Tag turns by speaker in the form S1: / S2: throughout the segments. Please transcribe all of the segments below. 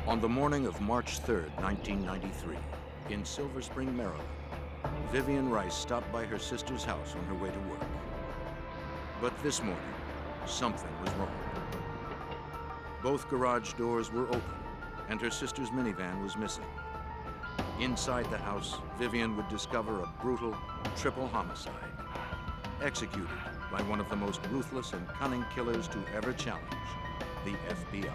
S1: On the morning of March 3rd, 1993, in Silver Spring, Maryland, Vivian Rice stopped by her sister's house on her way to work. But this morning, something was wrong. Both garage doors were open, and her sister's minivan was missing. Inside the house, Vivian would discover a brutal triple homicide, executed by one of the most ruthless and cunning killers to ever challenge the FBI.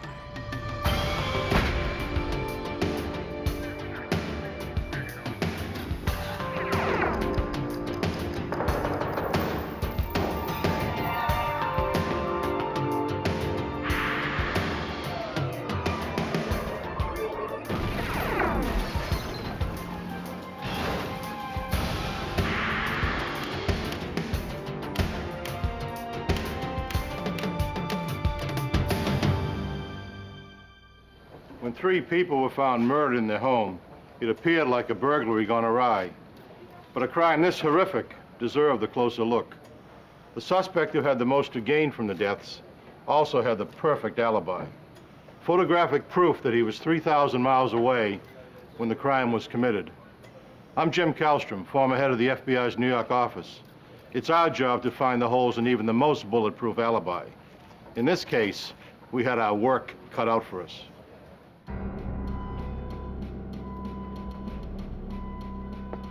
S2: When 3 people were found murdered in their home, it appeared like a burglary gone awry. But a crime this horrific deserved a closer look. The suspect who had the most to gain from the deaths also had the perfect alibi. Photographic proof that he was 3,000 miles away when the crime was committed. I'm Jim Kallstrom, former head of the FBI's New York office. It's our job to find the holes in even the most bulletproof alibi. In this case, we had our work cut out for us.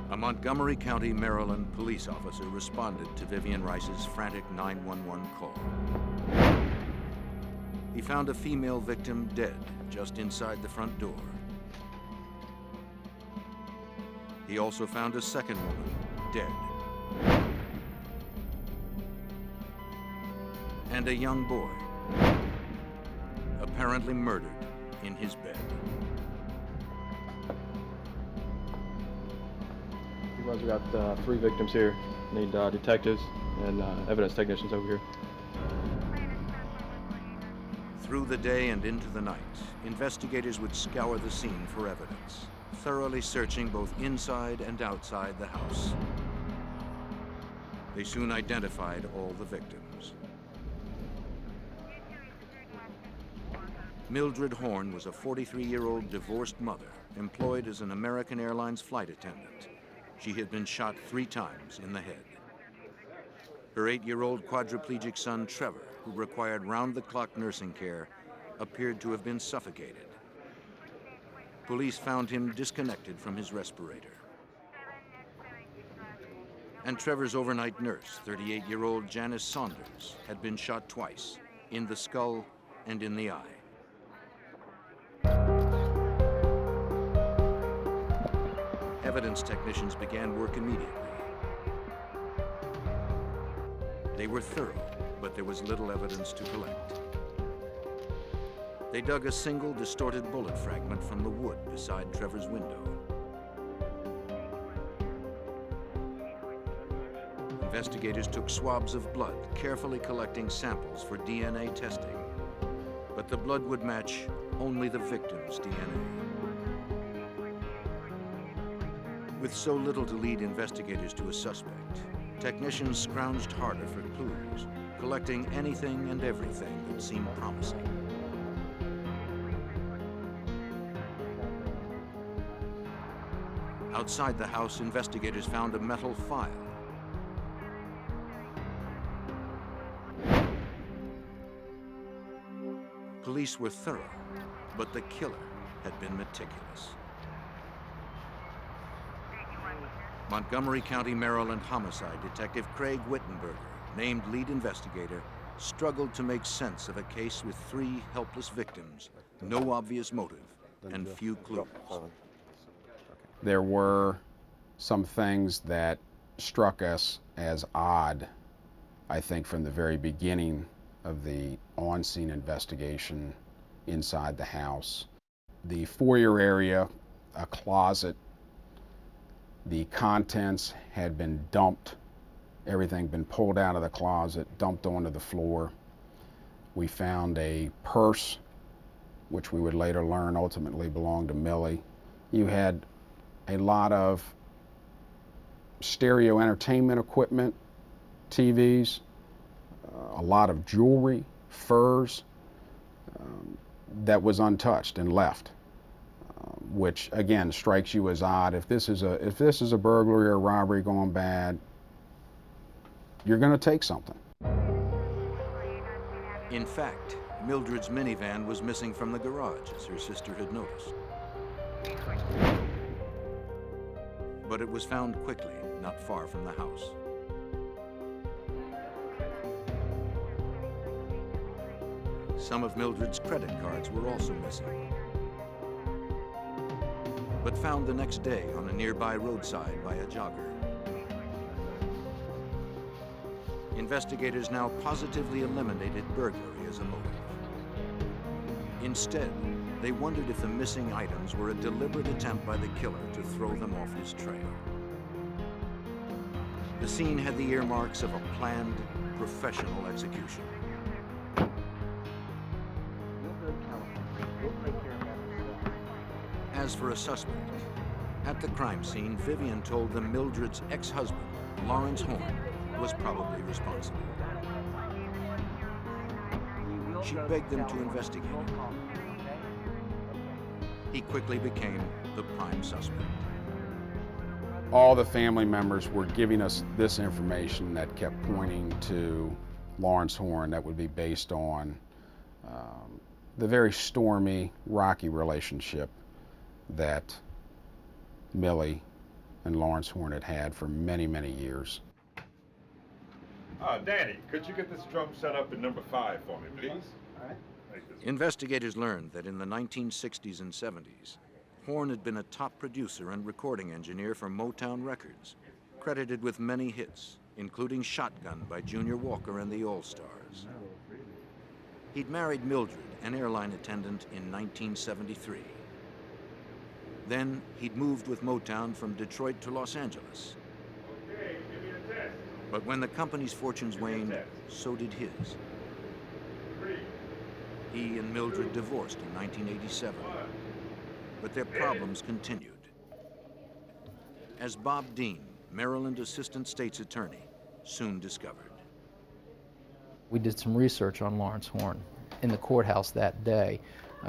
S1: A Montgomery County, Maryland police officer responded to Vivian Rice's frantic 911 call. He found a female victim dead just inside the front door. He also found a second woman dead. And a young boy, apparently murdered in his bed.
S3: We got 3 victims here. Need detectives and evidence technicians over here.
S1: Through the day and into the night, investigators would scour the scene for evidence, thoroughly searching both inside and outside the house. They soon identified all the victims. Mildred Horn was a 43-year-old divorced mother employed as an American Airlines flight attendant. She had been shot 3 times in the head. Her 8-year-old quadriplegic son, Trevor, who required round-the-clock nursing care, appeared to have been suffocated. Police found him disconnected from his respirator. And Trevor's overnight nurse, 38-year-old Janice Saunders, had been shot twice, in the skull and in the eye. Evidence technicians began work immediately. They were thorough, but there was little evidence to collect. They dug a single distorted bullet fragment from the wood beside Trevor's window. Investigators took swabs of blood, carefully collecting samples for DNA testing. But the blood would match only the victim's DNA. With so little to lead investigators to a suspect, technicians scrounged harder for clues, collecting anything and everything that seemed promising. Outside the house, investigators found a metal file. Police were thorough, but the killer had been meticulous. Montgomery County, Maryland homicide detective Craig Wittenberger, named lead investigator, struggled to make sense of a case with 3 helpless victims, no obvious motive, and few clues.
S4: There were some things that struck us as odd, I think, from the very beginning of the on-scene investigation inside the house. The foyer area, a closet, the contents had been dumped, everything been pulled out of the closet, dumped onto the floor. We found a purse, which we would later learn ultimately belonged to Millie. You had a lot of stereo entertainment equipment, TVs, a lot of jewelry, furs, that was untouched and left. which again strikes you as odd. If this is a burglary or robbery gone bad, you're going to take something.
S1: In fact, Mildred's minivan was missing from the garage, as her sister had noticed. But it was found quickly, not far from the house. Some of Mildred's credit cards were also missing, but found the next day on a nearby roadside by a jogger. Investigators now positively eliminated burglary as a motive. Instead, they wondered if the missing items were a deliberate attempt by the killer to throw them off his trail. The scene had the earmarks of a planned, professional execution. As for a suspect, at the crime scene, Vivian told them Mildred's ex-husband, Lawrence Horn, was probably responsible. She begged them to investigate it. He quickly became the prime suspect.
S4: All the family members were giving us this information that kept pointing to Lawrence Horn, that would be based on the very stormy, rocky relationship that Millie and Lawrence Horn had had for many, many years.
S2: Danny, could you get this drum set up in number 5 for me, please?
S5: All right.
S1: Investigators learned that in the 1960s and 70s, Horn had been a top producer and recording engineer for Motown Records, credited with many hits, including Shotgun by Junior Walker and the All-Stars. He'd married Mildred, an airline attendant, in 1973. Then he'd moved with Motown from Detroit to Los Angeles. But when the company's fortunes waned, so did his. He and Mildred divorced in 1987, but their problems continued. As Bob Dean, Maryland Assistant State's Attorney, soon discovered.
S5: We did some research on Lawrence Horn in the courthouse that day,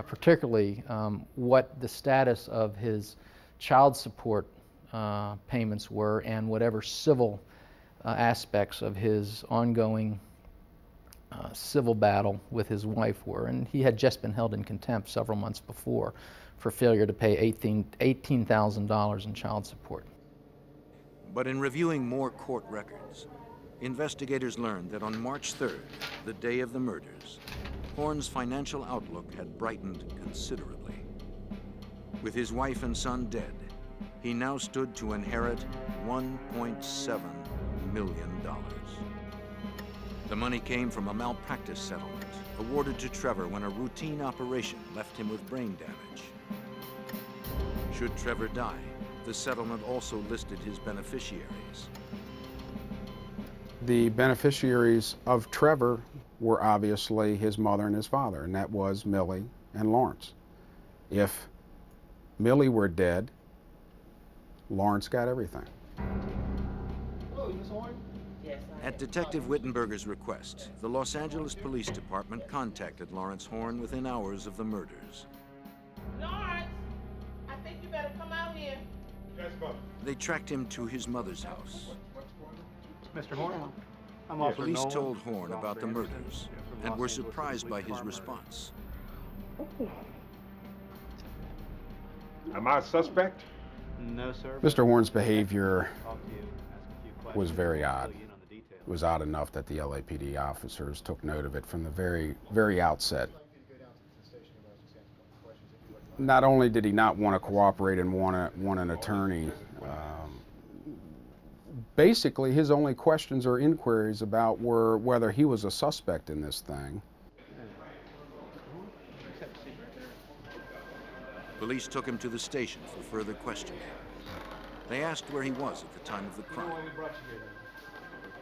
S5: particularly what the status of his child support payments were and whatever civil aspects of his ongoing civil battle with his wife were. And he had just been held in contempt several months before for failure to pay $18,000 in child support.
S1: But in reviewing more court records, investigators learned that on March 3rd, the day of the murders, Horn's financial outlook had brightened considerably. With his wife and son dead, he now stood to inherit $1.7 million. The money came from a malpractice settlement awarded to Trevor when a routine operation left him with brain damage. Should Trevor die, the settlement also listed his beneficiaries.
S4: The beneficiaries of Trevor were obviously his mother and his father, and that was Millie and Lawrence. If Millie were dead, Lawrence got everything.
S1: At Detective Wittenberger's request, the Los Angeles Police Department contacted Lawrence Horn within hours of the murders.
S6: Lawrence, I think you better come out here.
S2: Yes, Mother.
S1: They tracked him to his mother's house.
S7: Mr. Horn? I'm
S1: The
S7: Officer
S1: police
S7: Nolan.
S1: told Horn about the murders and were surprised by his response.
S2: Am I a suspect?
S7: No, sir.
S4: Mr. Horn's behavior
S7: Talk to you, ask a few questions,
S4: was very odd.
S7: fill you in on the details.
S4: It was odd enough that the LAPD officers took note of it from the very, very outset. Not only did he not want to cooperate and want an attorney, basically his only questions or inquiries about were whether he was a suspect in this thing.
S1: Police took him to the station for further questioning. They asked where he was at the time of the crime.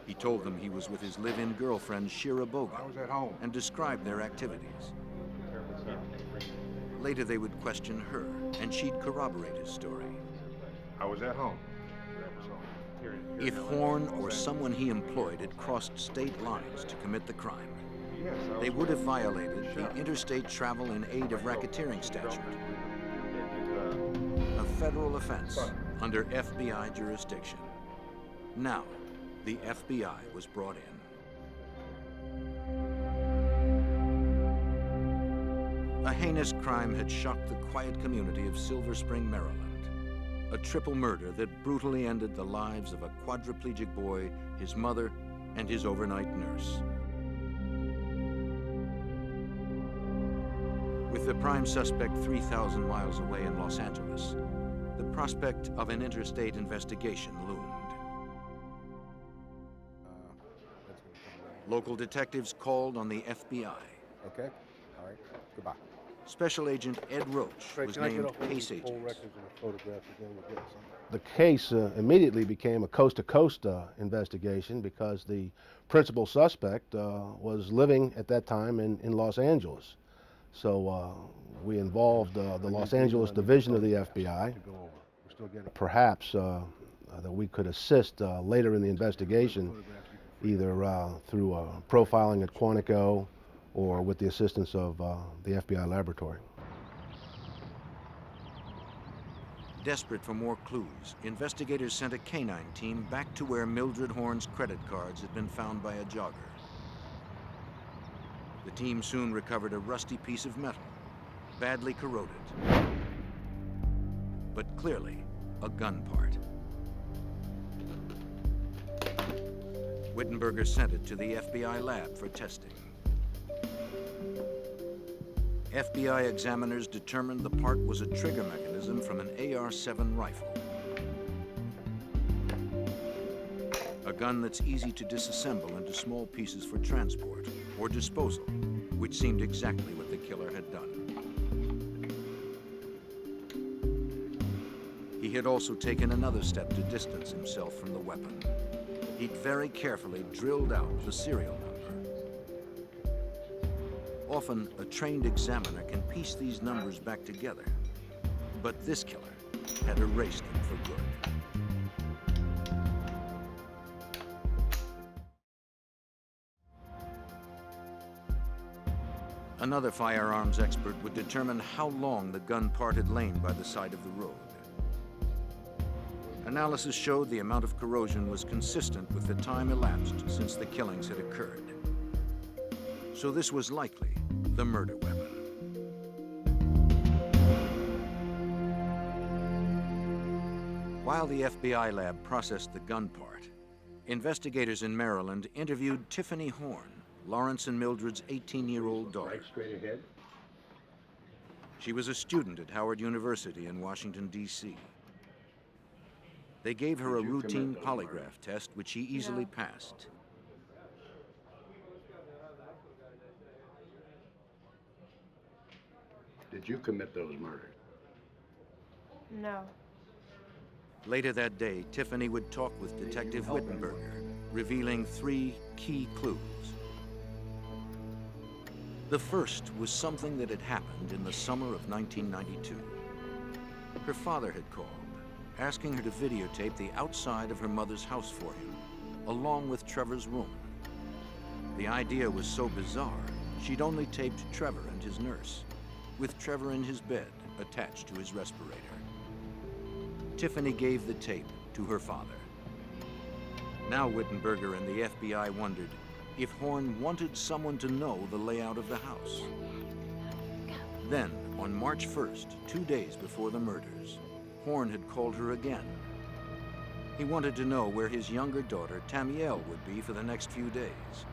S1: He told them he was with his live-in girlfriend, Shira Bogan,
S2: I was at home.
S1: and described their activities. Later they would question her, and she'd corroborate his story.
S2: I was at home.
S1: If Horn or someone he employed had crossed state lines to commit the crime,
S2: Yes, I
S1: they
S2: was
S1: would have violated the Interstate Travel in Aid of Racketeering statute. federal offense under FBI jurisdiction. Now, the FBI was brought in. A heinous crime had shocked the quiet community of Silver Spring, Maryland. A triple murder that brutally ended the lives of a quadriplegic boy, his mother, and his overnight nurse. With the prime suspect 3,000 miles away in Los Angeles, the prospect of an interstate investigation loomed. Local detectives called on the FBI.
S4: Okay, all right, goodbye.
S1: Special Agent Ed Roach was named case agent.
S8: The case immediately became a coast-to-coast investigation because the principal suspect was living at that time in Los Angeles. So we involved the Los Angeles division of the FBI. Perhaps that we could assist later in the investigation, either through profiling at Quantico or with the assistance of the FBI laboratory.
S1: Desperate for more clues, investigators sent a canine team back to where Mildred Horn's credit cards had been found by a jogger. The team soon recovered a rusty piece of metal, badly corroded, but clearly a gun part. Wittenberger sent it to the FBI lab for testing. FBI examiners determined the part was a trigger mechanism from an AR-7 rifle. A gun that's easy to disassemble into small pieces for transport or disposal, which seemed exactly what the killer had done. He had also taken another step to distance himself from the weapon. He'd very carefully drilled out the serial number. Often, a trained examiner can piece these numbers back together, but this killer had erased them for good. Another firearms expert would determine how long the gun part had lain by the side of the road. Analysis showed the amount of corrosion was consistent with the time elapsed since the killings had occurred. So this was likely the murder weapon. While the FBI lab processed the gun part, investigators in Maryland interviewed Tiffany Horn, Lawrence and Mildred's 18-year-old daughter.
S9: Right straight ahead.
S1: She was a student at Howard University in Washington, D.C. They gave her a routine polygraph test, which she easily passed.
S9: Did you commit those murders?
S10: No.
S1: Later that day, Tiffany would talk with Detective Wittenberger, revealing 3 key clues. The first was something that had happened in the summer of 1992. Her father had called, asking her to videotape the outside of her mother's house for him, along with Trevor's room. The idea was so bizarre, she'd only taped Trevor and his nurse, with Trevor in his bed attached to his respirator. Tiffany gave the tape to her father. Now Wittenberger and the FBI wondered if Horn wanted someone to know the layout of the house. Then, on March 1st, 2 days before the murders, Horn had called her again. He wanted to know where his younger daughter, Tamiel, would be for the next few days.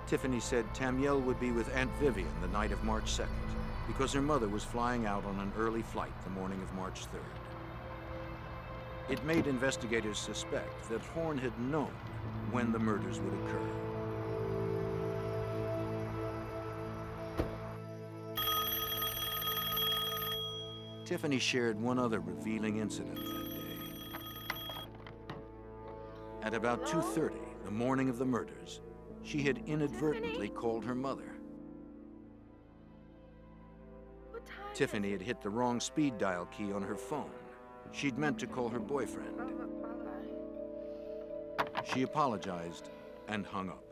S1: Tiffany said Tamiel would be with Aunt Vivian the night of March 2nd, because her mother was flying out on an early flight the morning of March 3rd. It made investigators suspect that Horn had known when the murders would occur. Tiffany shared one other revealing incident that day. At about 2:30, the morning of the murders, she had inadvertently called her mother. Tiffany had hit the wrong speed dial key on her phone. She'd meant to call her boyfriend. She apologized and hung up.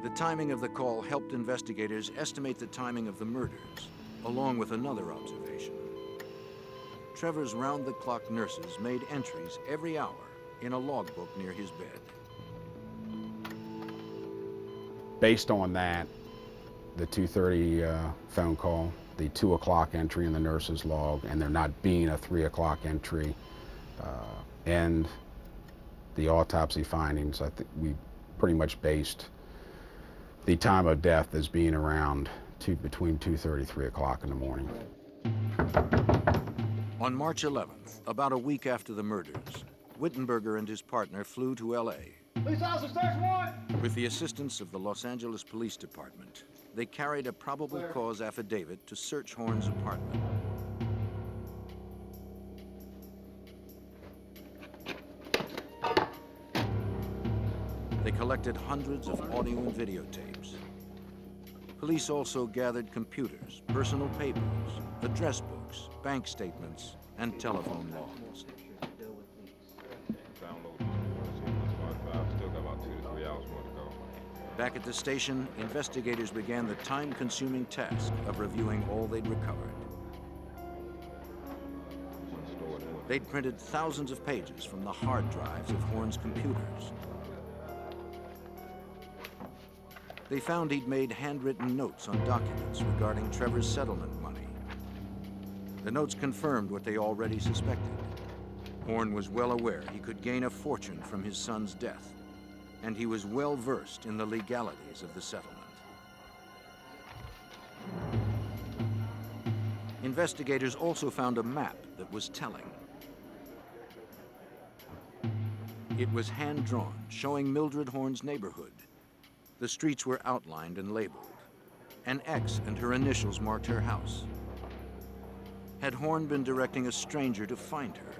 S1: The timing of the call helped investigators estimate the timing of the murders, along with another observation. Trevor's round-the-clock nurses made entries every hour in a logbook near his bed.
S4: Based on that, the 2:30 phone call, the 2 o'clock entry in the nurse's log, and there not being a 3 o'clock entry, and the autopsy findings, I think we pretty much based the time of death as being around between 2:30, 3 o'clock in the morning.
S1: On March 11th, about a week after the murders, Wittenberger and his partner flew to L.A.
S11: Police officer, search warrant!
S1: With the assistance of the Los Angeles Police Department, they carried a probable cause affidavit to search Horn's apartment. They collected hundreds of audio and videotapes. Police also gathered computers, personal papers, address books, bank statements, and telephone logs. Back at the station, investigators began the time-consuming task of reviewing all they'd recovered. They'd printed thousands of pages from the hard drives of Horn's computers. They found he'd made handwritten notes on documents regarding Trevor's settlement money. The notes confirmed what they already suspected. Horn was well aware he could gain a fortune from his son's death, and he was well versed in the legalities of the settlement. Investigators also found a map that was telling. It was hand-drawn, showing Mildred Horn's neighborhood. The streets were outlined and labeled. An X and her initials marked her house. Had Horn been directing a stranger to find her?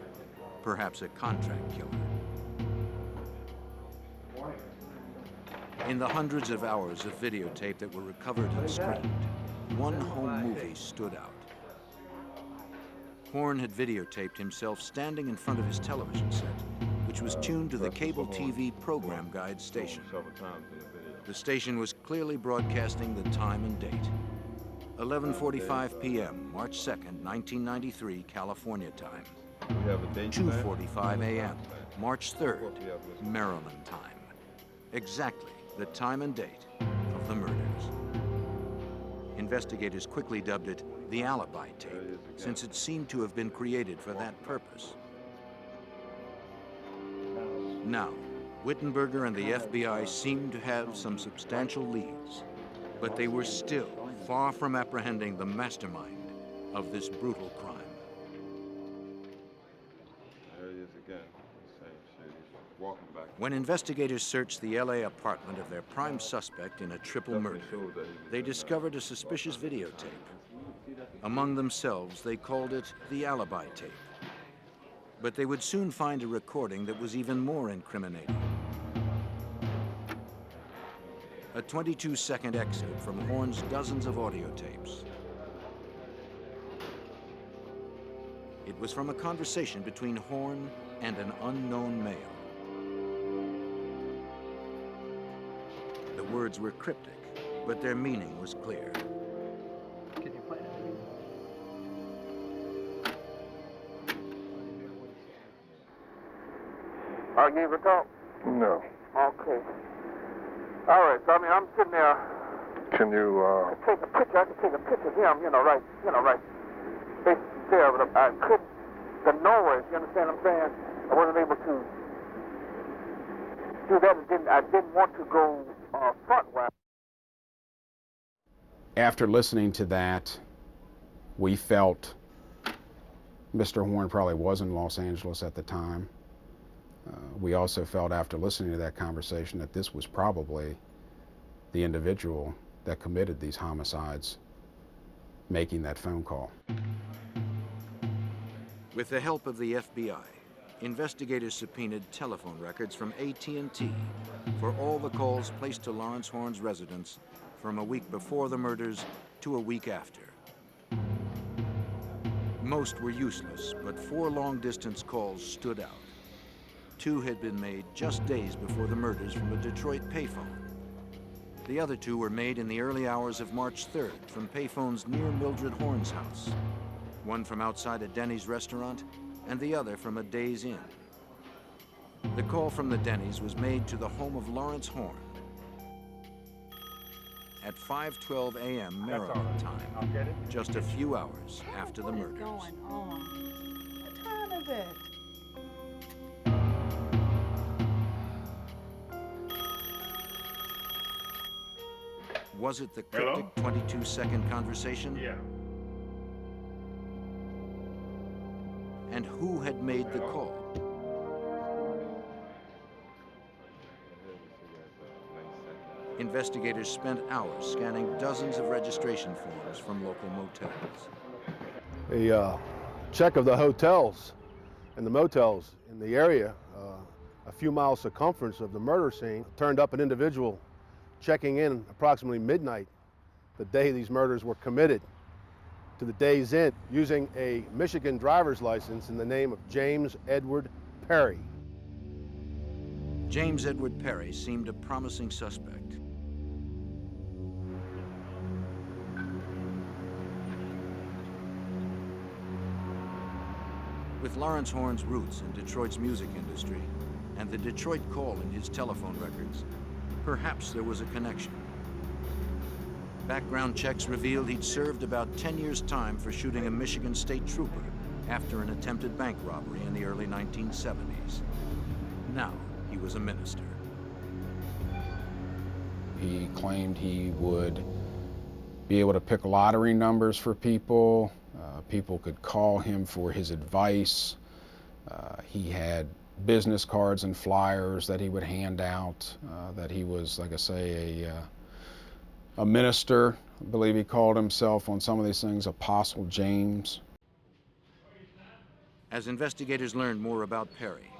S1: Perhaps a contract killer. In the hundreds of hours of videotape that were recovered and screened, one home movie stood out. Horn had videotaped himself standing in front of his television set, which was tuned to the cable TV program guide station. The station was clearly broadcasting the time and date. 11:45 p.m., March 2nd, 1993, California time. 2:45 a.m., March 3rd, Maryland time. Exactly the time and date of the murders. Investigators quickly dubbed it the alibi tape, since it seemed to have been created for that purpose. Now, Wittenberger and the FBI seemed to have some substantial leads, but they were still far from apprehending the mastermind of this brutal crime.
S2: There he is again. Same shit. He's walking back.
S1: When investigators searched the LA apartment of their prime suspect in a triple murder, they discovered a suspicious videotape. Among themselves, they called it the alibi tape. But they would soon find a recording that was even more incriminating. A 22-second excerpt from Horn's dozens of audio tapes. It was from a conversation between Horn and an unknown male. The words were cryptic, but their meaning was clear.
S11: Can you play that?
S12: I gave a talk?
S2: No.
S12: Okay. All right, so I'm sitting there.
S2: Can you,
S12: Take a picture. I can take a picture of him, right there, but I couldn't, the noise, you understand what I'm saying? I wasn't able to do that. I didn't want to go front-wise.
S4: After listening to that, we felt Mr. Horn probably was in Los Angeles at the time. We also felt after listening to that conversation that this was probably the individual that committed these homicides making that phone call.
S1: With the help of the FBI, investigators subpoenaed telephone records from AT&T for all the calls placed to Lawrence Horn's residence from a week before the murders to a week after. Most were useless, but 4 long-distance calls stood out. 2 had been made just days before the murders from a Detroit payphone. The other two were made in the early hours of March 3rd from payphones near Mildred Horn's house. One from outside a Denny's restaurant and the other from a Days Inn. The call from the Denny's was made to the home of Lawrence Horn at 5:12 a.m. Maryland time, just a few hours after the murders.
S6: What is going on? What time is it?
S1: Was it the cryptic 22-second conversation?
S2: Yeah.
S1: And who had made the call? Investigators spent hours scanning dozens of registration forms from local motels.
S8: A check of the hotels and the motels in the area, a few miles circumference of the murder scene, turned up an individual checking in approximately midnight the day these murders were committed to the Days Inn using a Michigan driver's license in the name of James Edward Perry.
S1: James Edward Perry seemed a promising suspect. With Lawrence Horn's roots in Detroit's music industry and the Detroit call in his telephone records, perhaps there was a connection. Background checks revealed he'd served about 10 years' time for shooting a Michigan state trooper after an attempted bank robbery in the early 1970s. Now he was a minister.
S4: He claimed he would be able to pick lottery numbers for people. People could call him for his advice. He had business cards and flyers that he would hand out, that he was, like I say, a minister. I believe he called himself on some of these things Apostle James.
S1: As investigators learned more about Perry,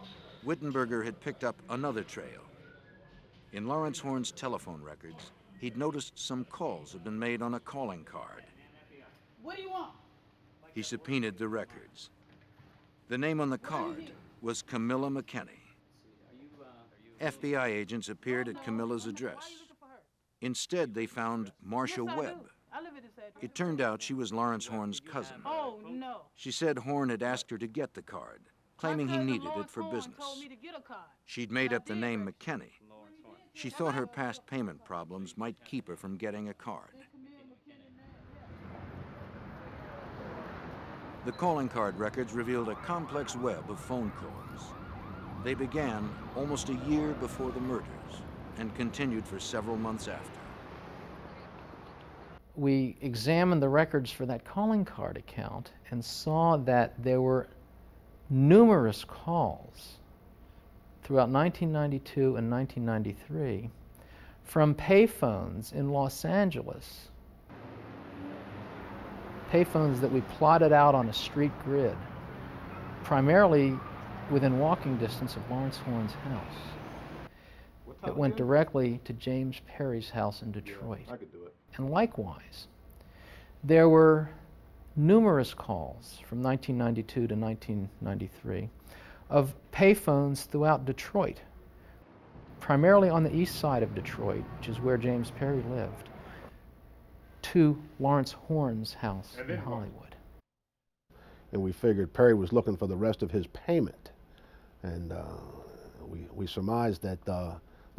S1: Wittenberger had picked up another trail. In Lawrence Horn's telephone records, he'd noticed some calls had been made on a calling card.
S6: What do you want?
S1: He subpoenaed the records. The name on the card was Camilla McKinney. FBI agents appeared at Camilla's address. Instead, they found Marcia Webb. It turned out she was Lawrence Horn's cousin.
S6: Oh, no.
S1: She said Horn had asked her to get the card, claiming he needed it for business. She'd made up the name McKinney. She thought her past payment problems might keep her from getting a card. The calling card records revealed a complex web of phone calls. They began almost a year before the murders and continued for several months after.
S5: We examined the records for that calling card account and saw that there were numerous calls throughout 1992 and 1993 from payphones in Los Angeles. Payphones that we plotted out on a street grid, primarily within walking distance of Lawrence Horn's house, that went directly to James Perry's house in Detroit.
S2: Yeah, I could do it.
S5: And likewise, there were numerous calls from 1992 to 1993 of payphones throughout Detroit, primarily on the east side of Detroit, which is where James Perry lived, to Lawrence Horn's house in Hollywood.
S8: And we figured Perry was looking for the rest of his payment. And we surmised that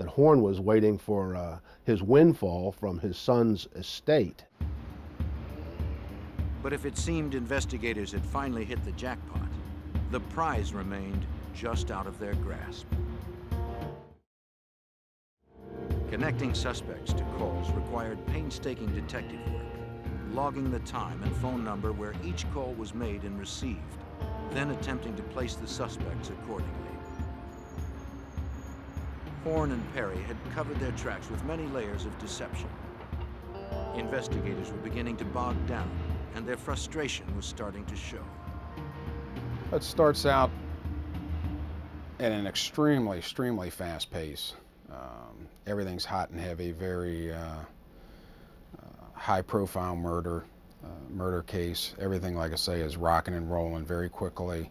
S8: Horn was waiting for his windfall from his son's estate.
S1: But if it seemed investigators had finally hit the jackpot, the prize remained just out of their grasp. Connecting suspects to calls required painstaking detective work, logging the time and phone number where each call was made and received, then attempting to place the suspects accordingly. Horn and Perry had covered their tracks with many layers of deception. Investigators were beginning to bog down, and their frustration was starting to show.
S4: It starts out at an extremely fast pace. Everything's hot and heavy, very high-profile murder case. Everything, like I say, is rocking and rolling very quickly.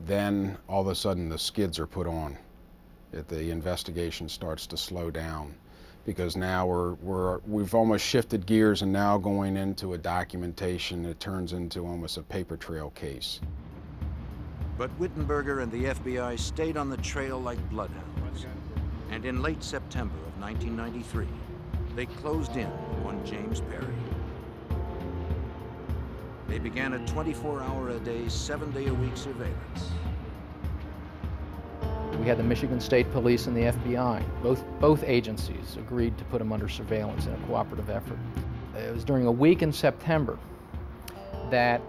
S4: Then, all of a sudden, the skids are put on. The investigation starts to slow down. because now we've almost shifted gears and now going into a documentation that turns into almost a paper trail case.
S1: But Wittenberger and the FBI stayed on the trail like bloodhounds. And in late September of 1993, they closed in on James Perry. They began a 24-hour-a-day, 7-day-a-week surveillance.
S5: We had the Michigan State Police and the FBI. Both agencies agreed to put him under surveillance in a cooperative effort. It was during a week in September that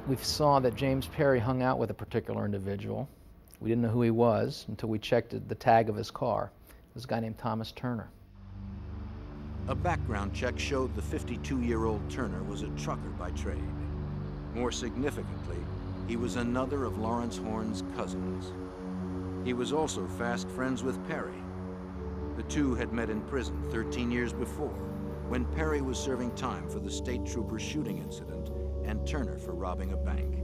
S5: we saw that James Perry hung out with a particular individual. We didn't know who he was until we checked the tag of his car. It was a guy named Thomas Turner.
S1: A background check showed the 52-year-old Turner was a trucker by trade. More significantly, he was another of Lawrence Horn's cousins. He was also fast friends with Perry. The two had met in prison 13 years before, when Perry was serving time for the state trooper shooting incident and Turner for robbing a bank.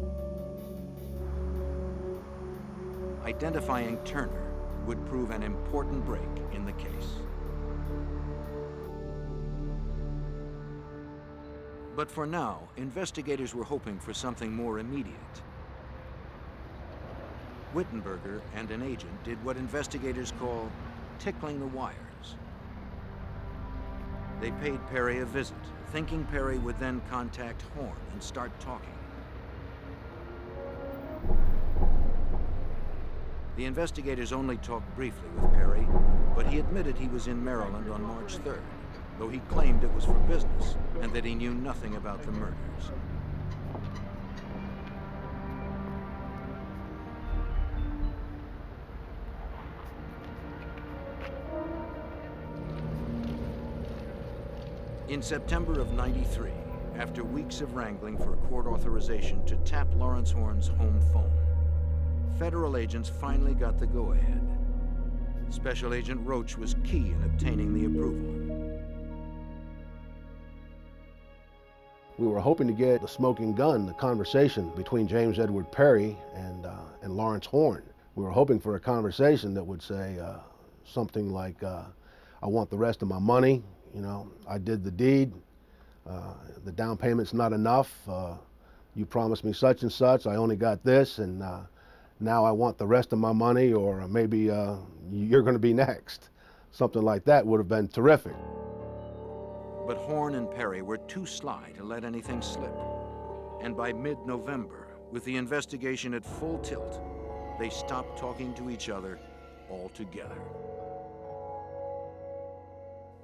S1: Identifying Turner would prove an important break in the case. But for now, investigators were hoping for something more immediate. Wittenberger and an agent did what investigators call tickling the wires. They paid Perry a visit, thinking Perry would then contact Horn and start talking. The investigators only talked briefly with Perry, but he admitted he was in Maryland on March 3rd, though he claimed it was for business and that he knew nothing about the murders. In September of '93, after weeks of wrangling for court authorization to tap Lawrence Horn's home phone, federal agents finally got the go-ahead. Special Agent Roach was key in obtaining the approval.
S8: We were hoping to get the smoking gun, the conversation between James Edward Perry and Lawrence Horn. We were hoping for a conversation that would say something like, I want the rest of my money, you know, I did the deed, the down payment's not enough, you promised me such and such, I only got this, and now I want the rest of my money, or maybe you're going to be next. Something like that would have been terrific.
S1: But Horn and Perry were too sly to let anything slip. And by mid-November, with the investigation at full tilt, they stopped talking to each other altogether.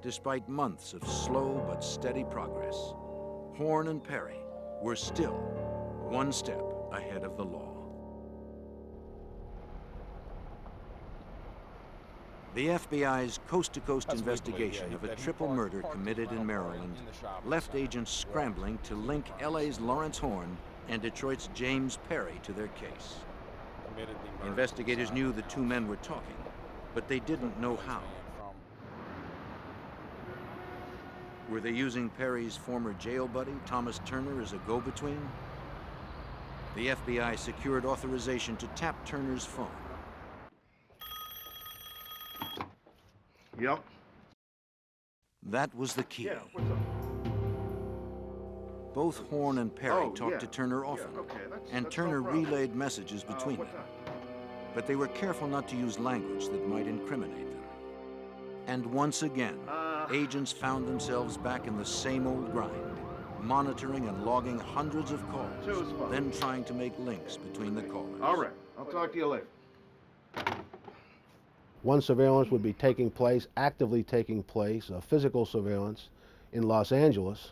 S1: Despite months of slow but steady progress, Horn and Perry were still one step ahead of the law. The FBI's coast-to-coast investigation of a triple murder committed in Maryland left agents scrambling to link LA's Lawrence Horn and Detroit's James Perry to their case. Investigators knew the two men were talking, but they didn't know how. Were they using Perry's former jail buddy, Thomas Turner, as a go-between? The FBI secured authorization to tap Turner's phone.
S2: Yep.
S1: That was the key.
S2: Yeah, what's up?
S1: Both Horn and Perry talked to Turner often, and Turner relayed messages between them. But they were careful not to use language that might incriminate them. And once again, agents found themselves back in the same old grind, monitoring and logging hundreds of calls, then trying to make links between the callers.
S2: All right, I'll talk to you later.
S8: One surveillance would be taking place, actively taking place, physical surveillance in Los Angeles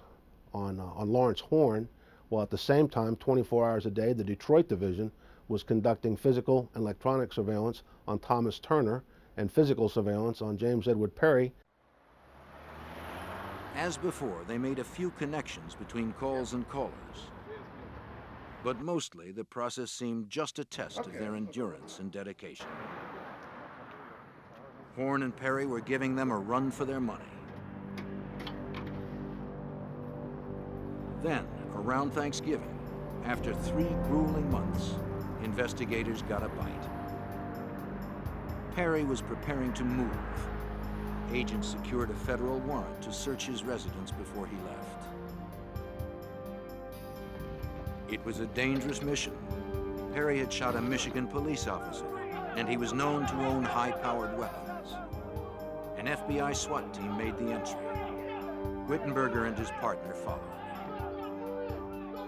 S8: on Lawrence Horn, while at the same time, 24 hours a day, the Detroit division was conducting physical and electronic surveillance on Thomas Turner and physical surveillance on James Edward Perry.
S1: As before, they made a few connections between calls and callers. But mostly, the process seemed just a test of their endurance and dedication. Horn and Perry were giving them a run for their money. Then, around Thanksgiving, after 3 grueling months, investigators got a bite. Perry was preparing to move. agents secured a federal warrant to search his residence before he left. It was a dangerous mission. Perry had shot a Michigan police officer, and he was known to own high-powered weapons. An FBI SWAT team made the entry. Wittenberger and his partner followed.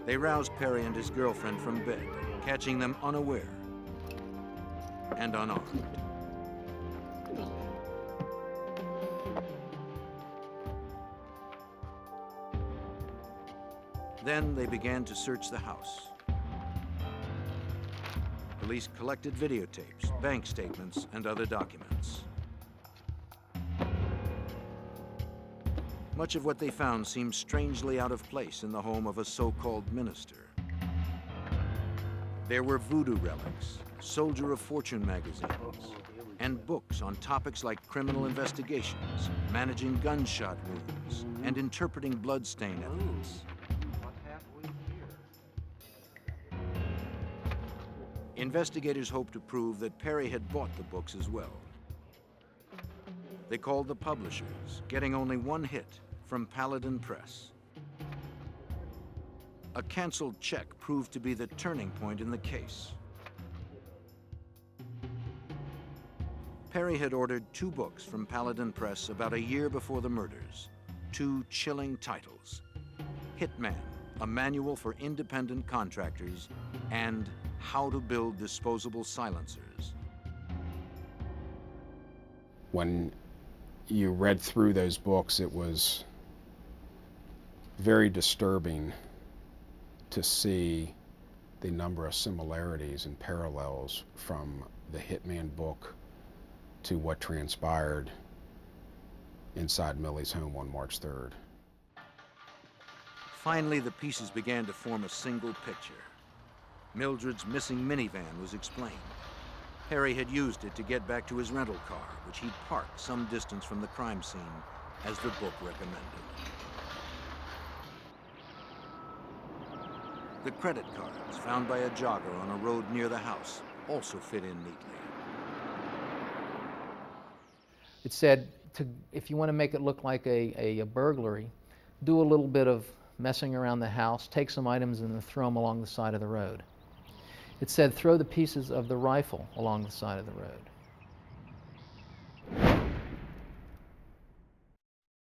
S1: They roused Perry and his girlfriend from bed, catching them unaware and unarmed. Then they began to search the house. Police collected videotapes, bank statements, and other documents. Much of what they found seemed strangely out of place in the home of a so-called minister. There were voodoo relics, Soldier of Fortune magazines, and books on topics like criminal investigations, managing gunshot wounds, and interpreting bloodstain evidence. Investigators hoped to prove that Perry had bought the books as well. They called the publishers, getting only one hit from Paladin Press. A canceled check proved to be the turning point in the case. Perry had ordered 2 books from Paladin Press about a year before the murders. 2 chilling titles: Hitman, a manual for independent contractors, and How to Build Disposable Silencers.
S4: When you read through those books, it was very disturbing to see the number of similarities and parallels from the Hitman book to what transpired inside Millie's home on March 3rd.
S1: Finally, the pieces began to form a single picture. Mildred's missing minivan was explained. Perry had used it to get back to his rental car, which he'd parked some distance from the crime scene, as the book recommended. The credit cards found by a jogger on a road near the house also fit in neatly.
S5: It said, if you want to make it look like a burglary, do a little bit of messing around the house, take some items and then throw them along the side of the road. It said, throw the pieces of the rifle along the side of the road.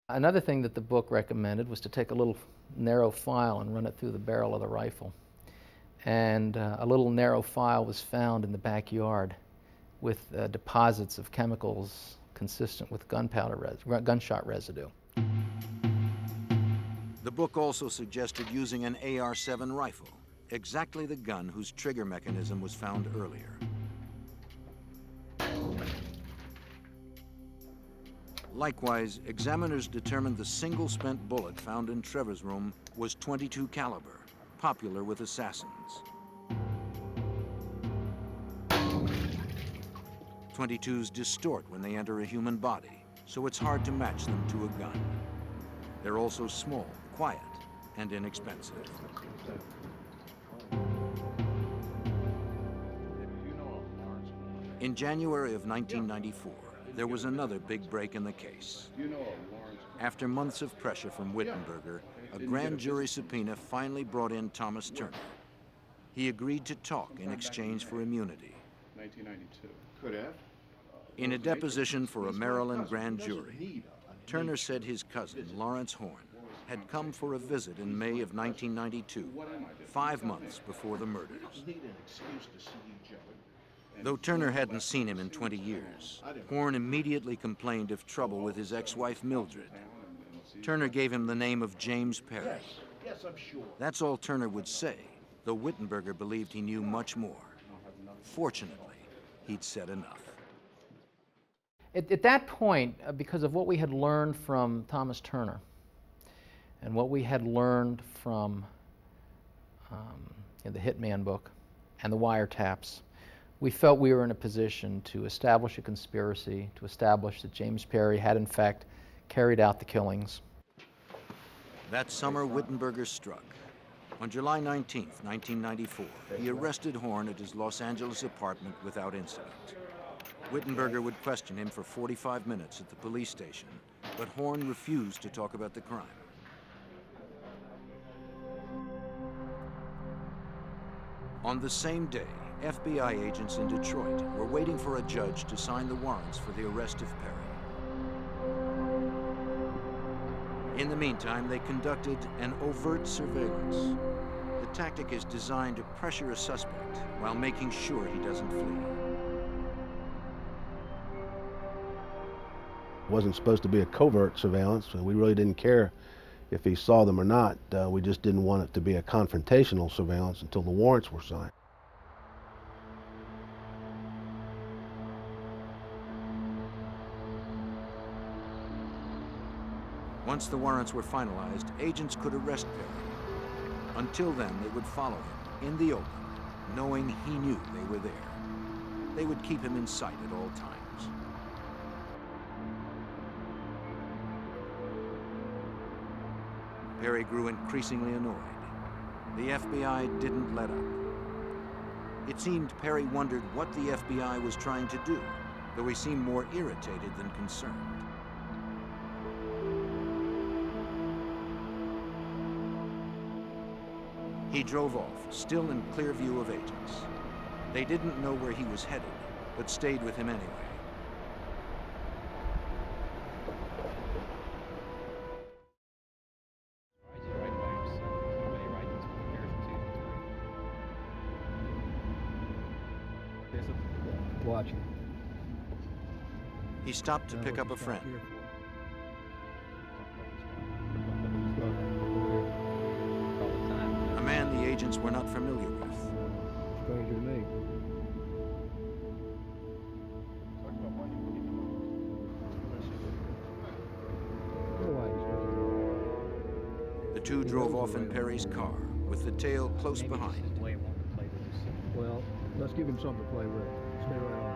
S5: Another thing that the book recommended was to take a little narrow file and run it through the barrel of the rifle. And a little narrow file was found in the backyard with deposits of chemicals consistent with gunshot residue.
S1: The book also suggested using an AR-7 rifle, exactly the gun whose trigger mechanism was found earlier. Likewise, examiners determined the single spent bullet found in Trevor's room was .22 caliber, popular with assassins. .22s distort when they enter a human body, so it's hard to match them to a gun. They're also small, quiet, and inexpensive. In January of 1994, there was another big break in the case. After months of pressure from Wittenberger, a grand jury subpoena finally brought in Thomas Turner. He agreed to talk in exchange for immunity.
S9: 1992. Could have.
S1: In a deposition for a Maryland grand jury, Turner said his cousin, Lawrence Horn, had come for a visit in May of 1992, 5 months before the murders. Though Turner hadn't seen him in 20 years, Horn immediately complained of trouble with his ex-wife Mildred. Turner gave him the name of James Perry.
S9: Yes, I'm sure.
S1: That's all Turner would say, though Wittenberger believed he knew much more. Fortunately, he'd said enough.
S5: At that point, because of what we had learned from Thomas Turner and what we had learned from the Hitman book and the wiretaps, we felt we were in a position to establish a conspiracy, to establish that James Perry had in fact carried out the killings.
S1: That summer, Wittenberger struck. On July 19, 1994, he arrested Horn at his Los Angeles apartment without incident. Wittenberger would question him for 45 minutes at the police station, but Horn refused to talk about the crime. On the same day, FBI agents in Detroit were waiting for a judge to sign the warrants for the arrest of Perry. In the meantime, they conducted an overt surveillance. The tactic is designed to pressure a suspect while making sure he doesn't flee.
S8: It wasn't supposed to be a covert surveillance, so we really didn't care if he saw them or not. We just didn't want it to be a confrontational surveillance until the warrants were signed.
S1: Once the warrants were finalized, agents could arrest Perry. Until then, they would follow him in the open, knowing he knew they were there. They would keep him in sight at all times. Perry grew increasingly annoyed. The FBI didn't let up. It seemed Perry wondered what the FBI was trying to do, though he seemed more irritated than concerned. He drove off, still in clear view of agents. They didn't know where he was headed, but stayed with him anyway.
S11: Watching.
S1: He stopped to pick up a friend. A man the agents were not familiar with.
S11: Stranger to me.
S1: The two drove off in Perry's car, with the tail close behind.
S11: Well, let's give him something to play with. Stay right on.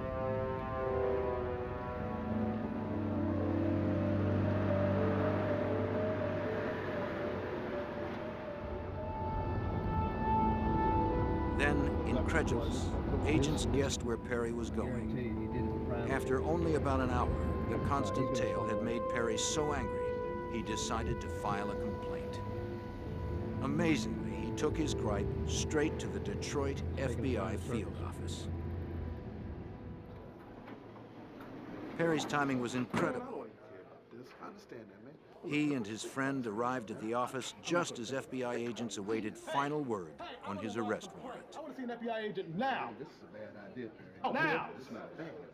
S1: Then, incredulous, agents guessed where Perry was going. After only about an hour, the constant tail had made Perry so angry, he decided to file a complaint. Amazingly, he took his gripe straight to the Detroit FBI field office. Perry's timing was incredible. He and his friend arrived at the office just as FBI agents awaited final word on his arrest warrant.
S13: I want to see an FBI agent now. This is a bad idea, Perry. Now!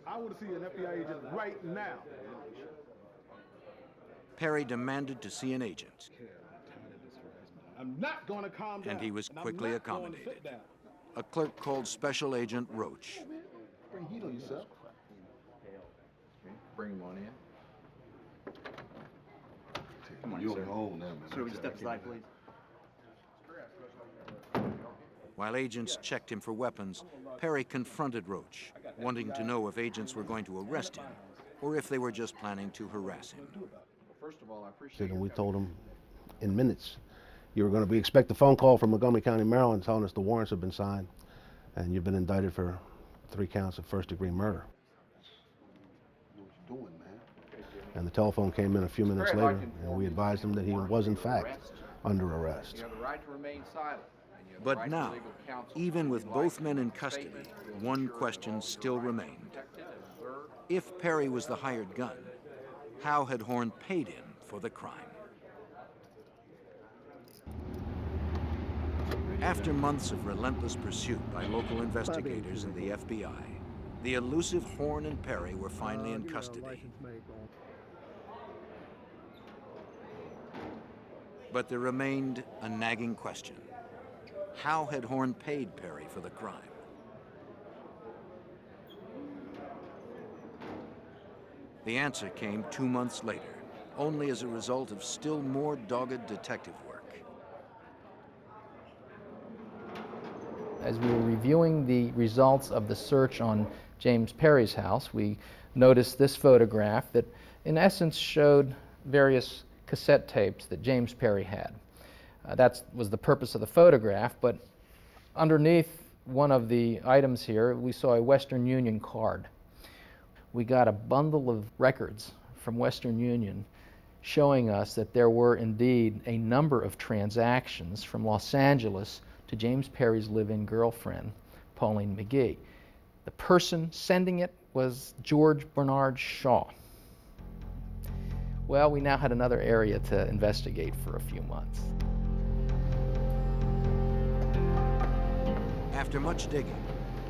S13: I want to see an FBI agent right now.
S1: Perry demanded to see an agent.
S13: I'm not going to calm down.
S1: And he was quickly accommodated. A clerk called Special Agent Roach.
S13: Bring heat on yourself.
S3: Bring him on in.
S7: Come on,
S9: You're
S7: sir.
S9: home now, man.
S7: Sir, would you step aside, please?
S1: While agents checked him for weapons, Perry confronted Roach, wanting to know if agents were going to arrest him or if they were just planning to harass him.
S8: First of all, I appreciate it. And we told him in minutes, you were going to expect a phone call from Montgomery County, Maryland, telling us the warrants have been signed and you've been indicted for 3 counts of first-degree murder.
S9: What you doing, man?
S8: And the telephone came in a few minutes later, and we advised him that he was, in fact, under arrest.
S4: You have the right to remain silent.
S1: But now, even with both men in custody, one question still remained. If Perry was the hired gun, how had Horn paid him for the crime? After months of relentless pursuit by local investigators and the FBI, the elusive Horn and Perry were finally in custody. But there remained a nagging question. How had Horn paid Perry for the crime? The answer came 2 months later, only as a result of still more dogged detective work.
S5: As we were reviewing the results of the search on James Perry's house, we noticed this photograph that in essence showed various cassette tapes that James Perry had. That was the purpose of the photograph, but underneath one of the items here, we saw a Western Union card. we got a bundle of records from Western Union showing us that there were indeed a number of transactions from Los Angeles to James Perry's live-in girlfriend, Pauline McGee. The person sending it was George Bernard Shaw. Well, we now had another area to investigate for a few months.
S1: After much digging,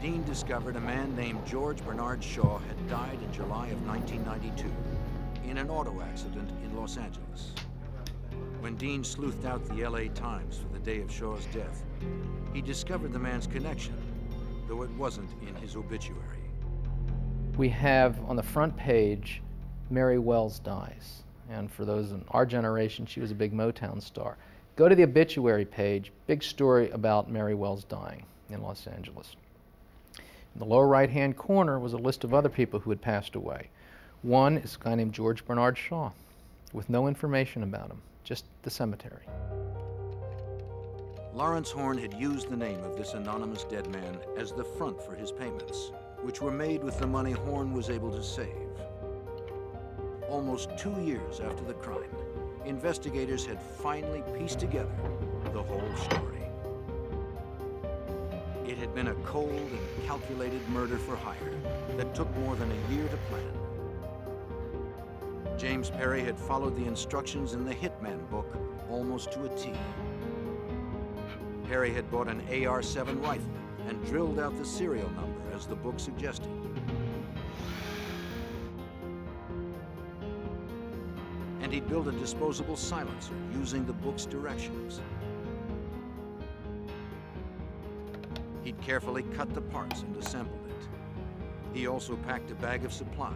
S1: Dean discovered a man named George Bernard Shaw had died in July of 1992 in an auto accident in Los Angeles. When Dean sleuthed out the LA Times for the day of Shaw's death, he discovered the man's connection, though it wasn't in his obituary.
S5: We have on the front page, Mary Wells dies. And for those in our generation, she was a big Motown star. Go to the obituary page, big story about Mary Wells dying in Los Angeles. In the lower right-hand corner was a list of other people who had passed away. One is a guy named George Bernard Shaw, with no information about him, just the cemetery.
S1: Lawrence Horn had used the name of this anonymous dead man as the front for his payments, which were made with the money Horn was able to save. Almost 2 years after the crime, investigators had finally pieced together the whole story. It had been a cold and calculated murder for hire that took more than a year to plan. James Perry had followed the instructions in the Hitman book almost to a T. Perry had bought an AR-7 rifle and drilled out the serial number as the book suggested. And he'd built a disposable silencer using the book's directions. He'd carefully cut the parts and assembled it. He also packed a bag of supplies,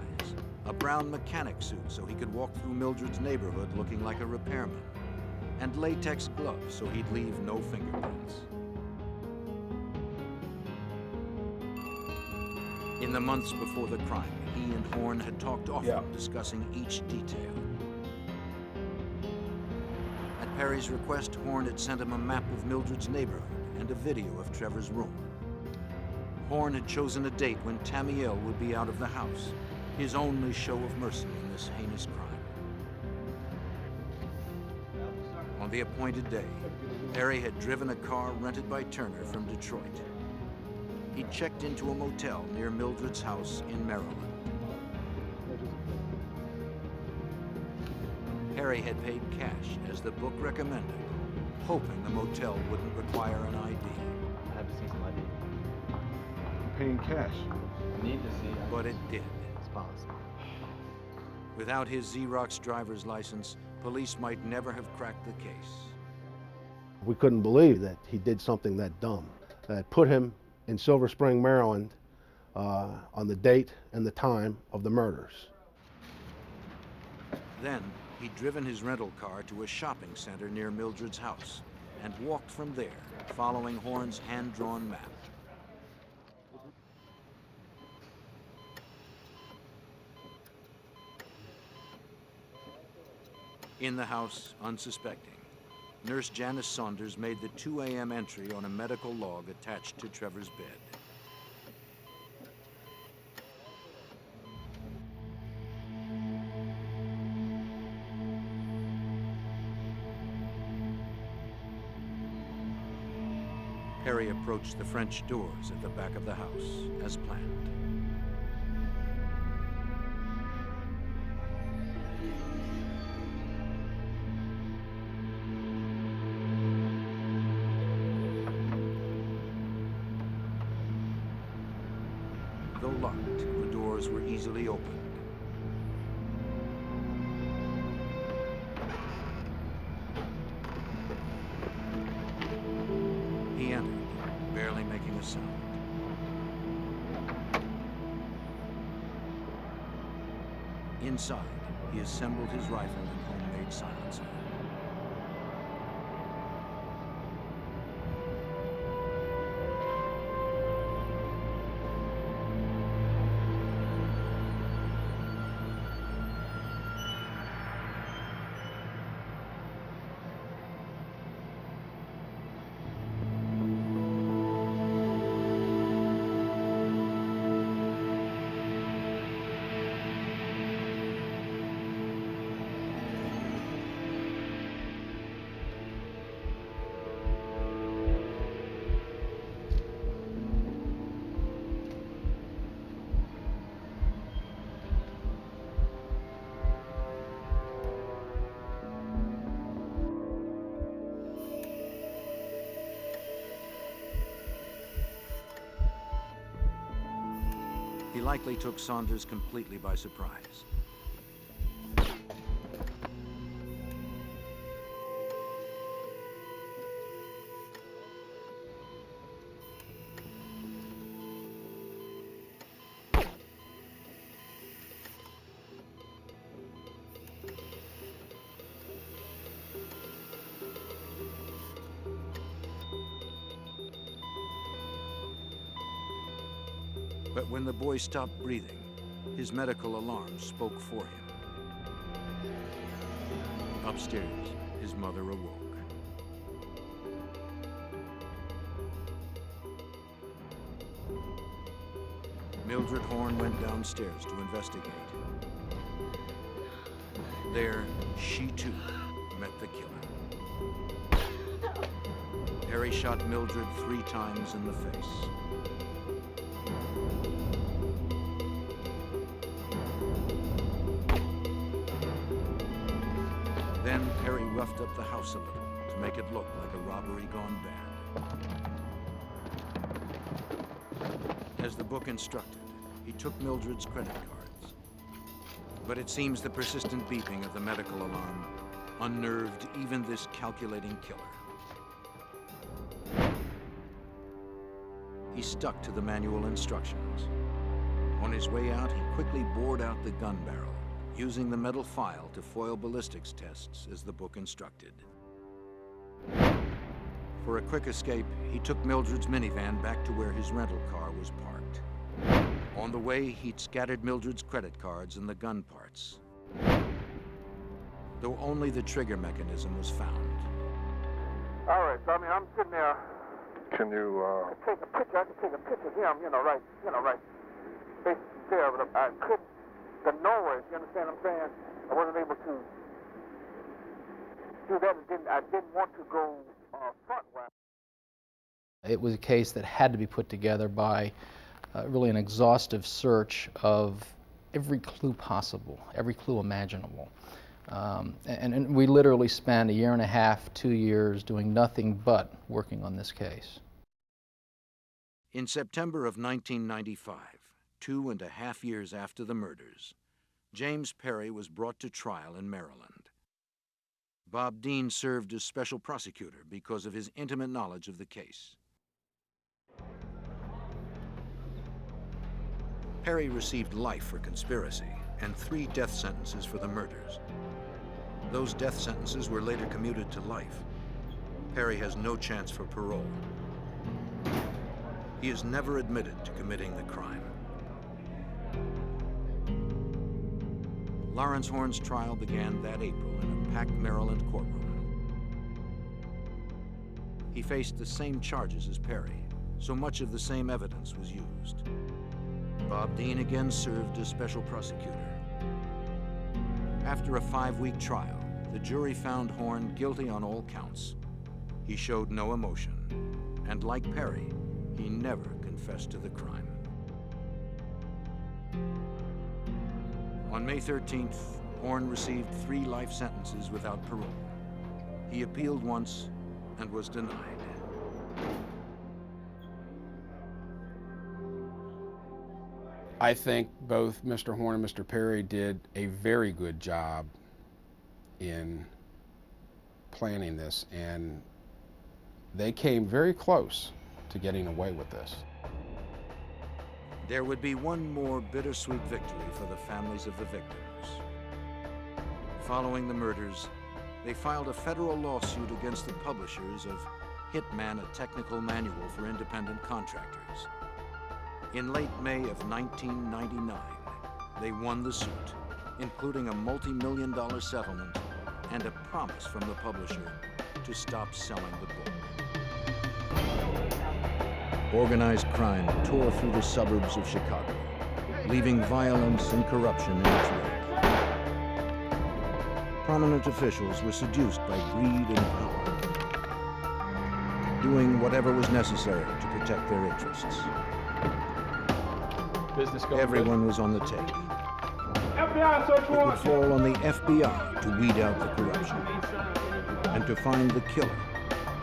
S1: a brown mechanic suit so he could walk through Mildred's neighborhood looking like a repairman, and latex gloves so he'd leave no fingerprints. In the months before the crime, he and Horn had talked often, discussing each detail. At Perry's request, Horn had sent him a map of Mildred's neighborhood and a video of Trevor's room. Horn had chosen a date when Tamiel would be out of the house, his only show of mercy in this heinous crime. On the appointed day, Perry had driven a car rented by Turner from Detroit. He checked into a motel near Mildred's house in Maryland. Perry had paid cash, as the book recommended, hoping the motel wouldn't require an ID.
S3: I have to see some ID.
S13: Paying cash.
S3: I need to see.
S1: But it did.
S3: It's policy.
S1: Without his Xerox driver's license, police might never have cracked the case.
S8: We couldn't believe that he did something that dumb, that put him in Silver Spring, Maryland, on the date and the time of the murders.
S1: Then, he'd driven his rental car to a shopping center near Mildred's house and walked from there, following Horn's hand-drawn map. In the house, unsuspecting, Nurse Janice Saunders made the 2 a.m. entry on a medical log attached to Trevor's bed. Perry approached the French doors at the back of the house, as planned. Though locked, the doors were easily opened. He entered, barely making a sound. Inside, he assembled his rifle and homemade silencer. likely took Saunders completely by surprise. But when the boy stopped breathing, his medical alarm spoke for him. Upstairs, his mother awoke. Mildred Horn went downstairs to investigate. There, she too met the killer. Harry shot Mildred 3 times in the face. Then Harry roughed up the house a little to make it look like a robbery gone bad. As the book instructed, he took Mildred's credit cards. But it seems the persistent beeping of the medical alarm unnerved even this calculating killer. He stuck to the manual instructions. On his way out, he quickly bored out the gun barrel, using the metal file to foil ballistics tests as the book instructed. For a quick escape, he took Mildred's minivan back to where his rental car was parked. On the way, he'd scattered Mildred's credit cards and the gun parts, though only the trigger mechanism was found.
S12: All right, so I'm sitting there.
S2: Can you,
S12: I can take a picture of him, right facing there, but I couldn't, the noise, you understand what I'm saying? I wasn't able to do that, and I didn't want to go frontwise.
S5: It was a case that had to be put together by really an exhaustive search of every clue possible, every clue imaginable. And we literally spent 1.5 years, 2 years doing nothing but working on this case.
S1: In September of 1995, 2.5 years after the murders, James Perry was brought to trial in Maryland. Bob Dean served as special prosecutor because of his intimate knowledge of the case. Perry received life for conspiracy and 3 death sentences for the murders. Those death sentences were later commuted to life. Perry has no chance for parole. He is never admitted to committing the crime. Lawrence Horn's trial began that April in a packed Maryland courtroom. He faced the same charges as Perry, so much of the same evidence was used. Bob Dean again served as special prosecutor. After a 5-week trial, the jury found Horn guilty on all counts. He showed no emotion, and like Perry, he never confessed to the crime. On May 13th, Horn received 3 life sentences without parole. He appealed once and was denied.
S4: I think both Mr. Horn and Mr. Perry did a very good job in planning this, and they came very close to getting away with this.
S1: There would be one more bittersweet victory for the families of the victims. Following the murders, they filed a federal lawsuit against the publishers of Hitman, a technical manual for independent contractors. In late May of 1999, they won the suit, including a multi-million-dollar settlement and a promise from the publisher to stop selling the book. Organized crime tore through the suburbs of Chicago, leaving violence and corruption in its wake. Prominent officials were seduced by greed and power, doing whatever was necessary to protect their interests. Everyone was on the take.
S12: FBI search
S1: It would fall on the FBI to weed out the corruption and to find the killer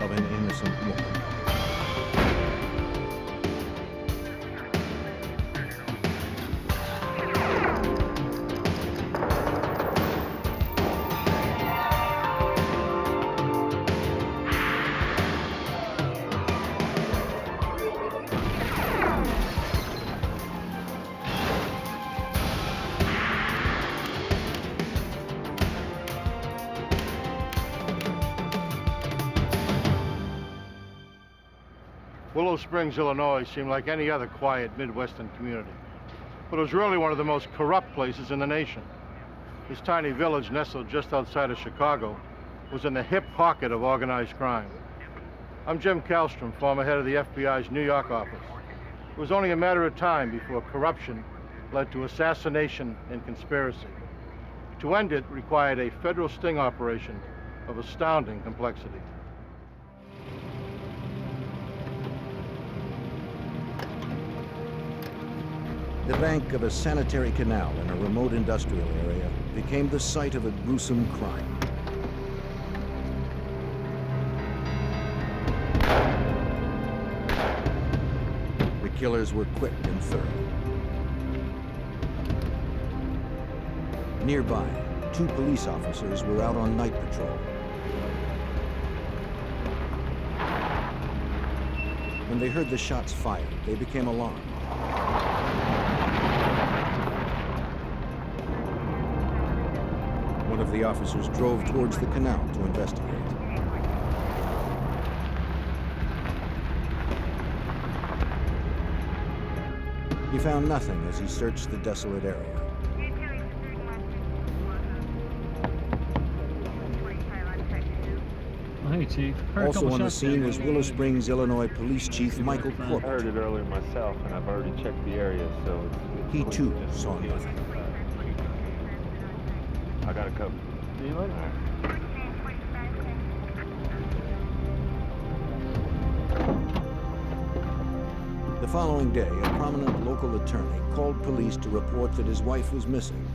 S1: of an innocent woman.
S2: Willow Springs, Illinois seemed like any other quiet Midwestern community, but it was really one of the most corrupt places in the nation. This tiny village nestled just outside of Chicago was in the hip pocket of organized crime. I'm Jim Kallstrom, former head of the FBI's New York office. It was only a matter of time before corruption led to assassination and conspiracy. To end it required a federal sting operation of astounding complexity.
S1: The bank of a sanitary canal in a remote industrial area became the site of a gruesome crime. The killers were quick and thorough. Nearby, 2 police officers were out on night patrol. When they heard the shots fired, they became alarmed. One of the officers drove towards the canal to investigate. He found nothing as he searched the desolate area.
S14: Hey, Chief.
S1: Also on the scene was Willow Springs, Illinois Police Chief Michael Corbett.
S3: I heard it earlier myself, and I've already checked the area, so
S1: He too saw nothing.
S3: I got it covered. See you later.
S1: The following day, a prominent local attorney called police to report that his wife was missing.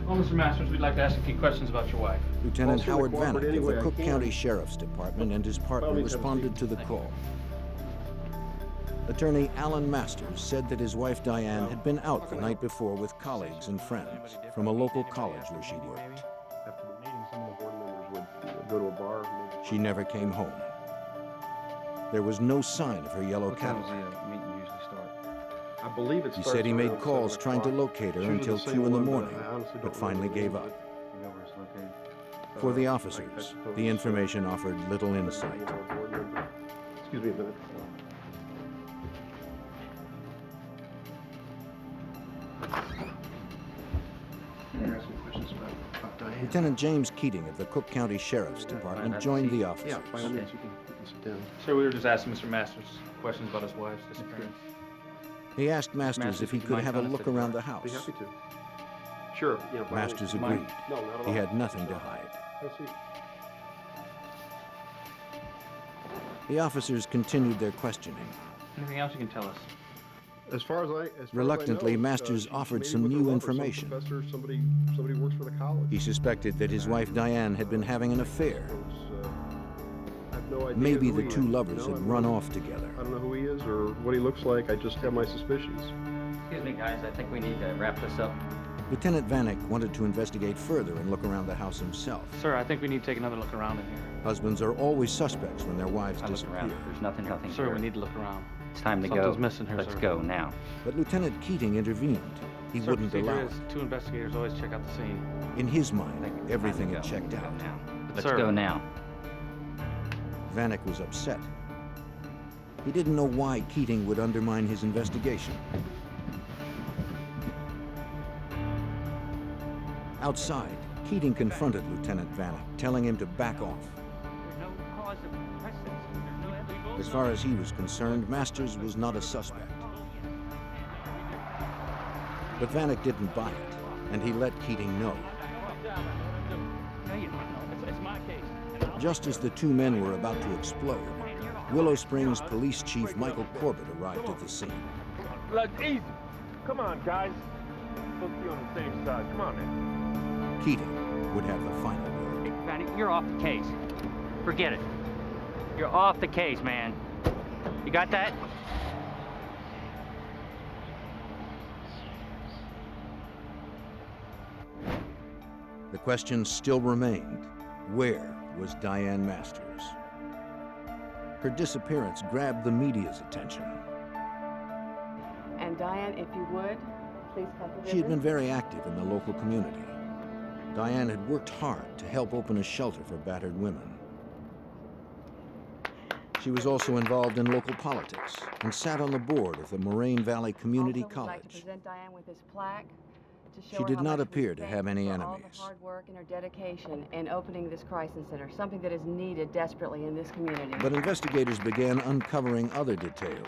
S14: Well, Mr. Masters, we'd like to ask a few questions about your wife.
S1: Lieutenant Howard Vanek of the Cook County Sheriff's Department and his partner responded to the call. Attorney Alan Masters said that his wife Diane had been out the night before with colleagues and friends from a local college where she worked.
S3: After the meeting, some of the board members would go to a bar.
S1: She never came home. There was no sign of her yellow Cadillac.
S3: I believe it
S1: He said he made calls trying to locate her until 2 in the morning, but finally gave up. For the officers, the information offered little insight.
S3: Excuse me a minute.
S1: Lieutenant James Keating of the Cook County Sheriff's Department joined the officers.
S3: Yeah, by all means, you can sit down.
S14: Sir, we were just asking Mr. Masters questions about his wife's disappearance.
S1: He asked Masters if he could have a look around the house.
S3: Be happy to. Sure. Yeah,
S1: Masters agreed.
S3: No, not at all.
S1: He had nothing to hide. The officers continued their questioning.
S14: Anything else you can tell us?
S3: As far as I
S1: Reluctantly, Masters offered some new information.
S3: Somebody works for the college.
S1: He suspected that his wife Diane had been having an affair. Maybe the two lovers had run off together.
S3: I don't know who he is or what he looks like. I just have my suspicions.
S15: Excuse me, guys. I think we need to wrap this up.
S1: Lieutenant Vanek wanted to investigate further and look around the house himself.
S14: Sir, I think we need to take another look around in here.
S1: Husbands are always suspects when their wives disappear.
S15: There's nothing
S14: Sir,
S15: here.
S14: we need to look around.
S15: It's time to
S14: Something's
S15: go.
S14: missing here,
S15: Let's
S14: sir.
S15: go now.
S1: But Lieutenant Keating intervened. He
S14: Sir,
S1: wouldn't
S14: procedure
S1: allow
S14: is
S1: it.
S14: 2 investigators always check out the scene.
S1: In his mind, everything had checked out.
S15: Let's go now.
S1: Vanek was upset. He didn't know why Keating would undermine his investigation. Outside, Keating confronted Lieutenant Vanek, telling him to back off. As far as he was concerned, Masters was not a suspect. But Vanek didn't buy it, and he let Keating know. Just as the two men were about to explode, Willow Springs Police Chief Michael Corbett arrived at the scene.
S3: Let's easy. Come on, guys. Let's be on the same side. Come on, man.
S1: Keating would have the final word.
S15: Vanny, you're off the case. Forget it. You're off the case, man. You got that?
S1: The question still remained. Where was Diane Masters? Her disappearance grabbed the media's attention.
S16: And Diane, if you would, please come to
S1: She had been very active in the local community. Diane had worked hard to help open a shelter for battered women. She was also involved in local politics and sat on the board of the Moraine Valley Community
S16: Also, we'd like to
S1: College.
S16: present Diane with this plaque to show
S1: She
S16: her
S1: did
S16: how
S1: not
S16: much we
S1: appear to
S16: thank
S1: have
S16: her
S1: any
S16: for
S1: enemies.
S16: all the hard work and her dedication in opening this crisis center, something that is needed desperately in this community.
S1: But investigators began uncovering other details.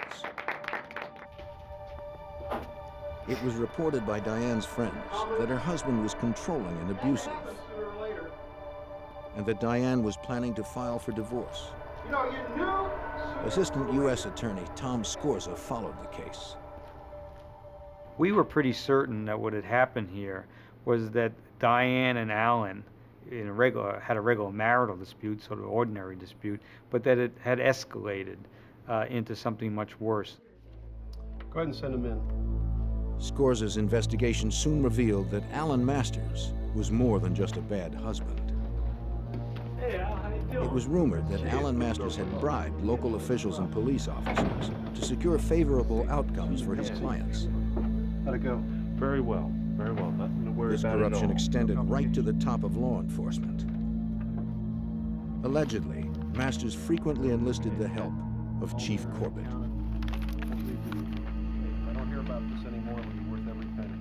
S1: It was reported by Diane's friends that her husband was controlling and abusive, and that Diane was planning to file for divorce. Assistant U.S. Attorney Tom Scorza followed the case.
S17: We were pretty certain that what had happened here was that Diane and Alan had a regular marital dispute, sort of ordinary dispute, but that it had escalated into something much worse.
S3: Go ahead and send them in.
S1: Scorza's investigation soon revealed that Alan Masters was more than just a bad husband.
S17: Hey, Al, how you doing?
S1: It was rumored that Alan Masters had bribed local officials and police officers to secure favorable outcomes for his clients.
S3: How'd it go?
S2: Very well, very well. Nothing to worry
S1: This
S2: about at
S1: corruption
S2: all.
S1: extended right to the top of law enforcement. Allegedly, Masters frequently enlisted the help of Chief Corbett.
S3: If I don't hear about this anymore, it'll be worth every penny.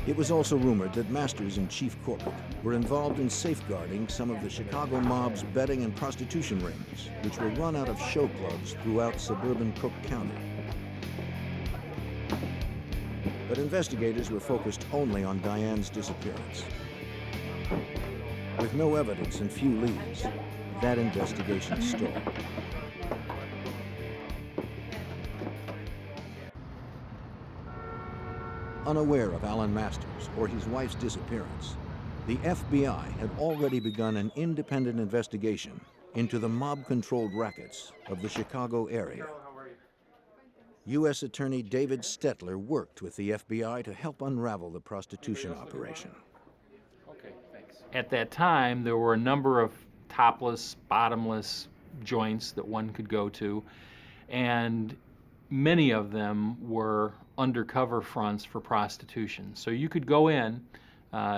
S1: It was also rumored that Masters and Chief Corbett were involved in safeguarding some of the Chicago mob's betting and prostitution rings, which were run out of show clubs throughout suburban Cook County. But investigators were focused only on Diane's disappearance. With no evidence and few leads, that investigation stalled. Unaware of Alan Masters or his wife's disappearance, the FBI had already begun an independent investigation into the mob-controlled rackets of the Chicago area. U.S. Attorney David Stetler worked with the FBI to help unravel the prostitution operation.
S5: At that time, there were a number of topless, bottomless joints that one could go to, and many of them were undercover fronts for prostitution. So you could go in,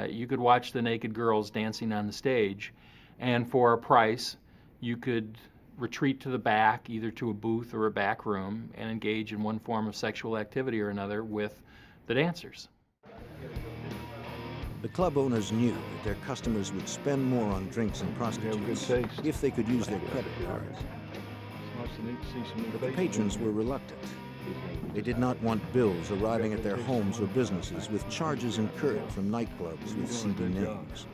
S5: you could watch the naked girls dancing on the stage, and for a price, you could retreat to the back, either to a booth or a back room, and engage in one form of sexual activity or another with the dancers.
S1: The club owners knew that their customers would spend more on drinks and prostitutes if they could use their credit cards. But the patrons were reluctant. They did not want bills arriving at their homes or businesses with charges incurred from nightclubs with seedy names.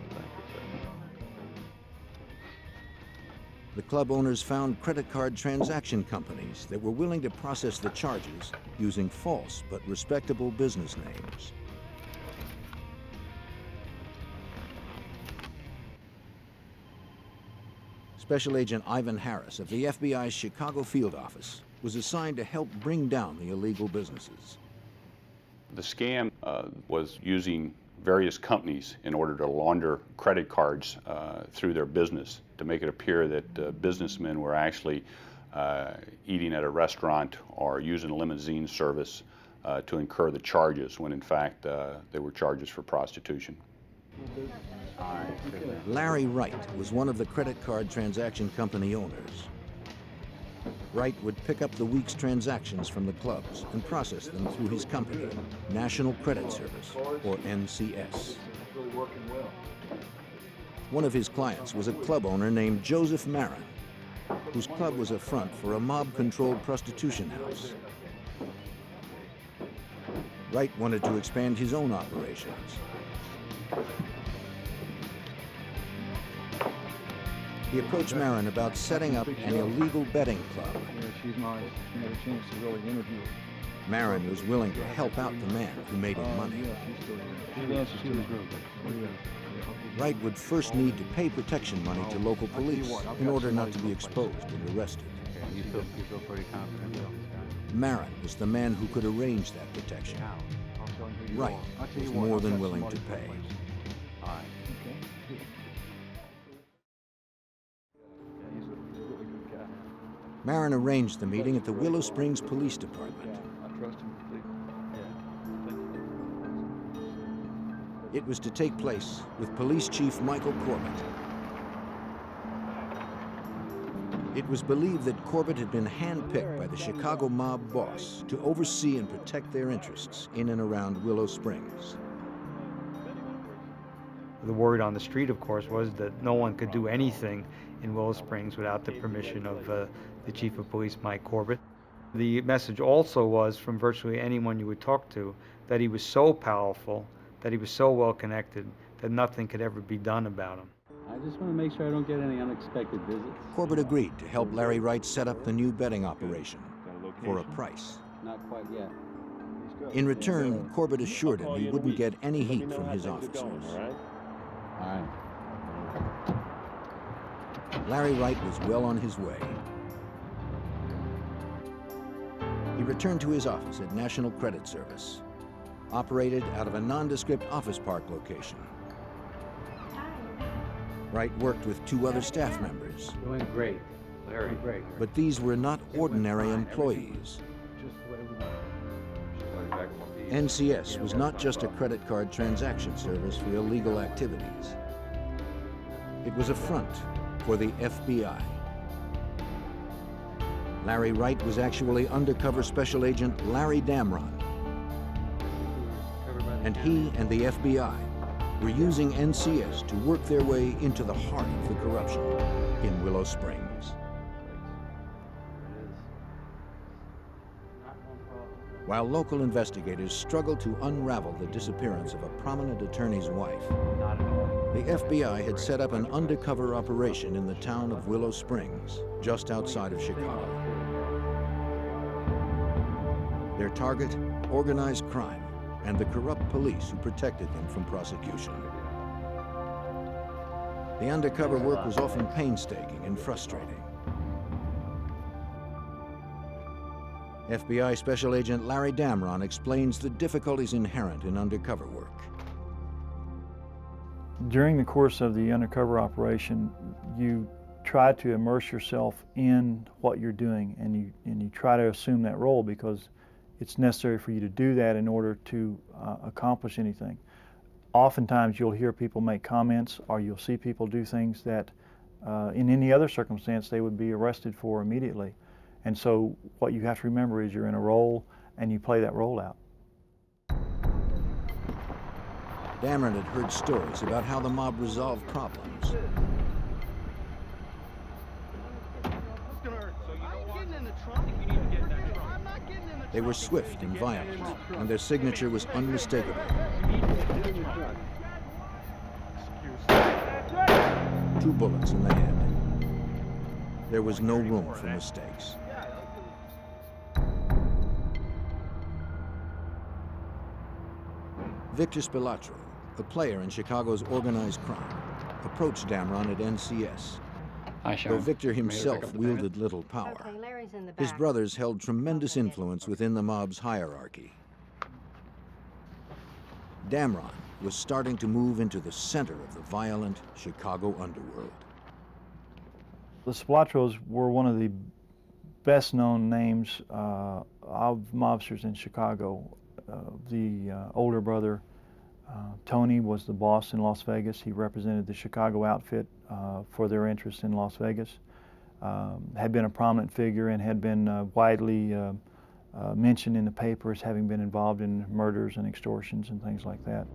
S1: The club owners found credit card transaction companies that were willing to process the charges using false but respectable business names. Special Agent Ivan Harris of the FBI's Chicago field office was assigned to help bring down the illegal businesses.
S18: The scam was using various companies in order to launder credit cards through their business to make it appear that businessmen were actually eating at a restaurant or using a limousine service to incur the charges, when in fact they were charges for prostitution.
S1: Larry Wright was one of the credit card transaction company owners. Wright would pick up the week's transactions from the clubs and process them through his company, National Credit Service, or NCS. One of his clients was a club owner named Joseph Marin, whose club was a front for a mob-controlled prostitution house. Wright wanted to expand his own operations. He approached Marin about setting up an illegal betting club.
S11: Yeah, she's nice. You had a chance to really interview her.
S1: Marin was willing to help out the man who made him money.
S11: Yeah, she's still here. She dances to the group.
S1: Wright would first need to pay protection money to local police in order not to be exposed and arrested.
S7: You feel pretty confident about this guy?
S1: Marin was the man who could arrange that protection. Wright was more than willing to pay.
S7: All right.
S1: Marin arranged the meeting at the Willow Springs Police Department.
S11: I trust him completely.
S1: It was to take place with Police Chief Michael Corbett. It was believed that Corbett had been handpicked by the Chicago mob boss to oversee and protect their interests in and around Willow Springs.
S17: The word on the street, of course, was that no one could do anything in Willow Springs without the permission of the Chief of Police, Mike Corbett. The message also was, from virtually anyone you would talk to, that he was so powerful, that he was so well connected, that nothing could ever be done about him.
S7: I just want to make sure I don't get any unexpected visits.
S1: Corbett agreed to help Larry Wright set up the new betting operation for a price.
S7: Not quite yet.
S1: In return, Corbett assured him he wouldn't get any heat from his officers.
S7: All right.
S1: Larry Wright was well on his way. He returned to his office at National Credit Service, operated out of a nondescript office park location. Wright worked with 2 other staff members.
S7: Doing great. Larry, great.
S1: But these were not ordinary employees. NCS was not just a credit card transaction service for illegal activities. It was a front for the FBI. Larry Wright was actually undercover Special Agent Larry Damron. And he and the FBI were using NCS to work their way into the heart of the corruption in Willow Springs. While local investigators struggled to unravel the disappearance of a prominent attorney's wife, the FBI had set up an undercover operation in the town of Willow Springs, just outside of Chicago. Their target, organized crime, and the corrupt police who protected them from prosecution. The undercover work was often painstaking and frustrating. FBI Special Agent Larry Damron explains the difficulties inherent in undercover work.
S19: During the course of the undercover operation, you try to immerse yourself in what you're doing, and you try to assume that role because it's necessary for you to do that in order to accomplish anything. Oftentimes you'll hear people make comments, or you'll see people do things that in any other circumstance they would be arrested for immediately. And so what you have to remember is you're in a role and you play that role out.
S1: Damron had heard stories about how the mob resolved problems. They were swift and violent, and their signature was unmistakable. 2 bullets in the head. There was no room for mistakes. Victor Spilatro, a player in Chicago's organized crime, approached Damron at NCS. Though Victor himself wielded little power, his brothers held tremendous influence within the mob's hierarchy. Damron was starting to move into the center of the violent Chicago underworld.
S19: The Spilatros were one of the best-known names of mobsters in Chicago. The older brother, Tony, was the boss in Las Vegas. He represented the Chicago outfit for their interests in Las Vegas. Had been a prominent figure and had been widely mentioned in the papers, having been involved in murders and extortions and things like that.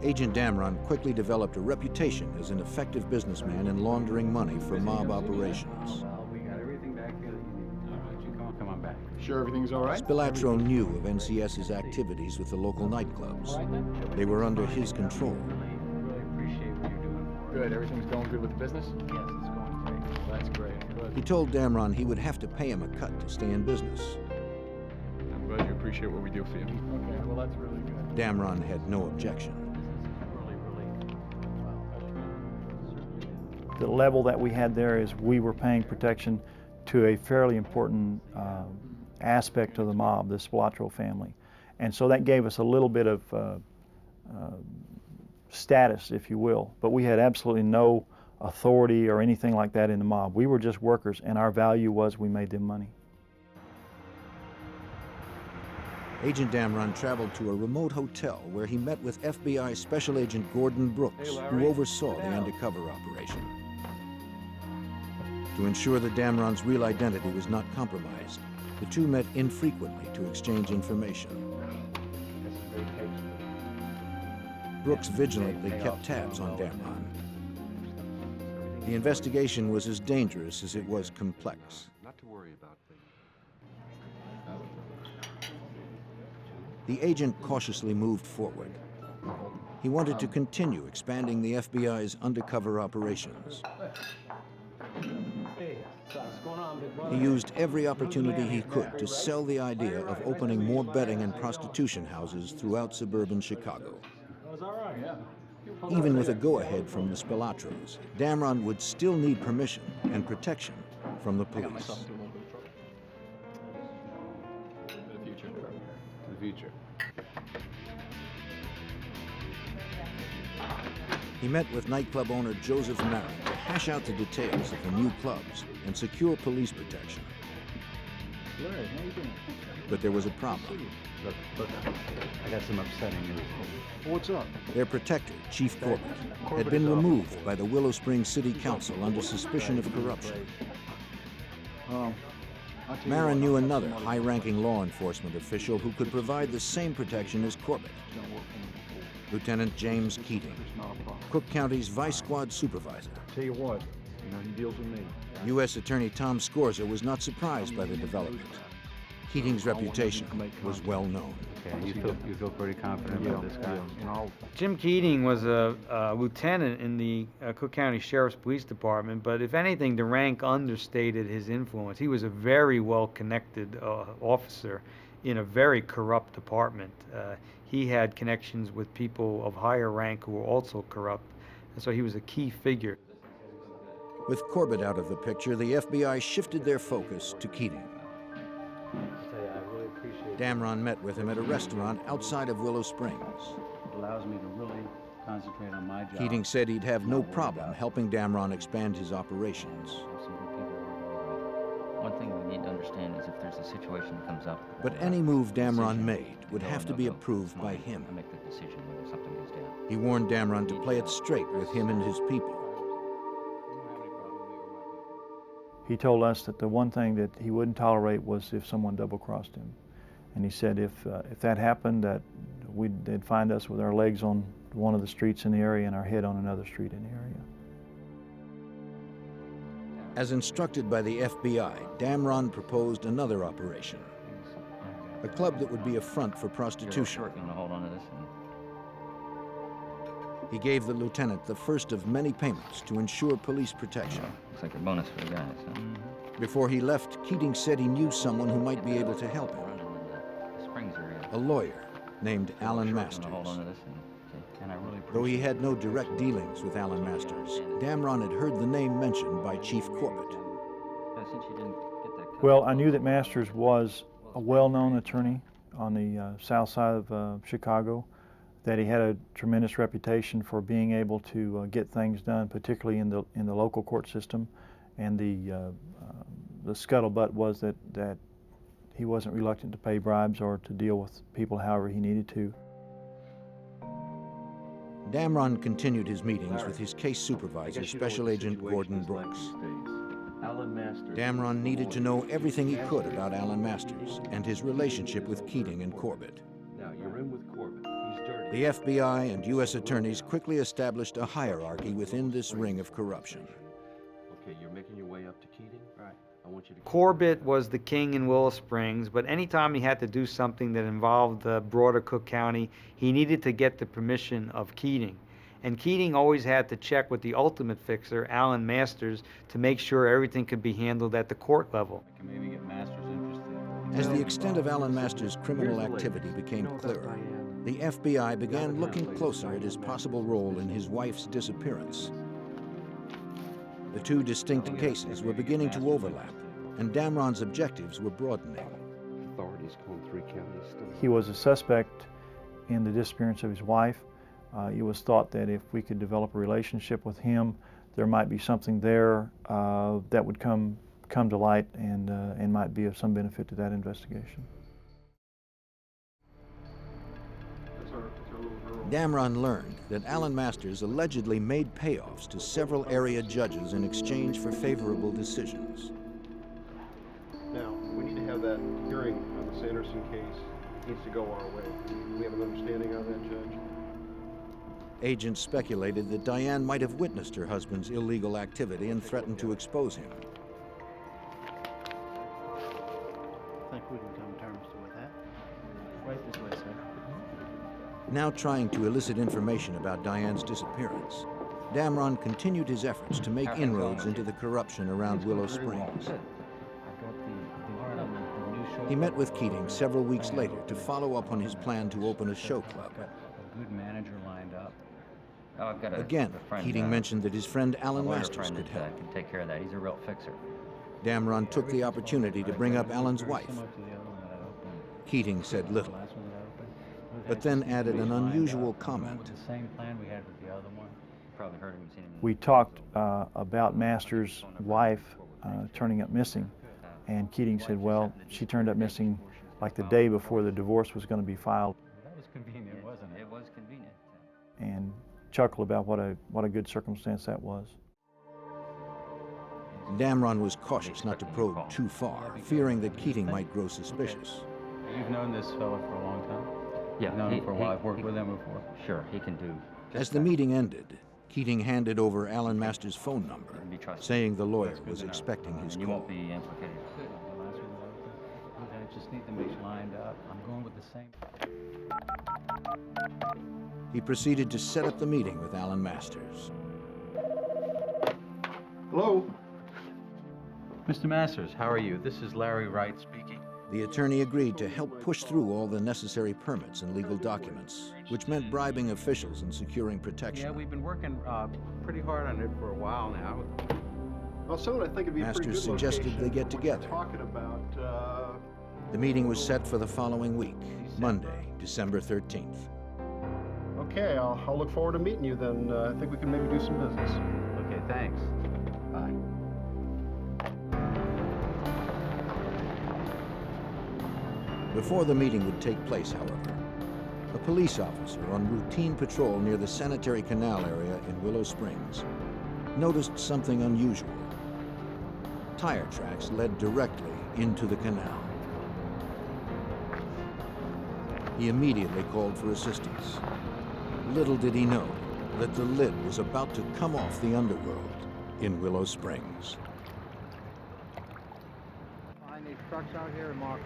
S1: Agent Damron quickly developed a reputation as an effective businessman in laundering money for mob operations.
S7: We got everything back here that you need. All right, you come on back.
S13: Sure everything's all right?
S1: Spilatro knew of NCS's activities with the local nightclubs. They were under his control.
S7: Really appreciate what you're doing.
S3: Good, everything's going good with the business?
S7: Yes, it's going great.
S3: Well, that's great. Good.
S1: He told Damron he would have to pay him a cut to stay in business.
S3: I'm glad you appreciate what we do for you. Okay, well, that's really good.
S1: Damron had no objection.
S19: The level that we had there is we were paying protection to a fairly important aspect of the mob, the Spilatro family. And so that gave us a little bit of status, if you will. But we had absolutely no authority or anything like that in the mob. We were just workers, and our value was we made them money.
S1: Agent Damron traveled to a remote hotel where he met with FBI Special Agent Gordon Brooks, who oversaw the undercover operation. To ensure that Damron's real identity was not compromised, the two met infrequently to exchange information. Brooks vigilantly kept tabs on Damron. The investigation was as dangerous as it was complex.
S9: Not to worry about things.
S1: The agent cautiously moved forward. He wanted to continue expanding the FBI's undercover operations. He used every opportunity he could to sell the idea of opening more betting and prostitution houses throughout suburban Chicago. Even with a go-ahead from the Spilatros, Damron would still need permission and protection from the police. He met with nightclub owner Joseph Marin to hash out the details of the new clubs and secure police protection.
S7: Larry, how you doing?
S1: But there was a problem.
S7: Look, I got some upsetting news.
S8: What's up?
S1: Their protector, Chief Corbett, had been removed by the Willow Springs City Council under suspicion of corruption. Marin knew another high-ranking law enforcement official who could provide the same protection as Corbett. Lieutenant James Keating, Cook County's Vice Squad Supervisor.
S8: Tell you what, he deals with me.
S1: U.S. Attorney Tom Scorza was not surprised by the development. Keating's reputation was well known.
S7: Okay, you feel pretty confident about this guy?
S17: Jim Keating was a lieutenant in the Cook County Sheriff's Police Department, but if anything, the rank understated his influence. He was a very well-connected officer in a very corrupt department. He had connections with people of higher rank who were also corrupt, and so he was a key figure.
S1: With Corbett out of the picture, the FBI shifted their focus to Keating. Damron met with him at a restaurant outside of Willow Springs.
S7: It allows me to really concentrate on my job.
S1: Keating said he'd have no problem helping Damron expand his operations.
S20: One thing we need to understand is if there's a situation that comes up.
S1: But any move Damron made would have to be approved by him.
S20: I make the decision when something goes down.
S1: He warned Damron to play it straight with him and his people.
S19: He told us that the one thing that he wouldn't tolerate was if someone double-crossed him. And he said if that happened, that they'd find us with our legs on one of the streets in the area and our head on another street in the area.
S1: As instructed by the FBI, Damron proposed another operation. A club that would be a front for prostitution.
S20: Hold on to this.
S1: He gave the lieutenant the first of many payments to ensure police protection.
S20: Looks like a bonus for the guys, huh?
S1: Before he left, Keating said he knew someone who might be able to help him. A lawyer named Alan Masters. Though he had no direct dealings with Alan Masters, Damron had heard the name mentioned by Chief Corbett.
S19: Well, I knew that Masters was a well-known attorney on the south side of Chicago, that he had a tremendous reputation for being able to get things done, particularly in the local court system, and the scuttlebutt was that he wasn't reluctant to pay bribes or to deal with people however he needed to.
S1: Damron continued his meetings with his case supervisor, Special Agent Gordon Brooks. Damron needed to know everything he could about Alan Masters and his relationship with Keating and Corbett.
S9: Now, you're in with Corbett. He's dirty.
S1: The FBI and U.S. attorneys quickly established a hierarchy within this ring of corruption.
S9: Okay, you're making your way up to Keating? Right. I want you to...
S17: Corbett was the king in Willow Springs, but anytime he had to do something that involved the broader Cook County, he needed to get the permission of Keating. And Keating always had to check with the ultimate fixer, Alan Masters, to make sure everything could be handled at the court level.
S7: I can maybe get Masters interested.
S1: As the extent of Alan Masters' criminal activity became clearer, the FBI began looking closer at his possible role in his wife's disappearance. The two distinct cases were beginning to overlap, and Damron's objectives were broadening.
S9: Authorities call 3 counties still.
S19: He was a suspect in the disappearance of his wife. It was thought that if we could develop a relationship with him, there might be something there that would come to light and might be of some benefit to that investigation.
S1: Damron learned that Alan Masters allegedly made payoffs to several area judges in exchange for favorable decisions.
S21: Now, we need to have that hearing on the Sanderson case. It needs to go our way. Do we have an understanding on that, Judge?
S1: Agents speculated that Diane might have witnessed her husband's illegal activity and threatened to expose him.
S7: I think we can come to terms with that. Right this way, sir.
S1: Now trying to elicit information about Diane's disappearance, Damron continued his efforts to make inroads into the corruption around Willow Springs. He met with Keating several weeks later to follow up on his plan to open a show club.
S7: A good manager lined up.
S20: Oh, I've got
S1: Again, Keating mentioned that his friend Alan Masters could help.
S20: Can take care of that. He's a real fixer.
S1: Damron took the opportunity to bring up Alan's wife. Keating said little, but then added an unusual comment.
S7: The same plan we had with the other one.
S20: Probably heard him. Seen him.
S19: We talked about Masters' wife turning up missing, and Keating said, well, she turned up missing like the day before the divorce was going to be filed.
S7: That was convenient, wasn't it?
S20: It was convenient.
S19: And chuckled about what a good circumstance that was.
S1: Damron was cautious not to probe too far, fearing that Keating might grow suspicious.
S7: You've known this fella for a long time?
S20: Yeah.
S7: You've known him for a while. I've worked with him before.
S20: Sure, he can do.
S1: As the meeting ended, Keating handed over Alan Masters' phone number, saying the lawyer was expecting his
S20: You
S1: call.
S20: won't be implicated.
S7: I just need them each lined up. I'm going with the same.
S1: He proceeded to set up the meeting with Alan Masters.
S21: Hello?
S9: Mr. Masters, how are you? This is Larry Wright speaking.
S1: The attorney agreed to help push through all the necessary permits and legal documents, which meant bribing officials and securing protection.
S9: Yeah, we've been working pretty hard on it for a while now.
S21: Well, someone I think it'd be a pretty
S1: Masters
S21: good
S1: suggested
S21: location.
S1: they get together.
S21: Talking about,
S1: The meeting was set for the following week, Monday, December 13th.
S21: Okay, I'll look forward to meeting you then. I think we can maybe do some business.
S9: Okay, thanks. Bye.
S1: Before the meeting would take place, however, a police officer on routine patrol near the sanitary canal area in Willow Springs noticed something unusual. Tire tracks led directly into the canal. He immediately called for assistance. Little did he know that the lid was about to come off the underworld in Willow Springs.
S11: Find these trucks out here and mark.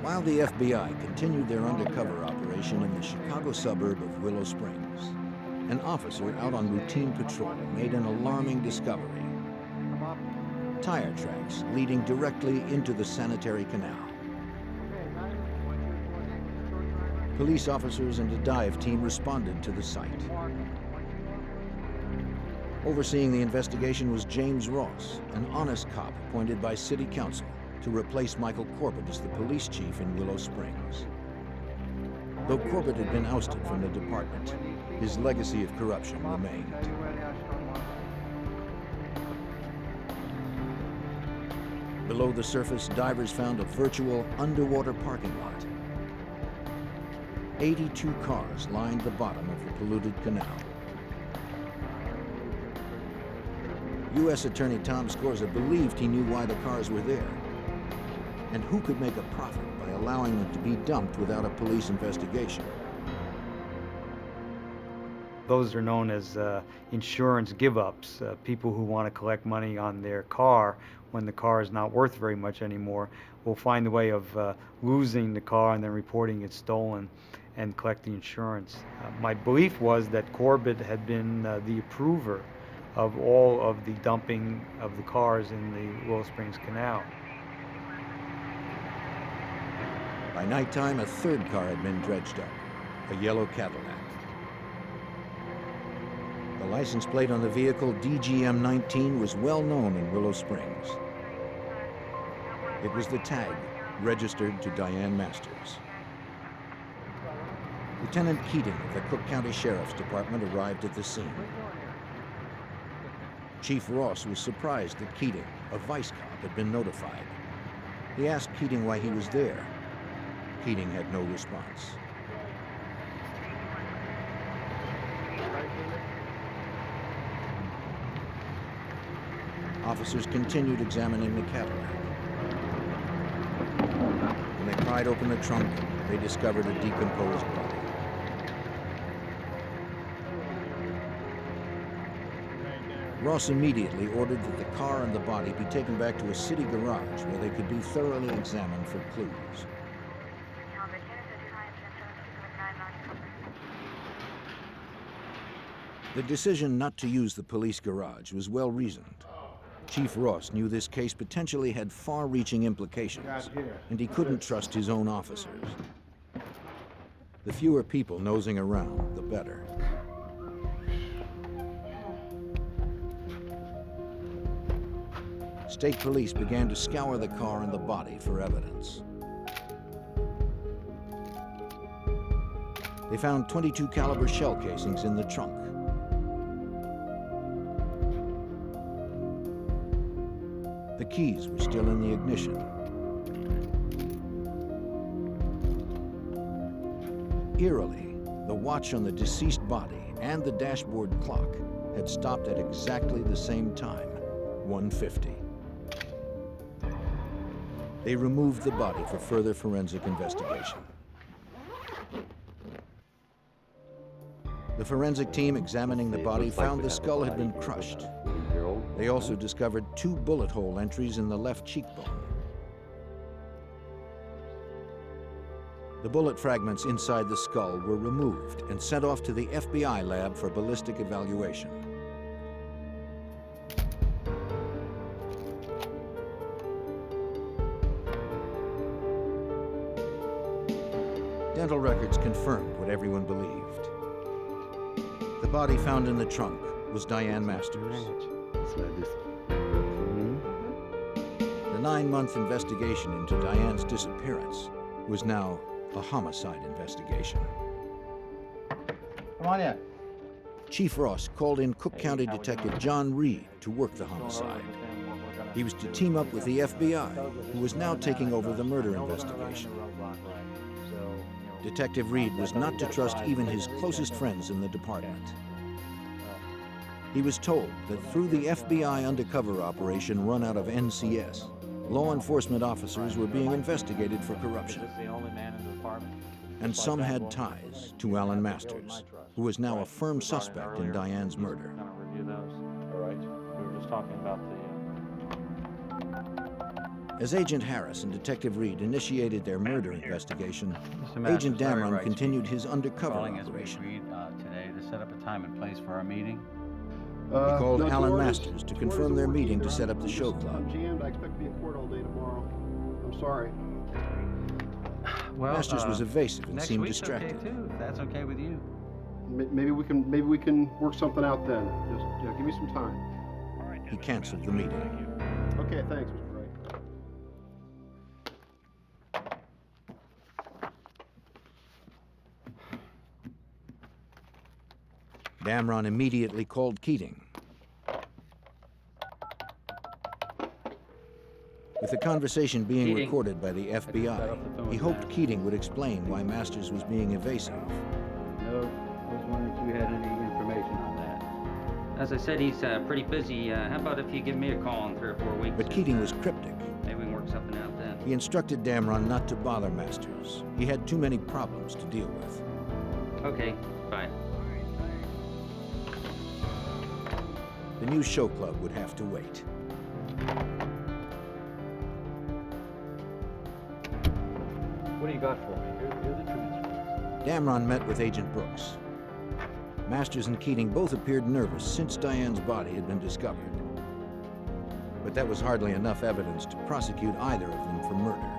S1: While the FBI continued their undercover operation in the Chicago suburb of Willow Springs, an officer out on routine patrol made an alarming discovery. Tire tracks leading directly into the sanitary canal. Police officers and a dive team responded to the site. Overseeing the investigation was James Ross, an honest cop appointed by City Council to replace Michael Corbett as the police chief in Willow Springs. Though Corbett had been ousted from the department, his legacy of corruption remained. Below the surface, divers found a virtual underwater parking lot. 82 cars lined the bottom of the polluted canal. U.S. Attorney Tom Scorza believed he knew why the cars were there. And who could make a profit by allowing them to be dumped without a police investigation?
S17: Those are known as insurance give-ups, people who want to collect money on their car when the car is not worth very much anymore will find a way of losing the car and then reporting it stolen and collect the insurance. My belief was that Corbett had been the approver of all of the dumping of the cars in the Willow Springs Canal.
S1: By nighttime, a third car had been dredged up, a yellow Cadillac. The license plate on the vehicle, DGM-19, was well known in Willow Springs. It was the tag registered to Diane Masters. Lieutenant Keating of the Cook County Sheriff's Department arrived at the scene. Chief Ross was surprised that Keating, a vice cop, had been notified. He asked Keating why he was there. Keating had no response. Officers continued examining the Cadillac. When they pried open the trunk, they discovered a decomposed body. Ross immediately ordered that the car and the body be taken back to a city garage where they could be thoroughly examined for clues. The decision not to use the police garage was well reasoned. Chief Ross knew this case potentially had far-reaching implications, and he couldn't trust his own officers. The fewer people nosing around, the better. State police began to scour the car and the body for evidence. They found .22 caliber shell casings in the trunk. The keys were still in the ignition. Eerily, the watch on the deceased body and the dashboard clock had stopped at exactly the same time, 1:50. They removed the body for further forensic investigation. The forensic team examining the body found the skull had been crushed. They also discovered 2 bullet hole entries in the left cheekbone. The bullet fragments inside the skull were removed and sent off to the FBI lab for ballistic evaluation. Dental records confirmed what everyone believed. The body found in the trunk was Diane Masters. The 9-month investigation into Diane's disappearance was now a homicide investigation.
S7: Come on in.
S1: Chief Ross called in Cook County Detective John Reed to work the homicide. He was to team up with the FBI, who was now taking over the murder investigation. Detective Reed was not to trust even his closest friends in the department. He was told that through the FBI undercover operation run out of NCS, law enforcement officers were being investigated for corruption. And some had ties to Alan Masters, who was now a firm suspect in Diane's murder.
S14: Review those. All right. We were just talking about the...
S1: As Agent Harris and Detective Reed initiated their murder investigation,
S9: Masters,
S1: Agent
S9: Larry
S1: Damron
S9: Wright
S1: continued his undercover
S9: calling as we
S1: operation.
S9: agreed today to set up a time and place for our meeting.
S1: He called Alan Masters to confirm their meeting to set up the show club.
S21: I'm jammed. I expect to be in court all day tomorrow. I'm sorry.
S9: Well,
S1: Masters was evasive and
S9: next
S1: seemed
S9: week's
S1: distracted.
S9: Okay too, if that's okay with you.
S21: Maybe we can work something out then. Just give me some time.
S1: He canceled the meeting.
S21: Okay, thanks, Mr. Wright.
S1: Damron immediately called Keating. With the conversation being recorded by the FBI, he hoped Keating would explain why Masters was being evasive.
S10: No, I was wondering if you had any information on that.
S20: As I said, he's pretty busy. How about if you give me a call in 3 or 4 weeks?
S1: But Keating was cryptic.
S20: Maybe we can work something out then.
S1: He instructed Damron not to bother Masters. He had too many problems to deal with.
S20: Okay, bye.
S1: The new show club would have to wait.
S3: What do you got for me? Here are the transcripts.
S1: Damron met with Agent Brooks. Masters and Keating both appeared nervous since Diane's body had been discovered. But that was hardly enough evidence to prosecute either of them for murder.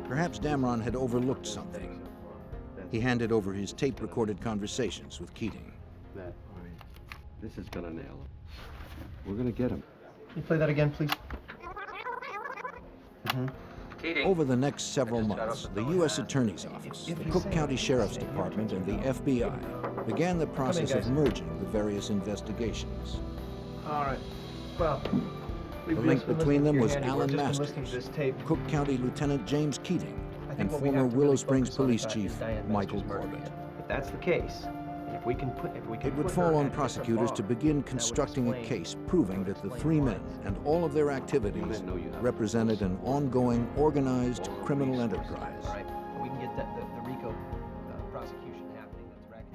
S1: Perhaps Damron had overlooked something. He handed over his tape-recorded conversations with Keating.
S21: This is gonna nail him. We're gonna get him.
S7: Can you play that again, please?
S1: Over the next several months, the U.S. Attorney's Office, the Cook County Sheriff's Department, and the FBI began the process of merging the various investigations.
S7: All right. Well,
S1: The link between them was Alan Masters, Cook County Lieutenant James Keating, and former Willow Springs Police Chief Michael Corbett.
S7: If that's the case, you
S1: It would fall on prosecutors to begin constructing a case proving that the three men and all of their activities represented an ongoing, organized criminal enterprise.
S6: We can get the RICO prosecution happening.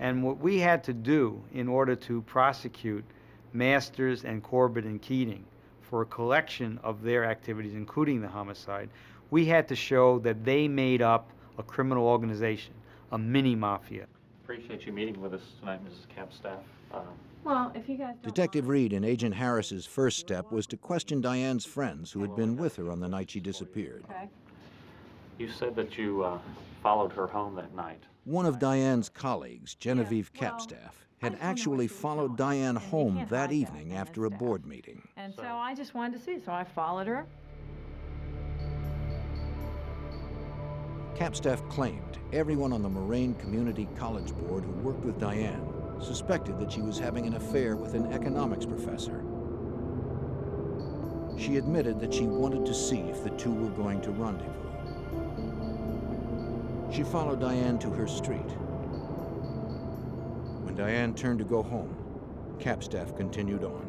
S17: And what we had to do in order to prosecute Masters and Corbett and Keating for a collection of their activities, including the homicide, we had to show that they made up a criminal organization, a mini mafia.
S14: Appreciate you meeting with us tonight, Mrs. Campstaff.
S16: Well, if you guys don't
S1: Detective Reed and Agent Harris's first step was to question Diane's friends who had been with her on the night she disappeared.
S16: Okay.
S14: You said that you followed her home that night.
S1: One of Diane's colleagues, Genovese Capstaff, had actually followed Diane home that evening after a board meeting.
S16: And so I just wanted to see, so I followed her.
S1: Capstaff claimed everyone on the Moraine Community College Board who worked with Diane suspected that she was having an affair with an economics professor. She admitted that she wanted to see if the two were going to rendezvous. She followed Diane to her street. When Diane turned to go home, Capstaff continued on.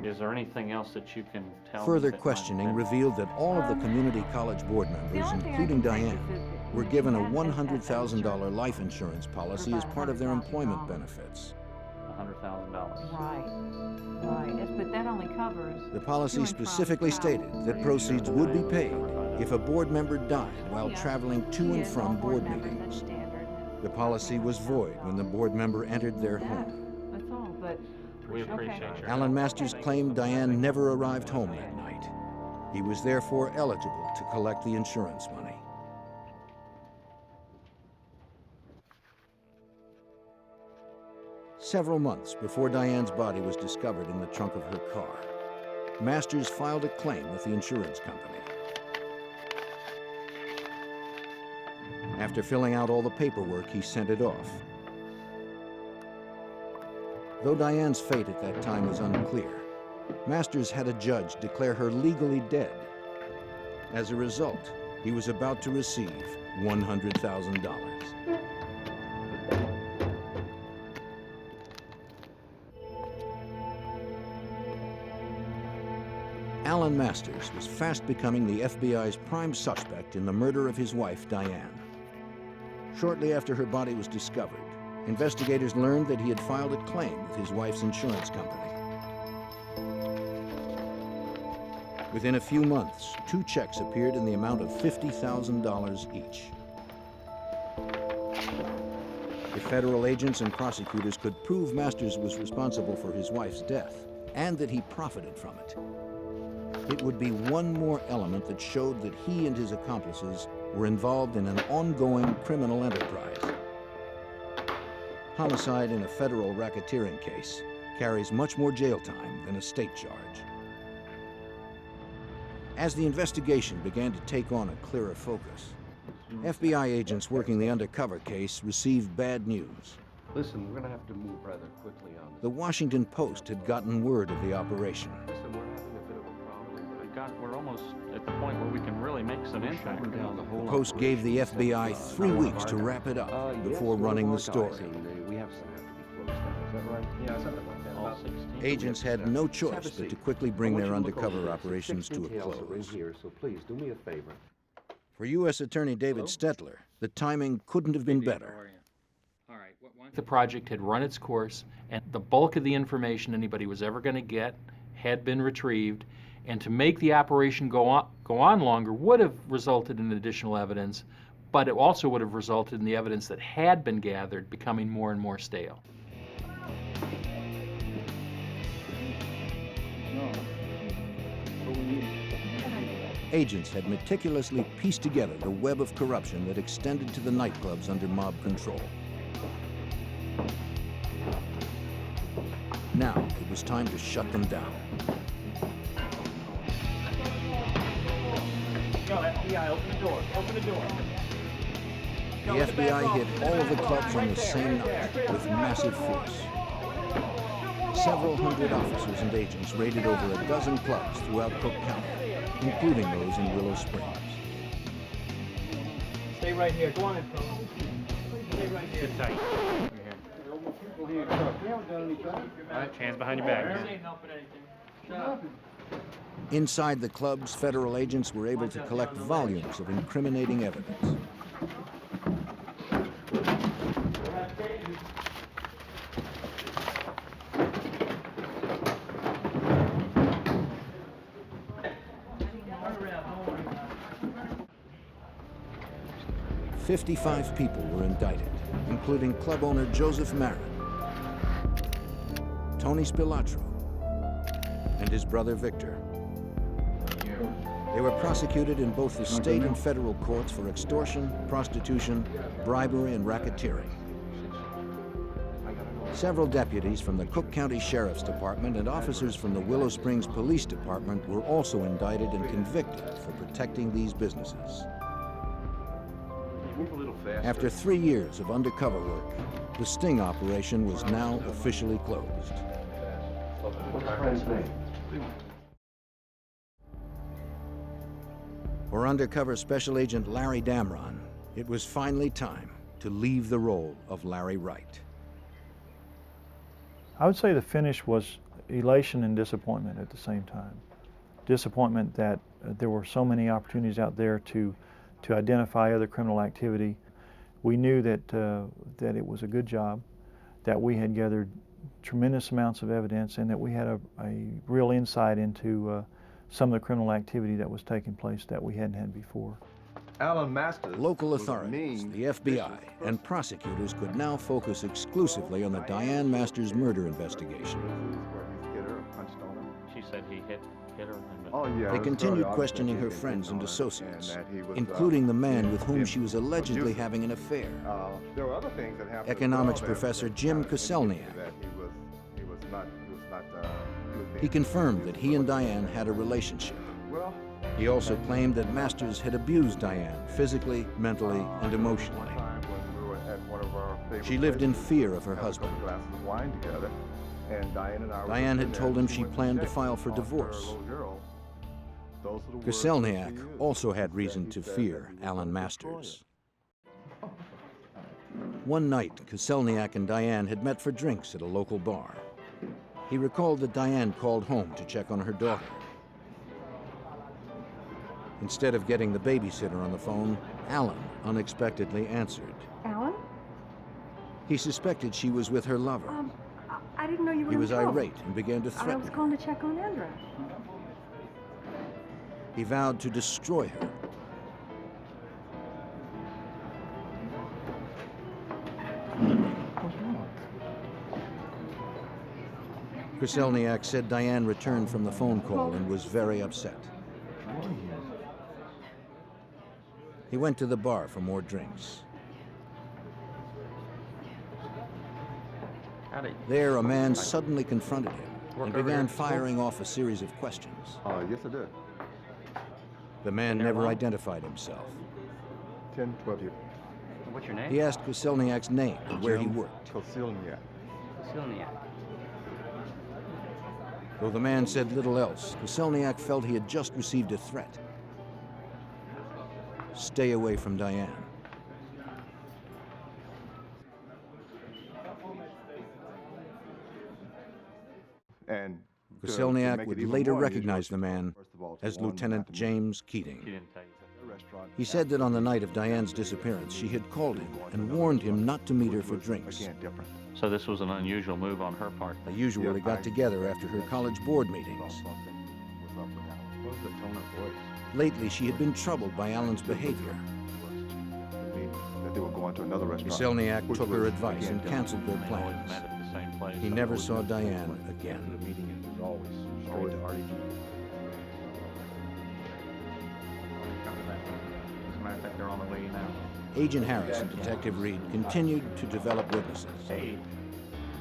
S14: Is there anything else that you can tell me?
S1: Further
S14: that
S1: questioning
S14: might-
S1: revealed that all of the community college board members, including Diane, were given a $100,000 life insurance policy as part of their employment benefits.
S14: $100,000.
S16: Right, yes, but that only covers.
S1: The policy specifically stated that proceeds would be paid if a board member died while traveling to and from board meetings. The policy was void when the board member entered their home.
S16: That's all, but.
S14: We appreciate your
S1: Alan Masters claimed Diane never arrived home that night. He was therefore eligible to collect the insurance money. Several months before Diane's body was discovered in the trunk of her car, Masters filed a claim with the insurance company. After filling out all the paperwork, he sent it off. Though Diane's fate at that time was unclear, Masters had a judge declare her legally dead. As a result, he was about to receive $100,000. Alan Masters was fast becoming the FBI's prime suspect in the murder of his wife, Diane. Shortly after her body was discovered, investigators learned that he had filed a claim with his wife's insurance company. Within a few months, 2 checks appeared in the amount of $50,000 each. If federal agents and prosecutors could prove Masters was responsible for his wife's death and that he profited from it, it would be one more element that showed that he and his accomplices were involved in an ongoing criminal enterprise. Homicide in a federal racketeering case carries much more jail time than a state charge. As the investigation began to take on a clearer focus, FBI agents working the undercover case received bad news.
S21: Listen, we're going to have to move rather quickly on this.
S1: The Washington Post had gotten word of the operation.
S21: Listen, we're having a bit of a problem.
S14: We're almost at the point where we can really make some impact.
S1: The Post gave the FBI 3 weeks to wrap it up before running the story.
S21: We have some have to be closed down. Is that right? Yeah, something like that.
S14: All 16.
S1: Agents had no choice but to quickly bring their undercover operations to a close.
S21: Here, so please do me a favor.
S1: For U.S. Attorney David Stetler, the timing couldn't have been better.
S22: The project had run its course, and the bulk of the information anybody was ever going to get had been retrieved, and to make the operation go on longer would have resulted in additional evidence, but it also would have resulted in the evidence that had been gathered becoming more and more stale.
S1: Agents had meticulously pieced together the web of corruption that extended to the nightclubs under mob control. Now it was time to shut them down.
S15: Go, FBI, open the door. Open the door.
S1: The FBI hit all of the clubs on the same night with massive force. Several hundred officers and agents raided over a dozen clubs throughout Cook County, including those in Willow Springs.
S6: Stay right here. Go on in, Phil. Stay right here.
S22: Sit tight.
S6: We haven't done anything.
S22: All right, hands behind your back.
S6: This ain't helping anything.
S1: Inside the clubs, federal agents were able to collect volumes of incriminating evidence. "55 people were indicted, including club owner Joseph Marin, Tony Spilatro, and his brother Victor. They were prosecuted in both the state and federal courts for extortion, prostitution, bribery, and racketeering. Several deputies from the Cook County Sheriff's Department and officers from the Willow Springs Police Department were also indicted and convicted for protecting these businesses. After 3 years of undercover work, the sting operation was now officially closed.
S21: What's your friend's name?
S1: For undercover Special Agent Larry Damron, it was finally time to leave the role of Larry Wright.
S19: I would say the finish was elation and disappointment at the same time. Disappointment that there were so many opportunities out there to identify other criminal activity. We knew that that it was a good job, that we had gathered tremendous amounts of evidence, and that we had a real insight into some of the criminal activity that was taking place that we hadn't had before.
S2: Alan Masters.
S1: Local authorities, the FBI, and prosecutors could now focus exclusively on the Diane Masters murder investigation.
S14: She said he hit her.
S1: They continued questioning her friends and associates, including the man with whom she was allegedly having an affair.
S2: There were other things that happened.
S1: Economics professor Jim Koselniak. He confirmed that he and Diane had a relationship. He also claimed that Masters had abused Diane physically, mentally, and emotionally. She lived in fear of her husband. Diane had told him she planned to file for divorce. Koselniak also had reason to fear Alan Masters. One night, Koselniak and Diane had met for drinks at a local bar. He recalled that Diane called home to check on her daughter. Instead of getting the babysitter on the phone, Alan unexpectedly answered.
S4: Alan?
S1: He suspected she was with her lover.
S4: I didn't know you were
S1: He was
S4: in trouble.
S1: irate and began to
S4: I
S1: threaten
S4: was
S1: her.
S4: calling to check on Andra.
S1: He vowed to destroy her. Koselniak said Diane returned from the phone call and was very upset. He went to the bar for more drinks. There, a man suddenly confronted him and began firing off a series of questions.
S2: Yes, I did.
S1: The man never identified himself.
S2: 10-12 years.
S20: What's your name?
S1: He asked Koselniak's name and where he worked.
S2: Koselniak.
S20: Koselniak.
S1: Though the man said little else, Koselniak felt he had just received a threat. Stay away from Diane.
S2: And
S1: Koselniak would later recognize the man as Lieutenant James Keating. He said that on the night of Diane's disappearance, she had called him and warned him not to meet her for drinks.
S14: So this was an unusual move on her part.
S1: They usually got together after her college board meetings.
S14: What was the tone of voice?
S1: Lately, she had been troubled by Alan's behavior.
S2: That they were going to another restaurant.
S1: Koselniak took her advice and canceled their plans.
S14: Met at the same place.
S1: He never saw Diane again.
S14: As a matter of fact, they're on the way now.
S1: Agent Harris and Detective Reed continued to develop witnesses.
S14: Hey,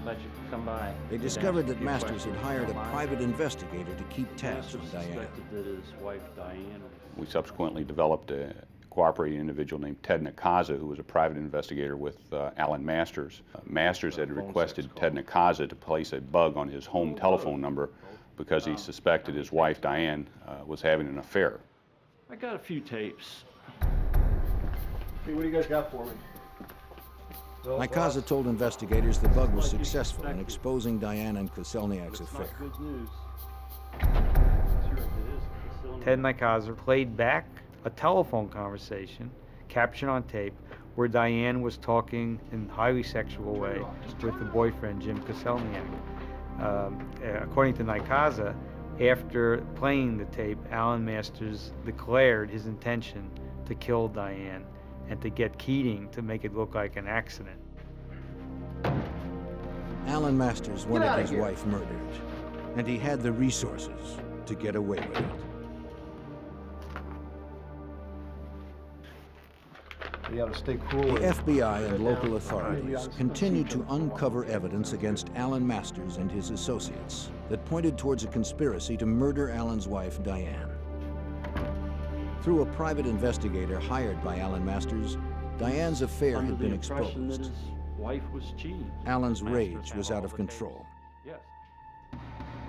S14: let you come by.
S1: They discovered that Masters had hired a private investigator to keep tabs on Diane.
S10: That his wife Diane.
S18: We subsequently developed a cooperating individual named Ted Nakaza, who was a private investigator with Alan Masters. Masters had requested Ted Nakaza to place a bug on his home telephone number because he suspected his wife Diane was having an affair.
S10: I got a few tapes.
S21: Hey, what do you guys got for me?
S1: Nykaza told investigators the bug was successful in exposing Diane and Koselniak's affair.
S21: Good news.
S17: Ted Nykaza played back a telephone conversation, captured on tape, where Diane was talking in a highly sexual way with the boyfriend, Jim Koselniak. According to Nykaza, after playing the tape, Alan Masters declared his intention to kill Diane and to get Keating to make it look like an accident.
S1: Alan Masters wanted his wife murdered, and he had the resources to get away with it.
S21: You have to stay cool.
S1: The FBI and local authorities continued to uncover evidence against Alan Masters and his associates that pointed towards a conspiracy to murder Alan's wife, Diane. Through a private investigator hired by Alan Masters, Diane's affair had been exposed.
S5: Wife was cheating.
S1: Alan's rage was out of control.
S5: Yes.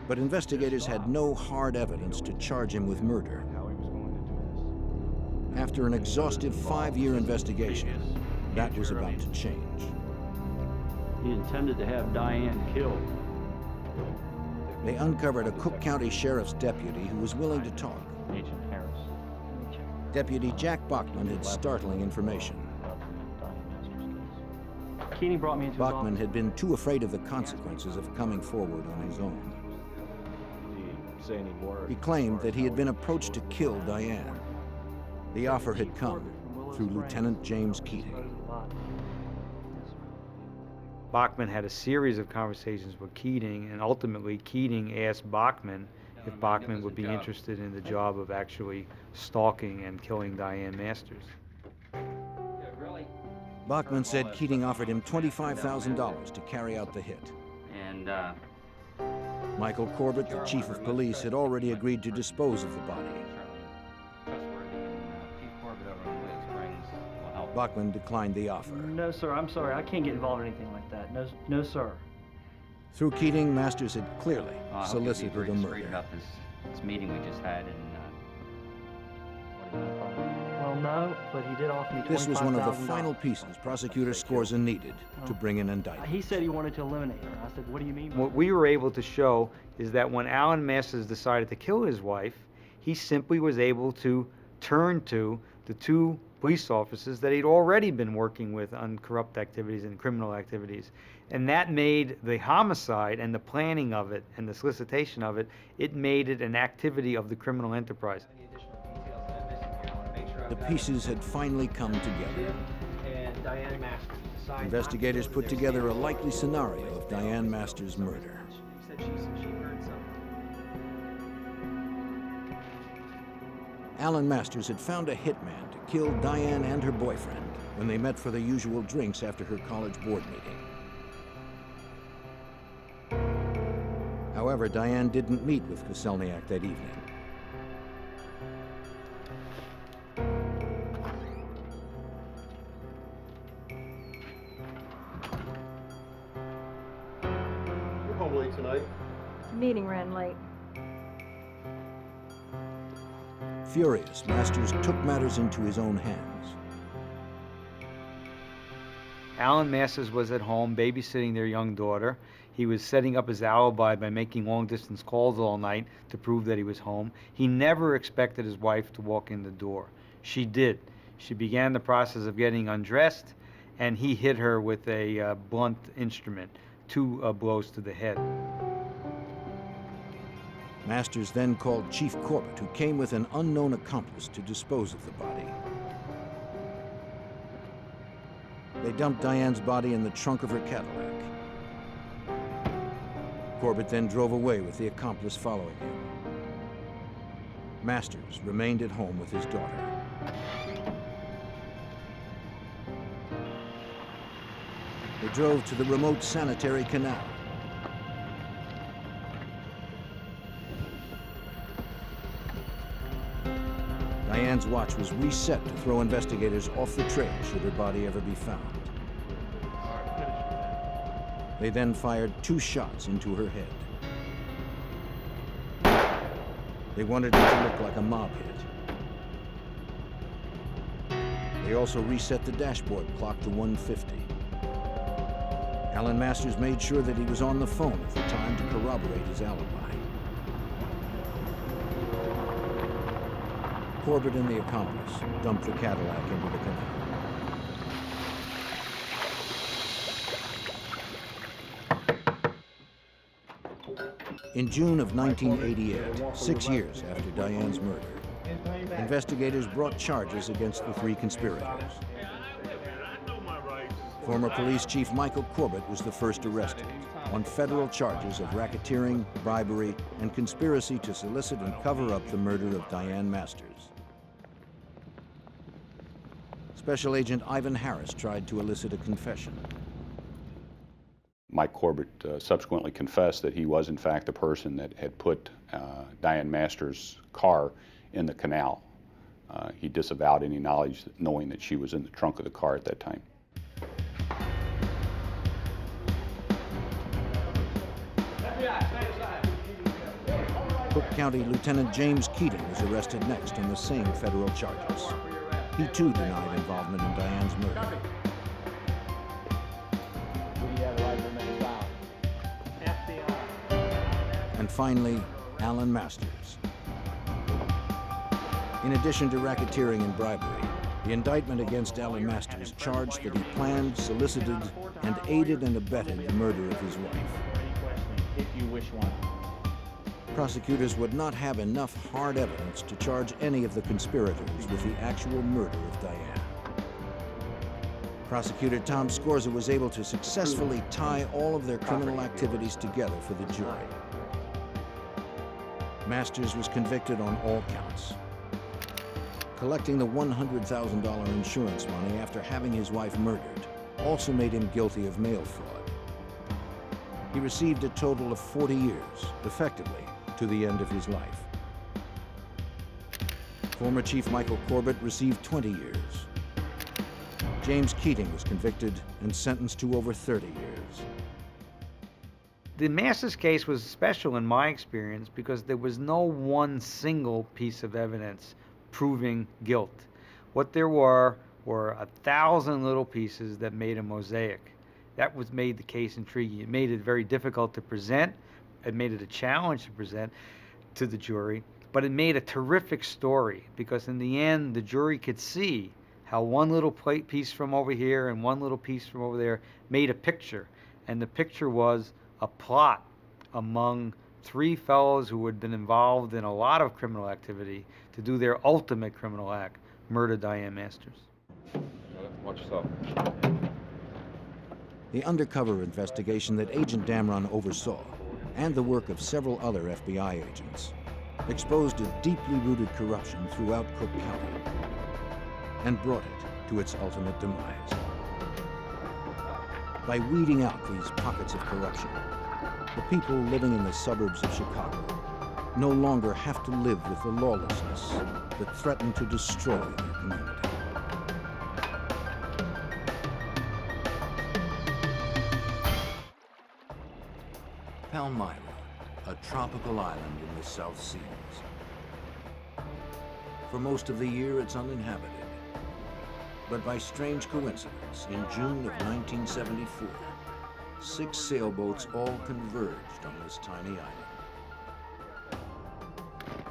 S1: But investigators had no hard evidence to charge him with murder. After an exhaustive 5-year investigation, that was about to change.
S5: He intended to have Diane killed.
S1: They uncovered a Cook County Sheriff's deputy who was willing to talk.
S5: Agent Harris.
S1: Deputy Jack Bachman had startling information.
S12: Keating brought me into
S1: Bachman had been too afraid of the consequences of coming forward on his own. He claimed that he had been approached to kill Diane. The offer had come through Lieutenant James Keating.
S17: Bachman had a series of conversations with Keating, and ultimately Keating asked Bachman if Bachman would be interested in the job of actually stalking and killing Diane Masters.
S1: Bachman said Keating offered him $25,000 to carry out the hit.
S20: And,
S1: Michael Corbett, the chief of police, had already agreed to dispose of the body. Bachman declined the offer.
S12: No, sir, I'm sorry. I can't get involved in anything like that. No, no, sir.
S1: Through Keating, Masters had clearly solicited a
S20: straight
S1: murder.
S20: about this meeting we just had, and
S12: Well, no, but he did offer me $25,000.
S1: This was one of the final pieces prosecutor Scorza needed to bring an indictment.
S12: He said he wanted to eliminate her. I said, what do you mean?
S17: What we were able to show is that when Alan Masters decided to kill his wife, he simply was able to turn to the two police officers that he'd already been working with on corrupt activities and criminal activities. And that made the homicide and the planning of it and the solicitation of it, it made it an activity of the criminal enterprise.
S1: The pieces had finally come together.
S6: And Diane Masters.
S1: Investigators put together a likely scenario of Diane Masters' murder.
S6: She said she heard something.
S1: Alan Masters had found a hitman to kill Diane and her boyfriend when they met for the usual drinks after her college board meeting. However, Diane didn't meet with Koselniak that evening.
S21: You're home late tonight.
S4: Meeting ran late.
S1: Furious, Masters took matters into his own hands.
S17: Alan Masters was at home babysitting their young daughter. He was setting up his alibi by making long-distance calls all night to prove that he was home. He never expected his wife to walk in the door. She did. She began the process of getting undressed, and he hit her with a blunt instrument, 2 blows to the head.
S1: Masters then called Chief Corbett, who came with an unknown accomplice to dispose of the body. They dumped Diane's body in the trunk of her Cadillac. Corbett then drove away with the accomplice following him. Masters remained at home with his daughter. They drove to the remote sanitary canal. Diane's watch was reset to throw investigators off the trail should her body ever be found. They then fired 2 shots into her head. They wanted it to look like a mob hit. They also reset the dashboard clock to 1:50. Alan Masters made sure that he was on the phone at the time to corroborate his alibi. Corbett and the accomplice dumped the Cadillac into the canal. In June of 1988, 6 years after Diane's murder, investigators brought charges against the three conspirators. Former police chief Michael Corbett was the first arrested on federal charges of racketeering, bribery, and conspiracy to solicit and cover up the murder of Diane Masters. Special Agent Ivan Harris tried to elicit a confession.
S18: Mike Corbett subsequently confessed that he was in fact the person that had put Diane Masters' car in the canal. He disavowed any knowledge, knowing that she was in the trunk of the car at that time.
S1: Cook County Lieutenant James Keating was arrested next on the same federal charges. He too denied involvement in Diane's murder. And finally, Alan Masters. In addition to racketeering and bribery, the indictment against Alan Masters charged that he planned, solicited, and aided and abetted the murder of his wife.
S8: If you wish one.
S1: Prosecutors would not have enough hard evidence to charge any of the conspirators with the actual murder of Diane. Prosecutor Tom Scorza was able to successfully tie all of their criminal activities together for the jury. Masters was convicted on all counts. Collecting the $100,000 insurance money after having his wife murdered also made him guilty of mail fraud. He received a total of 40 years, effectively, to the end of his life. Former Chief Michael Corbett received 20 years. James Keating was convicted and sentenced to over 30 years.
S17: The Masters case was special in my experience because there was no one single piece of evidence proving guilt. What there were 1,000 little pieces that made a mosaic. That made the case intriguing. It made it very difficult to present. It made it a challenge to present to the jury, but it made a terrific story because in the end, the jury could see how one little piece from over here and one little piece from over there made a picture. And the picture was a plot among three fellows who had been involved in a lot of criminal activity to do their ultimate criminal act, murder Diane Masters.
S2: Watch yourself.
S1: The undercover investigation that Agent Damron oversaw, and the work of several other FBI agents, exposed a deeply rooted corruption throughout Cook County and brought it to its ultimate demise. By weeding out these pockets of corruption, the people living in the suburbs of Chicago no longer have to live with the lawlessness that threatened to destroy their community. Palmyra, a tropical island in the South Seas. For most of the year, it's uninhabited. But by strange coincidence, in June of 1974, 6 sailboats all converged on this tiny island.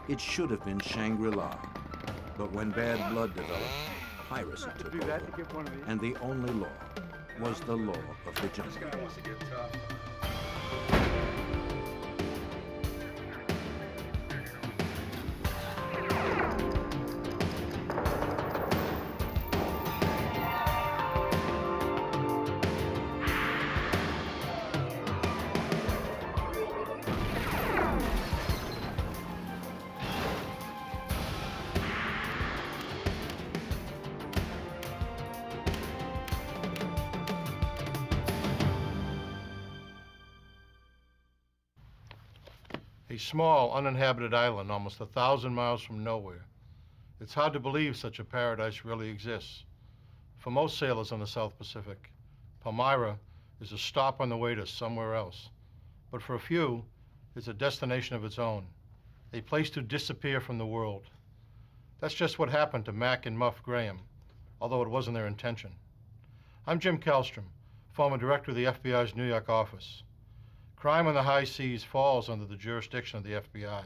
S1: It should have been Shangri-La, but when bad blood developed, piracy took over, and the only law was the law of the jungle.
S2: A small, uninhabited island almost 1,000 miles from nowhere. It's hard to believe such a paradise really exists. For most sailors on the South Pacific, Palmyra is a stop on the way to somewhere else. But for a few, it's a destination of its own, a place to disappear from the world. That's just what happened to Mac and Muff Graham, although it wasn't their intention. I'm Jim Kellstrom, former director of the FBI's New York office. Crime on the high seas falls under the jurisdiction of the FBI.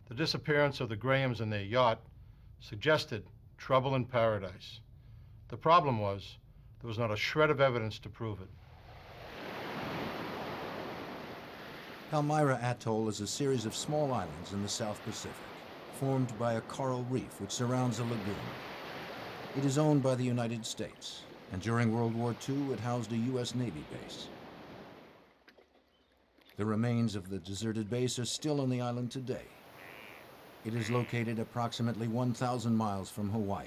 S2: The disappearance of the Grahams and their yacht suggested trouble in paradise. The problem was there was not a shred of evidence to prove it.
S1: Palmyra Atoll is a series of small islands in the South Pacific, formed by a coral reef which surrounds a lagoon. It is owned by the United States, and during World War II it housed a U.S. Navy base. The remains of the deserted base are still on the island today. It is located approximately 1,000 miles from Hawaii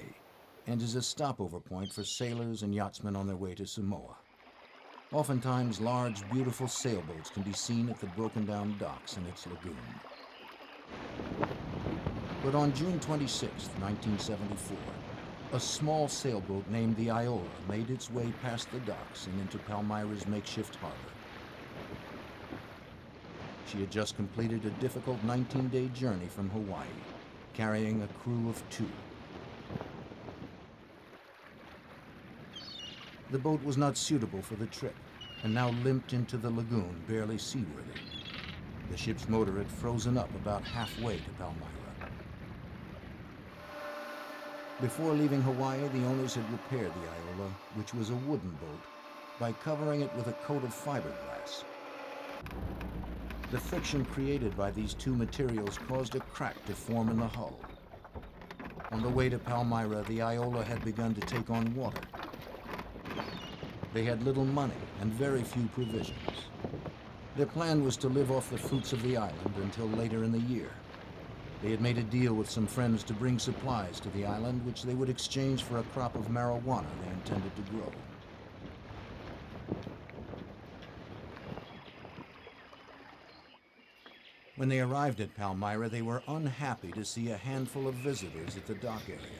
S1: and is a stopover point for sailors and yachtsmen on their way to Samoa. Oftentimes, large, beautiful sailboats can be seen at the broken-down docks in its lagoon. But on June 26, 1974, a small sailboat named the Iola made its way past the docks and into Palmyra's makeshift harbor. She had just completed a difficult 19-day journey from Hawaii, carrying a crew of 2. The boat was not suitable for the trip, and now limped into the lagoon, barely seaworthy. The ship's motor had frozen up about halfway to Palmyra. Before leaving Hawaii, the owners had repaired the Iola, which was a wooden boat, by covering it with a coat of fiberglass. The friction created by these two materials caused a crack to form in the hull. On the way to Palmyra, the Iola had begun to take on water. They had little money and very few provisions. Their plan was to live off the fruits of the island until later in the year. They had made a deal with some friends to bring supplies to the island, which they would exchange for a crop of marijuana they intended to grow. When they arrived at Palmyra, they were unhappy to see a handful of visitors at the dock area.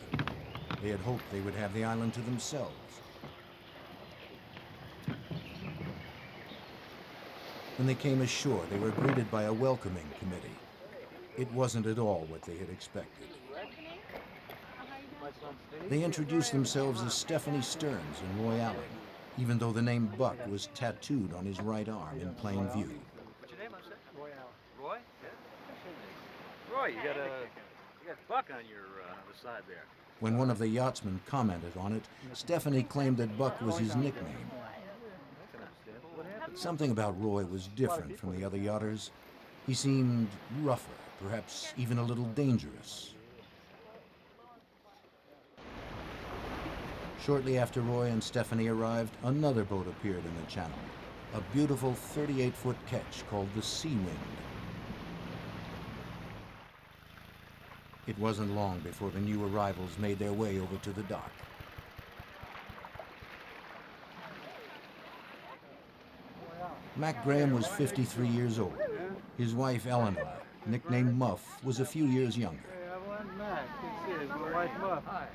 S1: They had hoped they would have the island to themselves. When they came ashore, they were greeted by a welcoming committee. It wasn't at all what they had expected. They introduced themselves as Stephanie Stearns and Roy Allen, even though the name Buck was tattooed on his right arm in plain view.
S11: What's your name, I'm saying? Roy Allen. Roy? Yeah. Roy, you got Buck on your the side there.
S1: When one of the yachtsmen commented on it, Stephanie claimed that Buck was his nickname. Something about Roy was different from the other yachters. He seemed rougher, perhaps even a little dangerous. Shortly after Roy and Stephanie arrived, another boat appeared in the channel, a beautiful 38-foot ketch called the Sea Wind. It wasn't long before the new arrivals made their way over to the dock. Mac Graham was 53 years old. His wife, Eleanor, nicknamed Muff, was a few years younger.
S10: Hey, I'm Mac. This is my wife, Muff. Hi.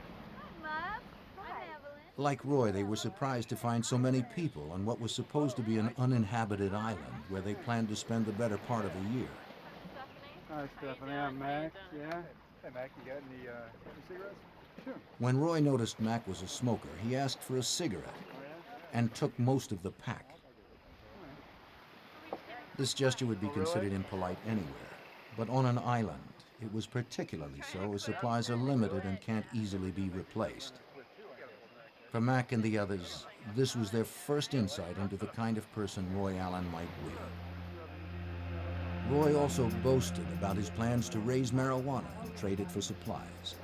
S1: Like Roy, they were surprised to find so many people on what was supposed to be an uninhabited island where they planned to spend the better part of the year.
S10: Hi, Stephanie. I'm Mac. Yeah? Hey, Mac, you got any cigarettes? Sure.
S1: When Roy noticed Mac was a smoker, he asked for a cigarette and took most of the pack. This gesture would be considered impolite anywhere, but on an island, it was particularly so, as supplies are limited and can't easily be replaced. For Mac and the others, this was their first insight into the kind of person Roy Allen might be. Roy also boasted about his plans to raise marijuana and trade it for supplies.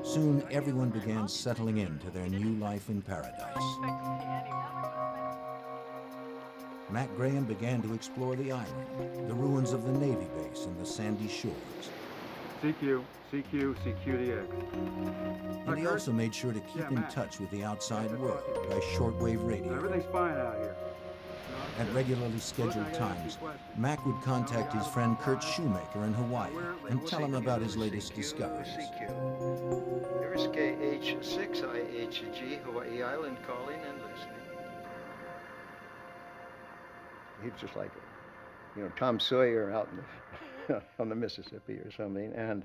S1: Soon, everyone began settling into their new life in paradise. Mac Graham began to explore the island, the ruins of the Navy base and the sandy shores.
S10: CQ, CQDX.
S1: And he also made sure to keep in touch with the outside world by shortwave radio.
S10: Everything's fine out here.
S1: At regularly scheduled times, Mac would contact his friend Kurt Shoemaker in Hawaii and tell him about his latest discoveries.
S13: Here's KH6IHG, Hawaii Island, calling and listening.
S21: He was just like, Tom Sawyer out in the, on the Mississippi or something. And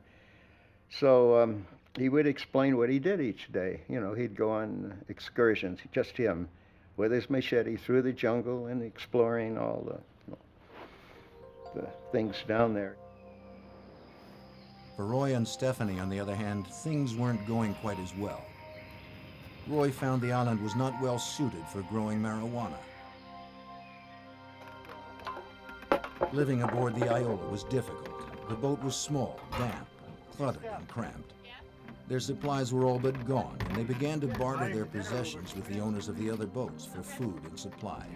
S3: So he would explain what he did each day. You know, he'd go on excursions, just him, with his machete through the jungle and exploring all the things down there.
S1: For Roy and Stephanie, on the other hand, things weren't going quite as well. Roy found the island was not well suited for growing marijuana. Living aboard the Iola was difficult. The boat was small, damp, cluttered, and cramped. Their supplies were all but gone, and they began to barter their possessions with the owners of the other boats for food and supplies.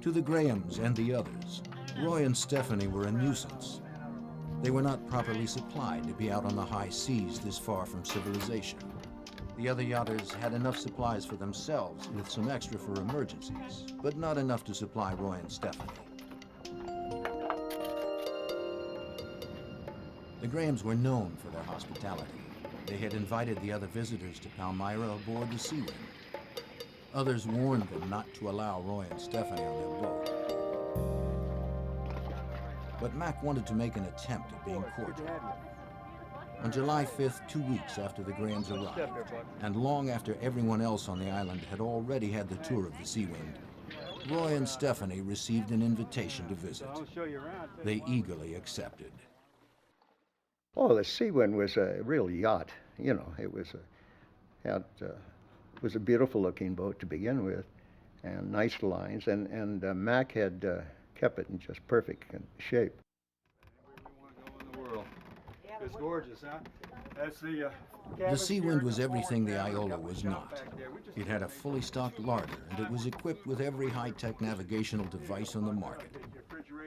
S1: To the Grahams and the others, Roy and Stephanie were a nuisance. They were not properly supplied to be out on the high seas this far from civilization. The other yachters had enough supplies for themselves with some extra for emergencies, but not enough to supply Roy and Stephanie. The Grahams were known for their hospitality. They had invited the other visitors to Palmyra aboard the Sea Wind. Others warned them not to allow Roy and Stephanie on their boat. But Mac wanted to make an attempt at being cordial. On July 5th, 2 weeks after the Grahams arrived, and long after everyone else on the island had already had the tour of the Sea Wind, Roy and Stephanie received an invitation to visit. They eagerly accepted.
S3: Oh, the Sea Wind was a real yacht. You know, it was a beautiful-looking boat to begin with, and nice lines. And Mac had kept it in just perfect shape.
S10: It's gorgeous, huh? That's
S1: The Sea Wind was everything the Iola was not. It had a fully stocked larder, and it was equipped with every high-tech navigational device on the market.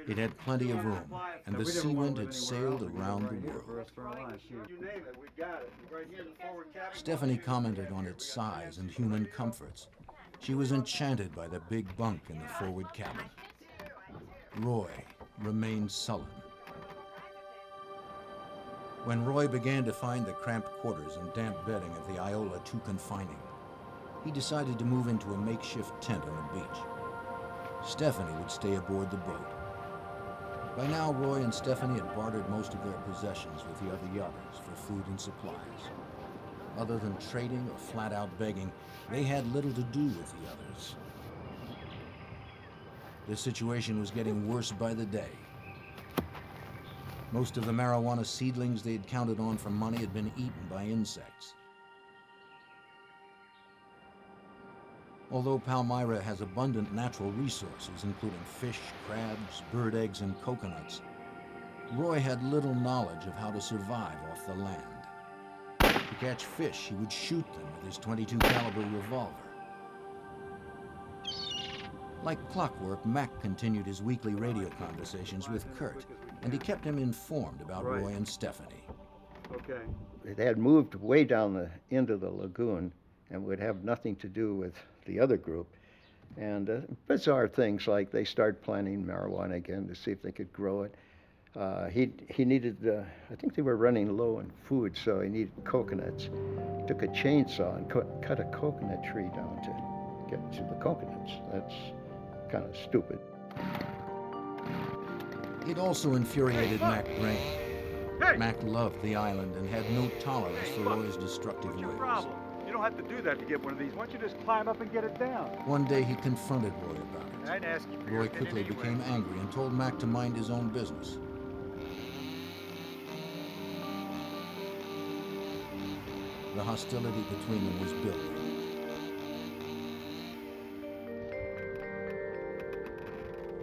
S1: It had plenty of room, and the Sea Wind had sailed around the world. Stephanie commented on its size and human comforts. She was enchanted by the big bunk in the forward cabin. Roy remained sullen. When Roy began to find the cramped quarters and damp bedding of the Iola too confining, he decided to move into a makeshift tent on the beach. Stephanie would stay aboard the boat. By now, Roy and Stephanie had bartered most of their possessions with the other yachters for food and supplies. Other than trading or flat-out begging, they had little to do with the others. The situation was getting worse by the day. Most of the marijuana seedlings they had counted on for money had been eaten by insects. Although Palmyra has abundant natural resources, including fish, crabs, bird eggs, and coconuts, Roy had little knowledge of how to survive off the land. To catch fish, he would shoot them with his .22 caliber revolver. Like clockwork, Mac continued his weekly radio conversations with Kurt, and he kept him informed about Roy and Stephanie.
S3: Okay. It had moved way down the end of the lagoon and would have nothing to do with the other group. And bizarre things like they started planting marijuana again to see if they could grow it. He needed, I think they were running low on food, so he needed coconuts. Took a chainsaw and cut a coconut tree down to get to the coconuts. That's kind of stupid.
S1: It also infuriated Mac Graham. Mac loved the island and had no tolerance for Roy's destructive ways.
S10: You don't have to do that to get one of these. Why don't you just climb up and get it down?
S1: One day he confronted Roy about it.
S10: I'd ask you for
S1: Roy quickly became angry and told Mac to mind his own business. The hostility between them was building.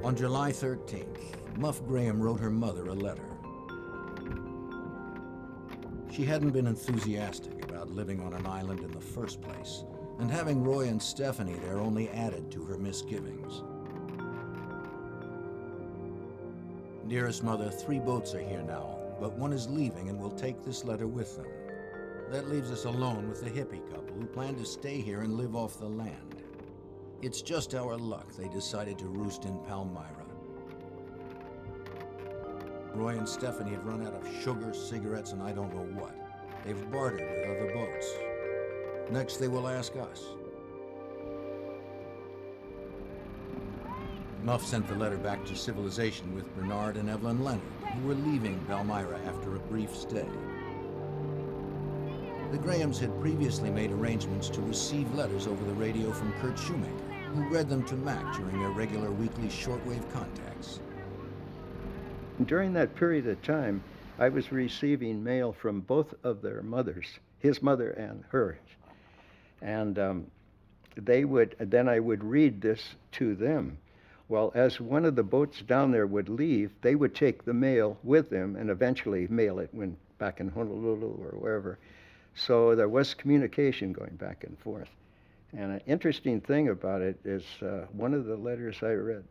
S1: On July 13th, Muff Graham wrote her mother a letter. She hadn't been enthusiastic about living on an island in the first place, and having Roy and Stephanie there only added to her misgivings. Dearest Mother, 3 boats are here now, but one is leaving and will take this letter with them. That leaves us alone with the hippie couple who plan to stay here and live off the land. It's just our luck they decided to roost in Palmyra. Roy and Stephanie have run out of sugar, cigarettes, and I don't know what. They've bartered with other boats. Next, they will ask us. Muff sent the letter back to civilization with Bernard and Evelyn Leonard, who were leaving Palmyra after a brief stay. The Grahams had previously made arrangements to receive letters over the radio from Kurt Shoemaker, who read them to Mac during their regular weekly shortwave contacts.
S3: During that period of time, I was receiving mail from both of their mothers, his mother and hers. And then I would read this to them. Well, as one of the boats down there would leave, they would take the mail with them and eventually mail it back in Honolulu or wherever. So there was communication going back and forth. And an interesting thing about it is one of the letters I read,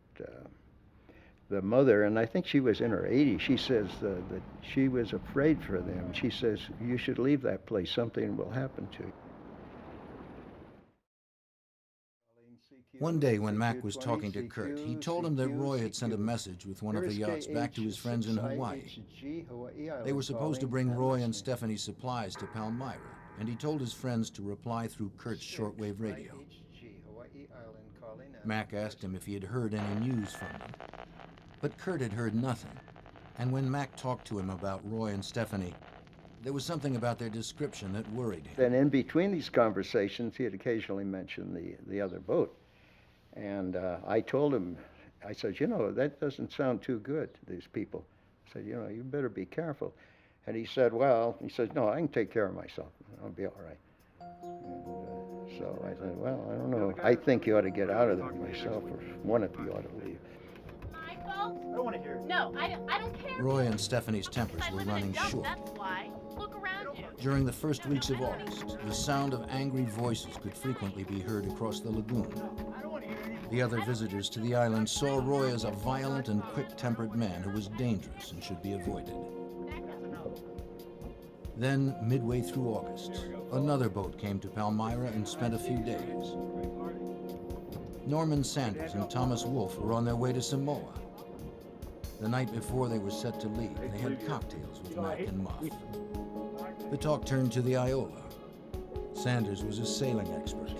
S3: the mother, and I think she was in her 80s, she says that she was afraid for them. She says, you should leave that place, something will happen to you.
S1: One day when Mac was talking to Kurt, he told him that Roy had sent a message with one of the yachts back to his friends in Hawaii. They were supposed to bring Roy and Stephanie's supplies to Palmyra, and he told his friends to reply through Kurt's shortwave radio. Mac asked him if he had heard any news from them, but Kurt had heard nothing, and when Mac talked to him about Roy and Stephanie, there was something about their description that worried him.
S3: And in between these conversations, he had occasionally mentioned the other boat. And I told him, I said, you know, that doesn't sound too good to these people. I said, you know, you better be careful. And he said, well, no, I can take care of myself. I'll be all right. And, so I said, well, I don't know. I think you ought to get out of there myself, or one of you ought to leave.
S7: I don't want to hear it. No, I don't care.
S1: Roy and Stephanie's tempers were running short.
S7: That's why. Look around you.
S1: During the first weeks of August, the sound of angry voices could frequently be heard across the lagoon. The other visitors to the island saw Roy as a violent and quick-tempered man who was dangerous and should be avoided. Then, midway through August, another boat came to Palmyra and spent a few days. Norman Sanders and Thomas Wolfe were on their way to Samoa. The night before they were set to leave, they had cocktails with Mac and Muff. The talk turned to the Iola. Sanders was a sailing expert.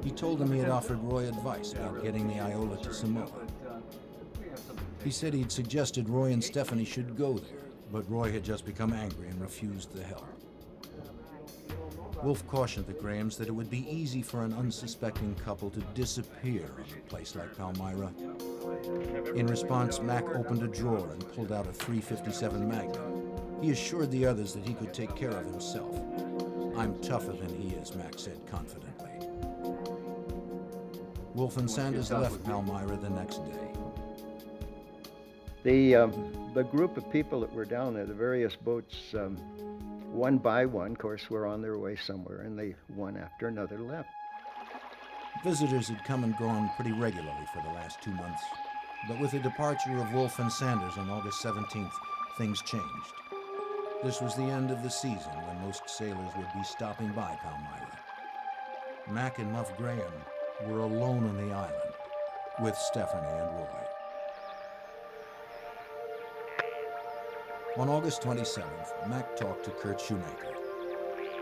S1: He told them he had offered Roy advice about getting the Iola to Samoa. He said he'd suggested Roy and Stephanie should go there, but Roy had just become angry and refused the help. Wolfe cautioned the Grahams that it would be easy for an unsuspecting couple to disappear on a place like Palmyra. In response, Mac opened a drawer and pulled out a .357 Magnum. He assured the others that he could take care of himself. I'm tougher than he is, Mac said confidently. Wolfe and Sanders left Palmyra the next day.
S3: The group of people that were down there, the various boats, one by one, of course, were on their way somewhere, and they, one after another, left.
S1: Visitors had come and gone pretty regularly for the last 2 months, but with the departure of Wolfe and Sanders on August 17th, things changed. This was the end of the season when most sailors would be stopping by Palmyra. Mac and Muff Graham were alone on the island with Stephanie and Roy. On August 27th, Mac talked to Kurt Shoemaker.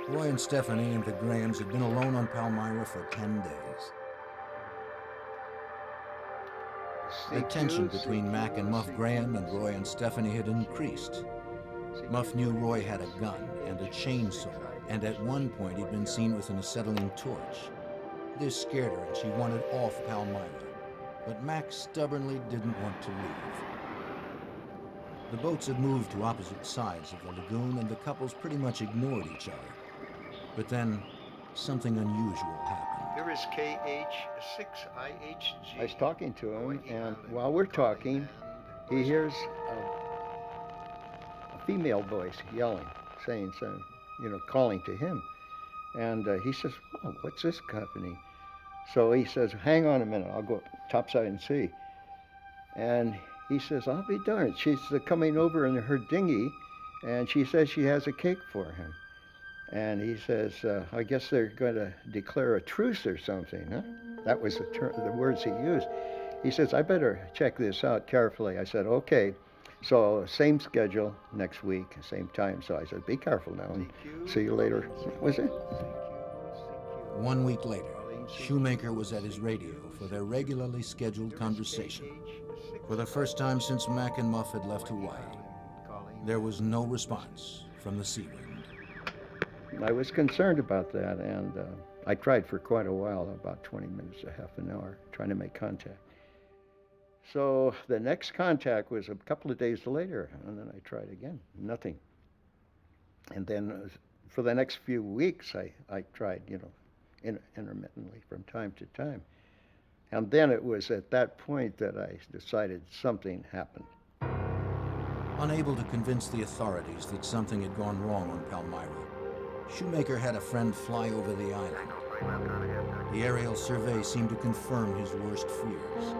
S1: Roy and Stephanie and the Grahams had been alone on Palmyra for 10 days. The tension between Mac and Muff Graham and Roy and Stephanie had increased. Muff knew Roy had a gun and a chainsaw, and at one point he'd been seen with an acetylene torch. This scared her and she wanted off Palmyra, but Mac stubbornly didn't want to leave. The boats had moved to opposite sides of the lagoon and the couples pretty much ignored each other. But then, something unusual happened.
S13: Here is KH6IHG.
S3: I was talking to him, and while we're talking, he hears a female voice yelling, saying, calling to him. And he says, oh, what's this happening? So he says, hang on a minute, I'll go topside and see. And he says, I'll be darned. She's coming over in her dinghy, and she says she has a cake for him. And he says, I guess they're going to declare a truce or something, huh? That was the words he used. He says, I better check this out carefully. I said, okay. So same schedule next week, same time. So I said, be careful now, and see you later. Was it?
S1: 1 week later, Shoemaker was at his radio for their regularly scheduled conversation. For the first time since Mac and Muff had left Hawaii, there was no response from the sea wind.
S3: I was concerned about that, and I tried for quite a while, about 20 minutes to half an hour, trying to make contact. So the next contact was a couple of days later, and then I tried again, nothing. And then for the next few weeks, I tried, intermittently from time to time. And then it was at that point that I decided something happened.
S1: Unable to convince the authorities that something had gone wrong on Palmyra, Shoemaker had a friend fly over the island. The aerial survey seemed to confirm his worst fears.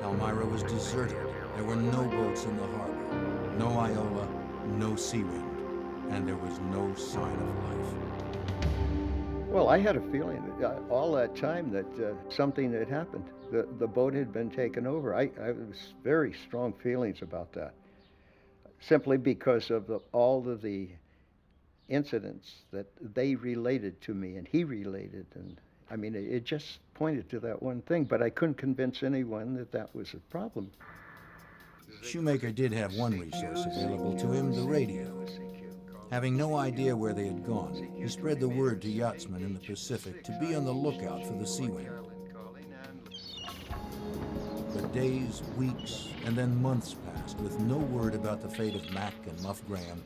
S1: Palmyra was deserted. There were no boats in the harbor, no Iola, no sea wind, and there was no sign of life.
S3: Well, I had a feeling that all that time that something had happened. The boat had been taken over. I was very strong feelings about that, simply because of all of the incidents that they related to me and he related. And I mean, it just pointed to that one thing, but I couldn't convince anyone that that was a problem.
S1: Shoemaker did have one resource available to him, the radio. Having no idea where they had gone, he spread the word to yachtsmen in the Pacific to be on the lookout for the sea wind. But days, weeks, and then months passed with no word about the fate of Mac and Muff Graham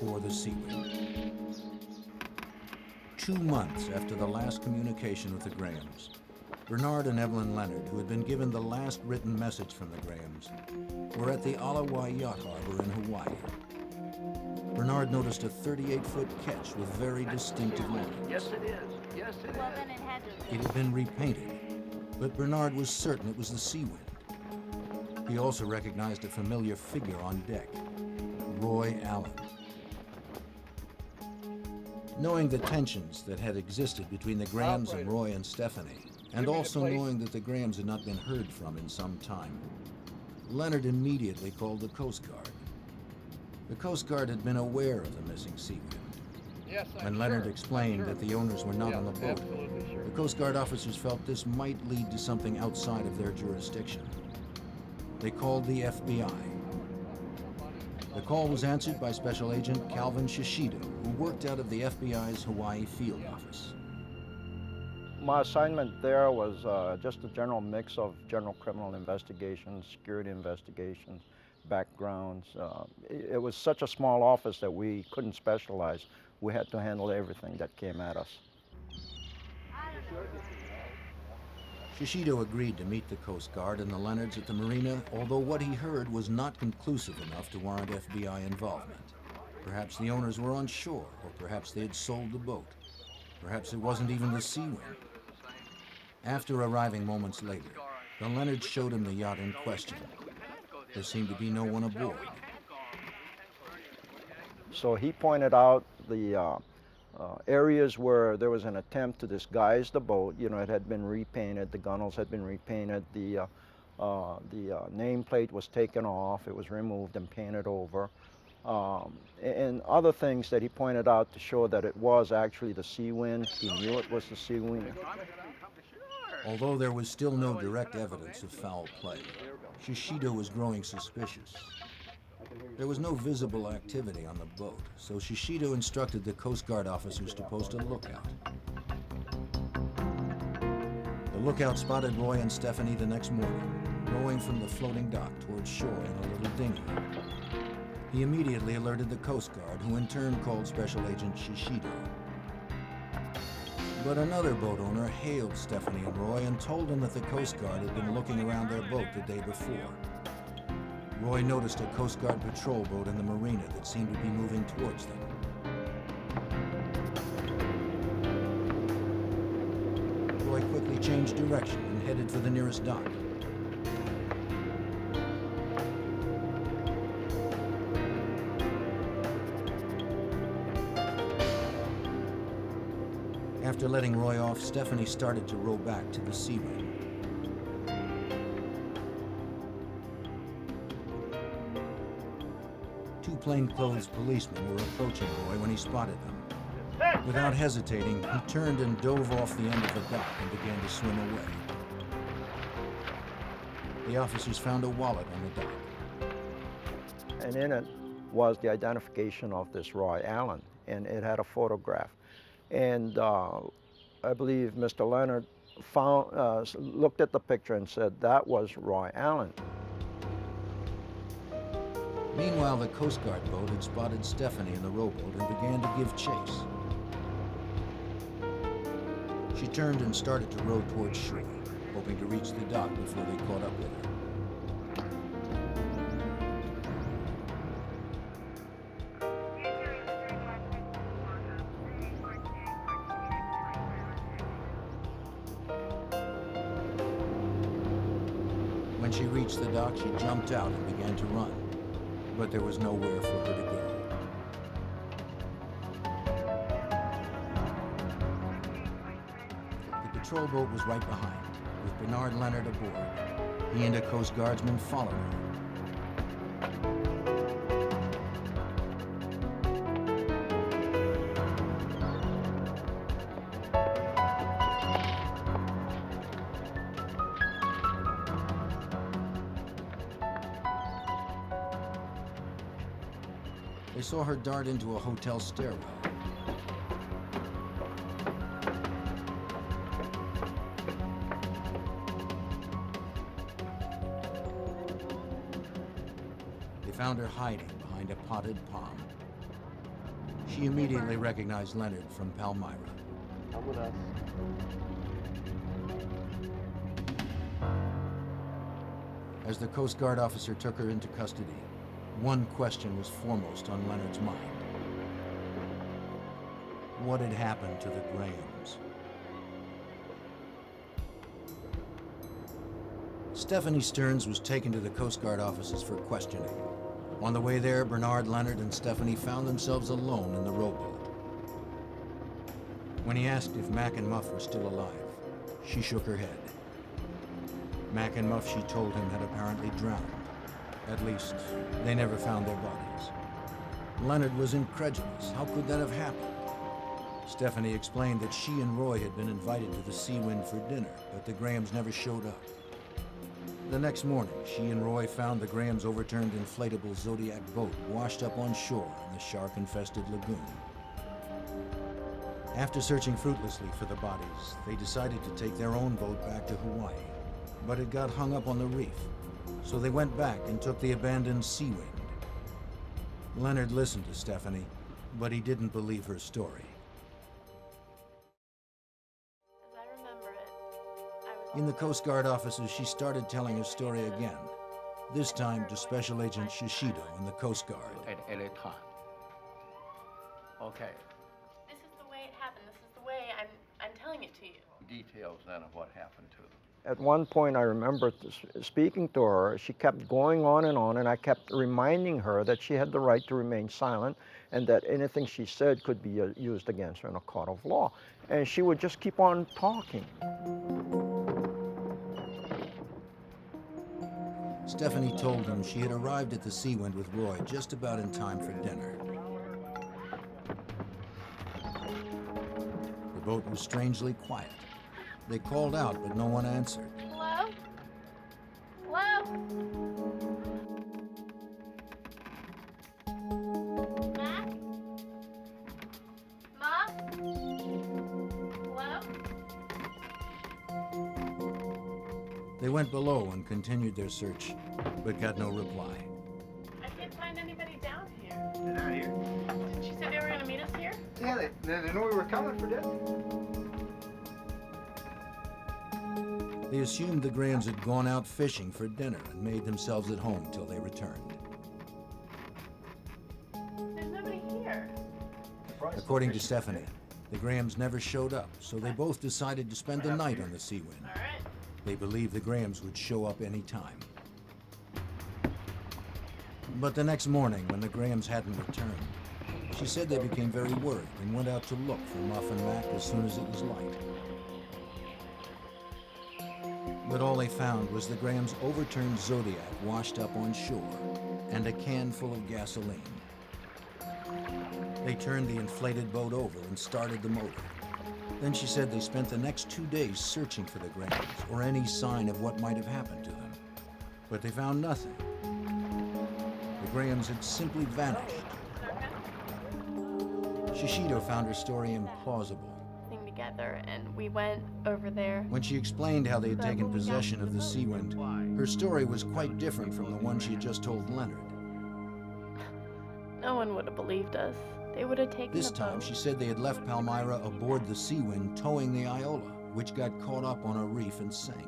S1: or the sea wind. 2 months after the last communication with the Grahams, Bernard and Evelyn Leonard, who had been given the last written message from the Grahams, were at the Alawai Yacht Harbor in Hawaii. Bernard noticed a 38-foot ketch with very distinctive lines.
S13: Yes, it is. Yes, it is.
S7: Well, then it had to.
S1: It had been repainted, but Bernard was certain it was the sea wind. He also recognized a familiar figure on deck, Roy Allen. Knowing the tensions that had existed between the Grahams and Roy and Stephanie, and also knowing that the Grahams had not been heard from in some time, Leonard immediately called the Coast Guard. The Coast Guard had been aware of the missing sea wind. When Leonard explained that the owners were not on the boat, the Coast Guard officers felt this might lead to something outside of their jurisdiction. They called the FBI. The call was answered by Special Agent Calvin Shishido, who worked out of the FBI's Hawaii field office.
S9: My assignment there was just a general mix of general criminal investigations, security investigations, backgrounds. It was such a small office that we couldn't specialize. We had to handle everything that came at us.
S1: Shishido agreed to meet the Coast Guard and the Leonards at the marina, although what he heard was not conclusive enough to warrant FBI involvement. Perhaps the owners were on shore, or perhaps they had sold the boat. Perhaps it wasn't even the sea wind. After arriving moments later, the Leonards showed him the yacht in question. There seemed to be no one aboard.
S9: So he pointed out the areas where there was an attempt to disguise the boat. You know, it had been repainted, the gunnels had been repainted, the nameplate was taken off, it was removed and painted over. And other things that he pointed out to show that it was actually the sea wind. He knew it was the sea wind.
S1: Although there was still no direct evidence of foul play, Shishido was growing suspicious. There was no visible activity on the boat, so Shishido instructed the Coast Guard officers to post a lookout. The lookout spotted Roy and Stephanie the next morning, rowing from the floating dock towards shore in a little dinghy. He immediately alerted the Coast Guard, who in turn called Special Agent Shishido. But another boat owner hailed Stephanie and Roy and told them that the Coast Guard had been looking around their boat the day before. Roy noticed a Coast Guard patrol boat in the marina that seemed to be moving towards them. Roy quickly changed direction and headed for the nearest dock. After letting Roy off, Stephanie started to row back to the sea ring. Two plainclothes policemen were approaching Roy when he spotted them. Without hesitating, he turned and dove off the end of the dock and began to swim away. The officers found a wallet on the dock.
S9: And in it was the identification of this Roy Allen, and it had a photograph. And I believe Mr. Leonard looked at the picture and said that was Roy Allen.
S1: Meanwhile, the Coast Guard boat had spotted Stephanie in the rowboat and began to give chase. She turned and started to row towards shore, hoping to reach the dock before they caught up with her. When she reached the dock, she jumped out and began to run, but there was nowhere for her to go. The patrol boat was right behind, with Bernard Leonard aboard. He and a Coast Guardsman followed her. They saw her dart into a hotel stairwell. They found her hiding behind a potted palm. She immediately recognized Leonard from Palmyra.
S21: Come with us.
S1: As the Coast Guard officer took her into custody, one question was foremost on Leonard's mind. What had happened to the Grahams? Stephanie Stearns was taken to the Coast Guard offices for questioning. On the way there, Bernard Leonard and Stephanie found themselves alone in the rowboat. When he asked if Mac and Muff were still alive, she shook her head. Mac and Muff, she told him, had apparently drowned. At least, they never found their bodies. Leonard was incredulous. How could that have happened? Stephanie explained that she and Roy had been invited to the Sea Wind for dinner, but the Grahams never showed up. The next morning, she and Roy found the Grahams' overturned inflatable Zodiac boat washed up on shore in the shark-infested lagoon. After searching fruitlessly for the bodies, they decided to take their own boat back to Hawaii, but it got hung up on the reef. So they went back and took the abandoned Sea Wind. Leonard listened to Stephanie, but he didn't believe her story.
S7: As I remember it,
S1: In the Coast Guard offices, she started telling her story again, this time to Special Agent Shishido in the Coast Guard.
S3: At any time. Okay.
S7: this is the way it happened. This is the way I'm telling it to you.
S3: Details then of what happened to them.
S9: At one point, I remember speaking to her. She kept going on, and I kept reminding her that she had the right to remain silent and that anything she said could be used against her in a court of law. And she would just keep on talking.
S1: Stephanie told him she had arrived at the Sea Wind with Roy just about in time for dinner. The boat was strangely quiet. They called out, but no one answered.
S7: Hello? Hello? Mac? Mom? Hello?
S1: They went below and continued their search, but got no reply.
S7: I can't find anybody down here.
S13: They're not here.
S7: Did she say they were going to meet us here?
S13: Yeah, they knew we were coming for dinner.
S1: They assumed the Grahams had gone out fishing for dinner and made themselves at home till they returned.
S7: There's nobody here.
S1: According to Stephanie, the Grahams never showed up, so they both decided to spend the night on the Sea Wind.
S7: All right.
S1: They believed the Grahams would show up any time. But the next morning, when the Grahams hadn't returned, she said they became very worried and went out to look for Muff and Mac as soon as it was light. But all they found was the Grahams' overturned Zodiac washed up on shore and a can full of gasoline. They turned the inflated boat over and started the motor. Then she said they spent the next 2 days searching for the Grahams or any sign of what might have happened to them. But they found nothing. The Grahams had simply vanished. Shishido found her story implausible.
S15: Together, and we went over there.
S1: When she explained how they had taken possession of the Seawind, her story was quite different from the one she had just told Leonard.
S15: No one would have believed us. They would have taken
S1: This
S15: the
S1: time,
S15: boat.
S1: she said they had left Palmyra aboard the Seawind, towing the Iola, which got caught up on a reef and sank.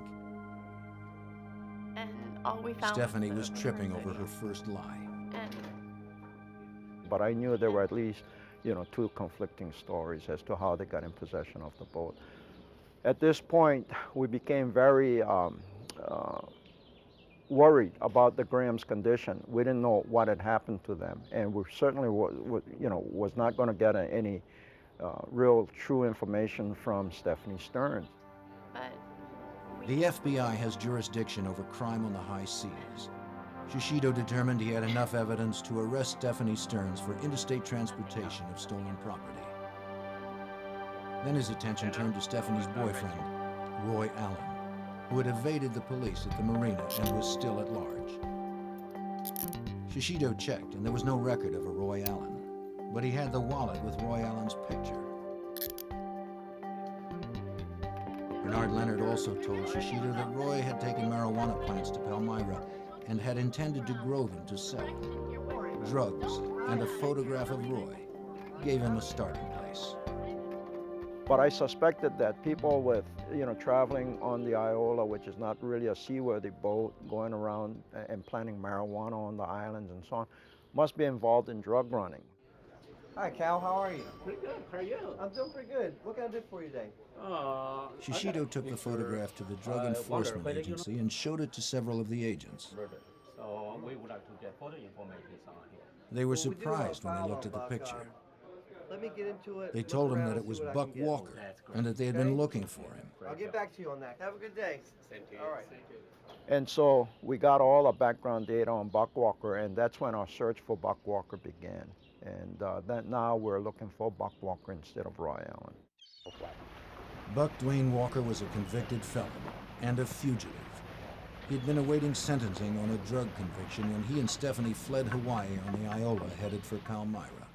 S15: And all we found
S1: Stephanie was tripping over her first lie.
S9: But I knew there were at least, you know, 2 conflicting stories as to how they got in possession of the boat. At this point, we became very worried about the Graham's condition. We didn't know what had happened to them, and we certainly, was not going to get any real true information from Stephanie Stearns.
S1: The FBI has jurisdiction over crime on the high seas. Shishido determined he had enough evidence to arrest Stephanie Stearns for interstate transportation of stolen property. Then his attention turned to Stephanie's boyfriend, Roy Allen, who had evaded the police at the marina and was still at large. Shishido checked, and there was no record of a Roy Allen, but he had the wallet with Roy Allen's picture. Bernard Leonard also told Shishido that Roy had taken marijuana plants to Palmyra and had intended to grow them to sell. Drugs and a photograph of Roy gave him a starting place.
S9: But I suspected that people with, traveling on the Iola, which is not really a seaworthy boat, going around and planting marijuana on the islands and so on, must be involved in drug running.
S6: Hi, Cal. How are you?
S11: Pretty good. How are you?
S6: I'm doing pretty good. What can I do for you today?
S1: Shishido took the photograph to the Drug Enforcement Agency and showed it to several of the agents.
S11: So we would like to get further information on here.
S1: They were surprised when they looked at the picture.
S6: Let me get into it.
S1: They told him that it was Buck Walker and that they had been looking for him.
S6: I'll get back to you on that. Have a good day. Same to you. All right.
S9: And so we got all the background data on Buck Walker, and that's when our search for Buck Walker began. And that now we're looking for Buck Walker instead of Roy Allen.
S1: Buck Dwayne Walker was a convicted felon and a fugitive. He'd been awaiting sentencing on a drug conviction when he and Stephanie fled Hawaii on the Iola headed for Palmyra.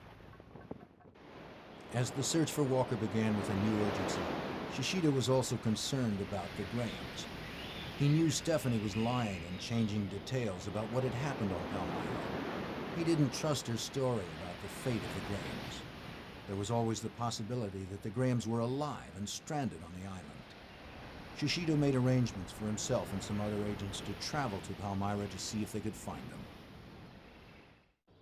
S1: As the search for Walker began with a new urgency, Shishido was also concerned about the Grahams. He knew Stephanie was lying and changing details about what had happened on Palmyra. He didn't trust her story about the fate of the Grahams. There was always the possibility that the Grahams were alive and stranded on the island. Shishido made arrangements for himself and some other agents to travel to Palmyra to see if they could find them.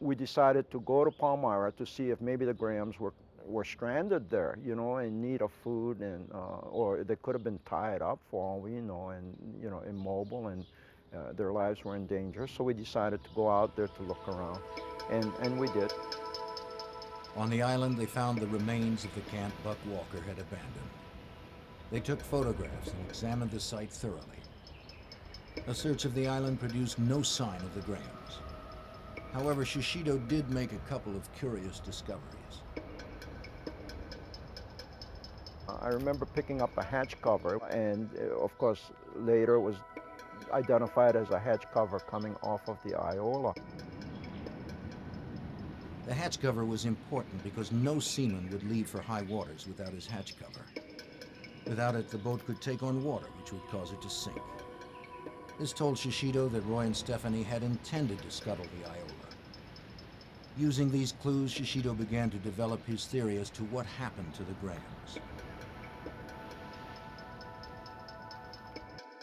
S9: We decided to go to Palmyra to see if maybe the Grahams were stranded there, in need of food, and or they could have been tied up for all we know, and immobile, and their lives were in danger. So we decided to go out there to look around, and we did.
S1: On the island, they found the remains of the camp Buck Walker had abandoned. They took photographs and examined the site thoroughly. A search of the island produced no sign of the Grahams. However, Shishido did make a couple of curious discoveries.
S9: I remember picking up a hatch cover, and of course later it was identified as a hatch cover coming off of the Iola.
S1: The hatch cover was important because no seaman would leave for high waters without his hatch cover. Without it, the boat could take on water, which would cause it to sink. This told Shishido that Roy and Stephanie had intended to scuttle the Iola. Using these clues, Shishido began to develop his theory as to what happened to the Grahams.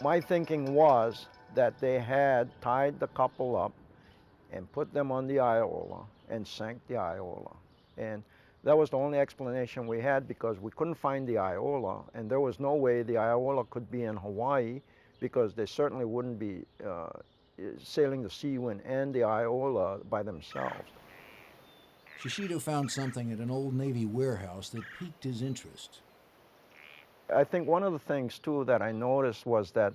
S9: My thinking was that they had tied the couple up and put them on the Iola and sank the Iola. And that was the only explanation we had, because we couldn't find the Iola, and there was no way the Iola could be in Hawaii, because they certainly wouldn't be sailing the Seawind and the Iola by themselves.
S1: Shishido found something at an old Navy warehouse that piqued his interest.
S9: I think one of the things, too, that I noticed was that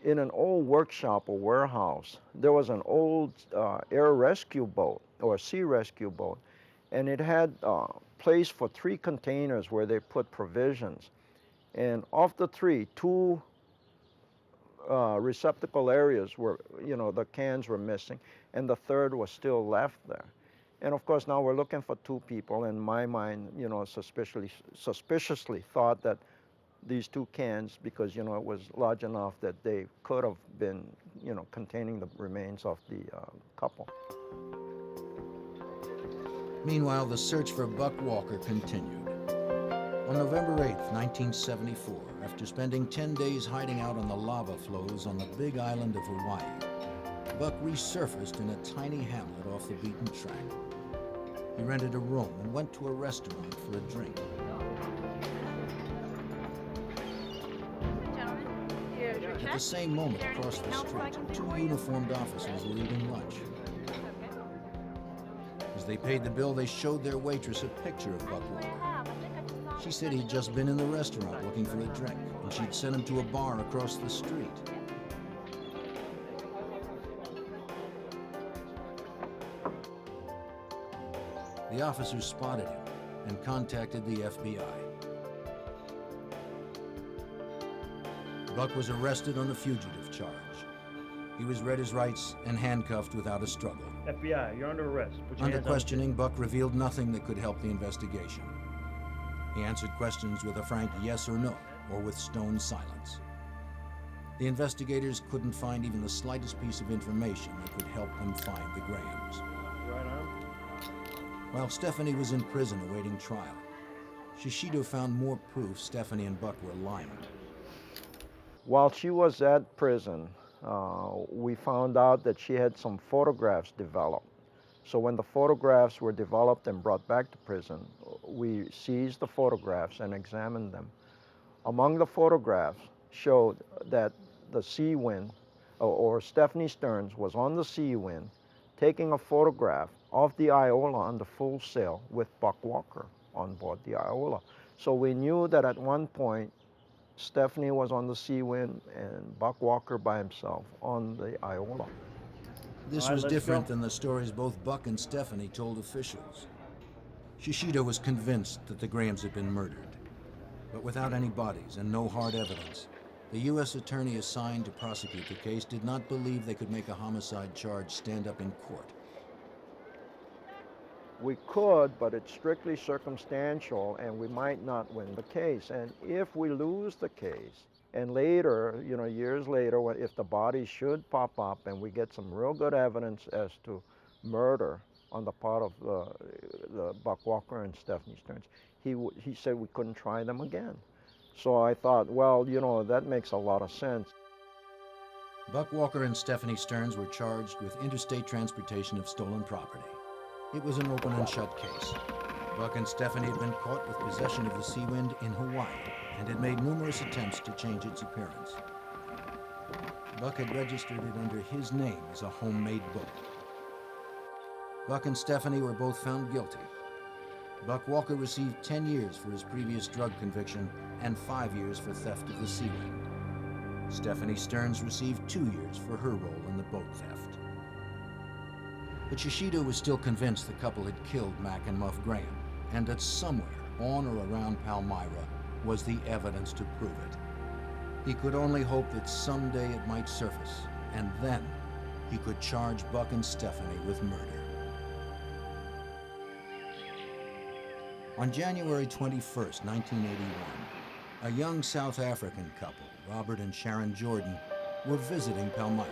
S9: in an old workshop or warehouse, there was an old air rescue boat or sea rescue boat, And it had place for 3 containers where they put provisions. And of the 3, 2 receptacle areas were, the cans were missing, and the third was still left there. And of course, now we're looking for 2 people. In my mind, suspiciously thought that these 2 cans, because it was large enough that they could have been, containing the remains of the couple.
S1: Meanwhile, the search for Buck Walker continued. On November 8th, 1974, after spending 10 days hiding out on the lava flows on the big island of Hawaii, Buck resurfaced in a tiny hamlet off the beaten track. He rented a room and went to a restaurant for a drink. At the same moment, across the street, 2 uniformed officers were eating lunch. As they paid the bill, they showed their waitress a picture of Buck Walker. She said he'd just been in the restaurant looking for a drink, and she'd sent him to a bar across the street. The officers spotted him and contacted the FBI. Buck was arrested on a fugitive charge. He was read his rights and handcuffed without a struggle.
S12: FBI, you're under arrest. Put your
S1: Under
S12: hands on
S1: questioning, Buck revealed nothing that could help the investigation. He answered questions with a frank yes or no, or with stone silence. The investigators couldn't find even the slightest piece of information that could help them find the Grahams.
S12: Right arm.
S1: While Stephanie was in prison awaiting trial, Shishido found more proof Stephanie and Buck were lying.
S9: While she was at prison, we found out that she had some photographs developed. So when the photographs were developed and brought back to prison, we seized the photographs and examined them. Among the photographs showed that the Sea Wind, or Stephanie Stearns, was on the Sea Wind taking a photograph of the Iola under full sail with Buck Walker on board the Iola. So we knew that at one point Stephanie was on the Sea Wind and Buck Walker by himself on the Iola.
S1: This was different than the stories both Buck and Stephanie told officials. Shishido was convinced that the Grahams had been murdered. But without any bodies and no hard evidence, the U.S. attorney assigned to prosecute the case did not believe they could make a homicide charge stand up in court.
S9: We could, but it's strictly circumstantial, and we might not win the case. And if we lose the case, and later, years later, if the bodies should pop up and we get some real good evidence as to murder on the part of the Buck Walker and Stephanie Stearns, he said we couldn't try them again. So I thought, well, that makes a lot of sense.
S1: Buck Walker and Stephanie Stearns were charged with interstate transportation of stolen property. It was an open and shut case. Buck and Stephanie had been caught with possession of the Sea Wind in Hawaii and had made numerous attempts to change its appearance. Buck had registered it under his name as a homemade boat. Buck and Stephanie were both found guilty. Buck Walker received 10 years for his previous drug conviction and 5 years for theft of the Sea Wind. Stephanie Stearns received 2 years for her role in the boat theft. But Shishido was still convinced the couple had killed Mac and Muff Graham, and that somewhere on or around Palmyra was the evidence to prove it. He could only hope that someday it might surface, and then he could charge Buck and Stephanie with murder. On January 21st, 1981, a young South African couple, Robert and Sharon Jordan, were visiting Palmyra.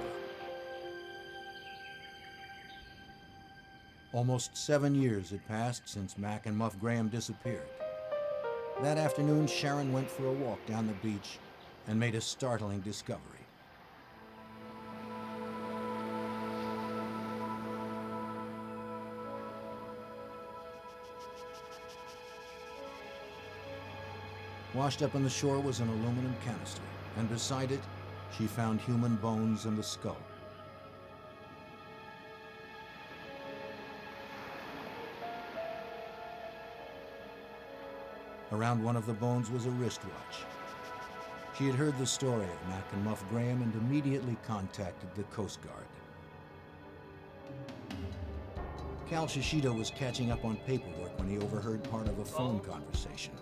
S1: Almost 7 years had passed since Mac and Muff Graham disappeared. That afternoon, Sharon went for a walk down the beach and made a startling discovery. Washed up on the shore was an aluminum canister, and beside it, she found human bones and a skull. Around one of the bones was a wristwatch. She had heard the story of Mac and Muff Graham and immediately contacted the Coast Guard. Cal Shishido was catching up on paperwork when he overheard part of a phone conversation.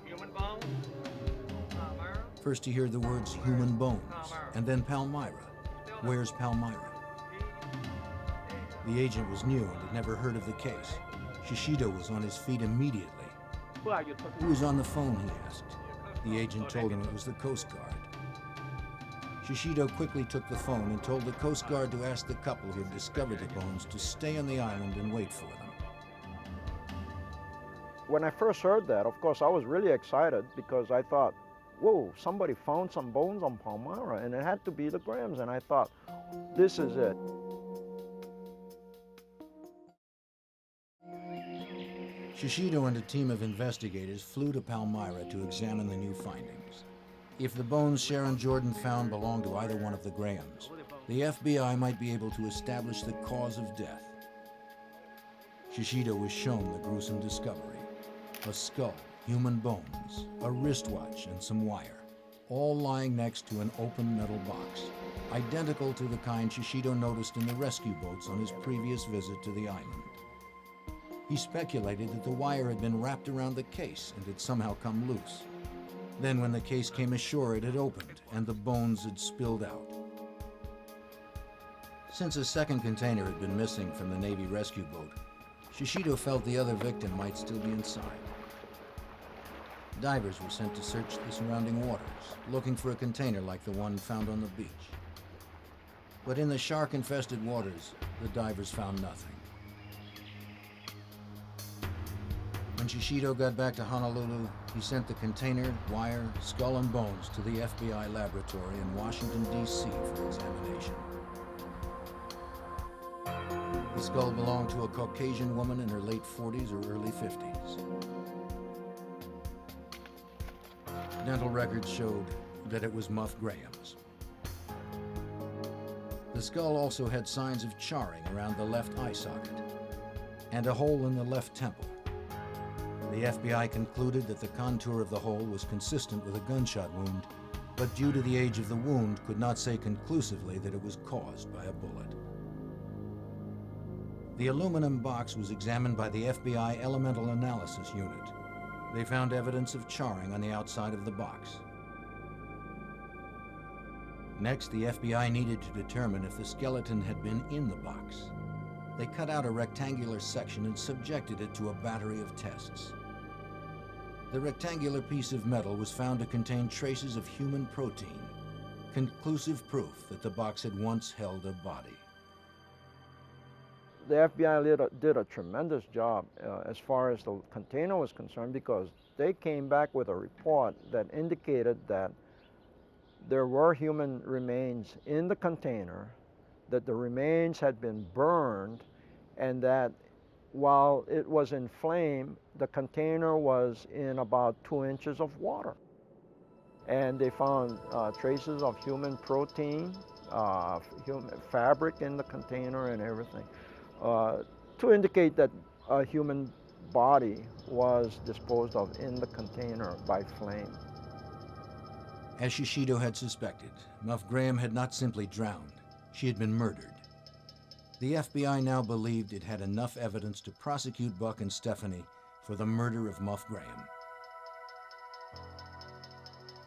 S1: First he heard the words human bones, and then Palmyra. Where's Palmyra? The agent was new and had never heard of the case. Shishido was on his feet immediately. Who was on the phone, he asked. The agent told him it was the Coast Guard. Shishido quickly took the phone and told the Coast Guard to ask the couple who had discovered the bones to stay on the island and wait for them.
S9: When I first heard that, of course, I was really excited because I thought, whoa, somebody found some bones on Palmyra, and it had to be the Grahams, and I thought, this is it.
S1: Shishido and a team of investigators flew to Palmyra to examine the new findings. If the bones Sharon Jordan found belonged to either one of the Grahams, the FBI might be able to establish the cause of death. Shishido was shown the gruesome discovery: a skull, human bones, a wristwatch, and some wire, all lying next to an open metal box, identical to the kind Shishido noticed in the rescue boats on his previous visit to the island. He speculated that the wire had been wrapped around the case and had somehow come loose. Then when the case came ashore, it had opened and the bones had spilled out. Since a second container had been missing from the Navy rescue boat, Shishido felt the other victim might still be inside. Divers were sent to search the surrounding waters, looking for a container like the one found on the beach. But in the shark-infested waters, the divers found nothing. When Shishido got back to Honolulu, he sent the container, wire, skull, and bones to the FBI laboratory in Washington, D.C. for examination. The skull belonged to a Caucasian woman in her late 40s or early 50s. Dental records showed that it was Muff Graham's. The skull also had signs of charring around the left eye socket and a hole in the left temple. The FBI concluded that the contour of the hole was consistent with a gunshot wound, but due to the age of the wound, could not say conclusively that it was caused by a bullet. The aluminum box was examined by the FBI Elemental Analysis Unit. They found evidence of charring on the outside of the box. Next, the FBI needed to determine if the skeleton had been in the box. They cut out a rectangular section and subjected it to a battery of tests. The rectangular piece of metal was found to contain traces of human protein, conclusive proof that the box had once held a body.
S9: The FBI did a tremendous job as far as the container was concerned, because they came back with a report that indicated that there were human remains in the container, that the remains had been burned, and that while it was in flame, the container was in about 2 inches of water. And they found traces of human protein, human fabric in the container and everything, to indicate that a human body was disposed of in the container by flame.
S1: As Shishido had suspected, Muff Graham had not simply drowned, she had been murdered. The FBI now believed it had enough evidence to prosecute Buck and Stephanie for the murder of Muff Graham.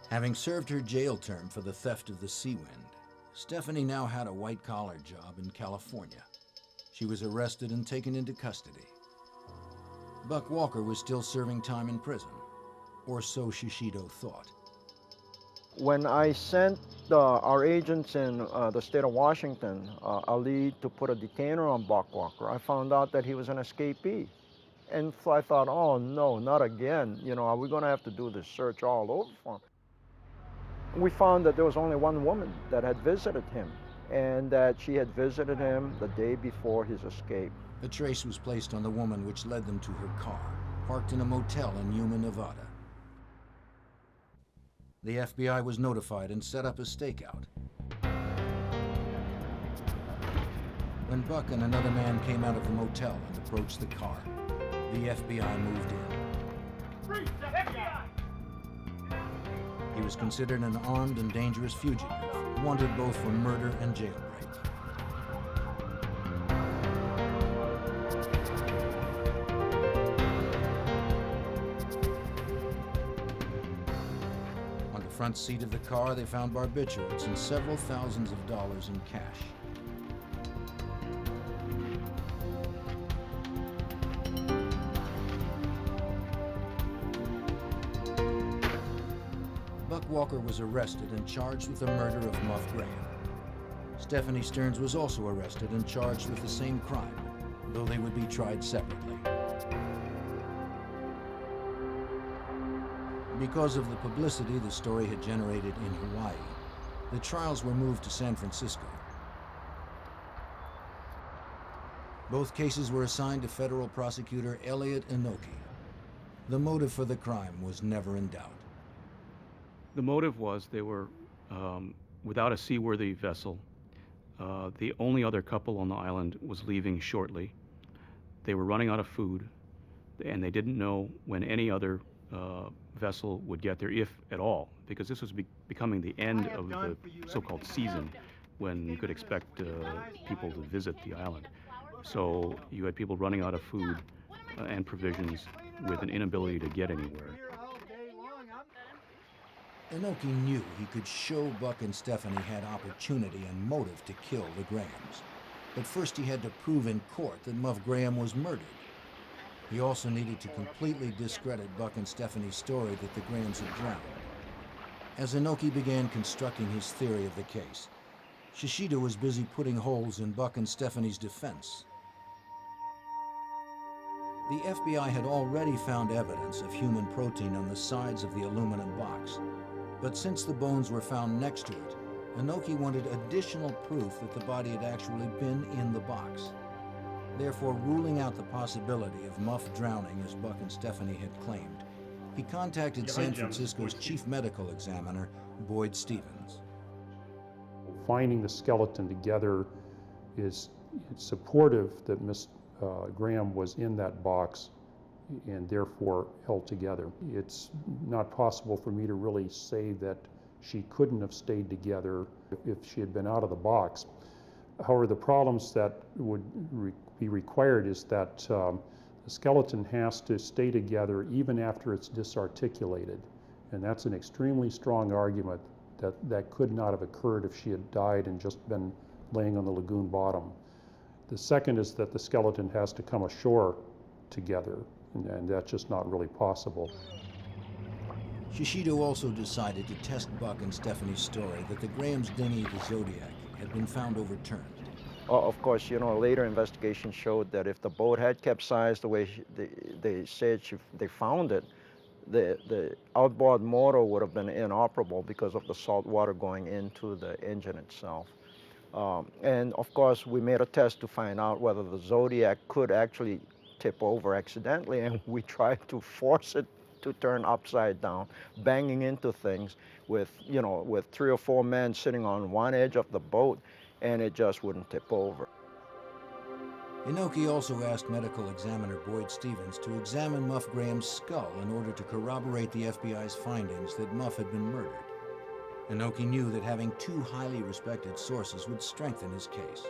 S1: Having served her jail term for the theft of the Seawind, Stephanie now had a white-collar job in California. She was arrested and taken into custody. Buck Walker was still serving time in prison, or so Shishido thought.
S9: When I sent our agents in the state of Washington a lead to put a detainer on Buck Walker, I found out that he was an escapee. And so I thought, oh no, not again. You know, are we going to have to do this search all over for him? We found that there was only one woman that had visited him, and that she had visited him the day before his escape.
S1: A trace was placed on the woman, which led them to her car, parked in a motel in Yuma, Nevada. The FBI was notified and set up a stakeout. When Buck and another man came out of the motel and approached the car, the FBI moved in. He was considered an armed and dangerous fugitive, wanted both for murder and jailbreak. front seat of the car, they found barbiturates and several thousands of dollars in cash. Buck Walker was arrested and charged with the murder of Muff Graham. Stephanie Stearns was also arrested and charged with the same crime, though they would be tried separately. Because of the publicity the story had generated in Hawaii, the trials were moved to San Francisco. Both cases were assigned to federal prosecutor Elliot Inoki. The motive for the crime was never in doubt.
S16: The motive was they were without a seaworthy vessel. The only other couple on the island was leaving shortly. They were running out of food, and they didn't know when any other vessel would get there, if at all, because this was becoming the end of the so-called season when you could expect people to visit the island. So you had people running out of food and provisions with an inability to get anywhere.
S1: Inoki knew he could show Buck and Stephanie had opportunity and motive to kill the Grahams. But first he had to prove in court that Muff Graham was murdered. He also needed to completely discredit Buck and Stephanie's story that the Grahams had drowned. As Inoki began constructing his theory of the case, Shishida was busy putting holes in Buck and Stephanie's defense. The FBI had already found evidence of human protein on the sides of the aluminum box, but since the bones were found next to it, Inoki wanted additional proof that the body had actually been in the box. Therefore, ruling out the possibility of Muff drowning as Buck and Stephanie had claimed, he contacted San Francisco's chief medical examiner, Boyd Stevens.
S22: Finding the skeleton together is supportive that Miss Graham was in that box and therefore held together. It's not possible for me to really say that she couldn't have stayed together if she had been out of the box. However, the problems that would be required is that the skeleton has to stay together even after it's disarticulated. And that's an extremely strong argument that could not have occurred if she had died and just been laying on the lagoon bottom. The second is that the skeleton has to come ashore together, and that's just not really possible.
S1: Shishida also decided to test Buck and Stephanie's story that the Grahams' dinghy, the Zodiac, had been found overturned.
S9: Of course, you know, later investigation showed that if the boat had capsized the way they said they found it, the outboard motor would have been inoperable because of the salt water going into the engine itself. And of course, we made a test to find out whether the Zodiac could actually tip over accidentally, and we tried to force it to turn upside down, banging into things with 3 or 4 men sitting on one edge of the boat, and it just wouldn't tip over.
S1: Inoki also asked medical examiner Boyd Stevens to examine Muff Graham's skull in order to corroborate the FBI's findings that Muff had been murdered. Inoki knew that having 2 highly respected sources would strengthen his case.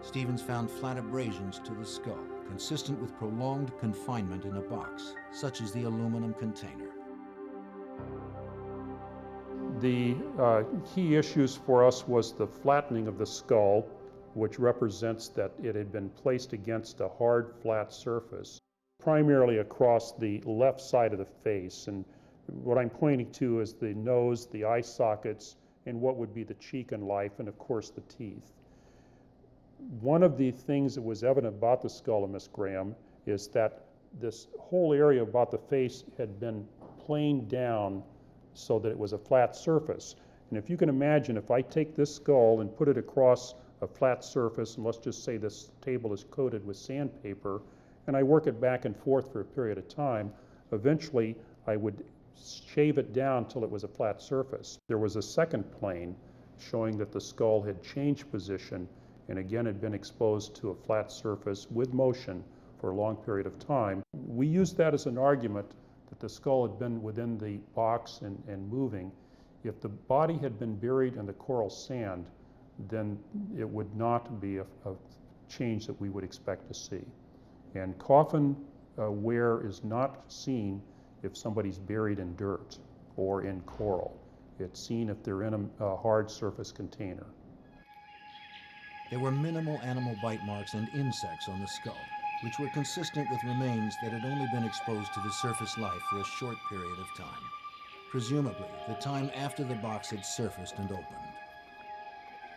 S1: Stevens found flat abrasions to the skull, consistent with prolonged confinement in a box, such as the aluminum container.
S22: The key issues for us was the flattening of the skull, which represents that it had been placed against a hard, flat surface, primarily across the left side of the face. And what I'm pointing to is the nose, the eye sockets, and what would be the cheek and life, and of course the teeth. One of the things that was evident about the skull of Miss Graham is that this whole area about the face had been planed down so that it was a flat surface. And if you can imagine, if I take this skull and put it across a flat surface, and let's just say this table is coated with sandpaper, and I work it back and forth for a period of time, eventually I would shave it down till it was a flat surface. There was a second plane showing that the skull had changed position and again had been exposed to a flat surface with motion for a long period of time. We used that as an argument that the skull had been within the box and moving. If the body had been buried in the coral sand, then it would not be a change that we would expect to see. And coffin wear is not seen if somebody's buried in dirt or in coral. It's seen if they're in a hard surface container.
S1: There were minimal animal bite marks and insects on the skull, which were consistent with remains that had only been exposed to the surface life for a short period of time. Presumably, the time after the box had surfaced and opened.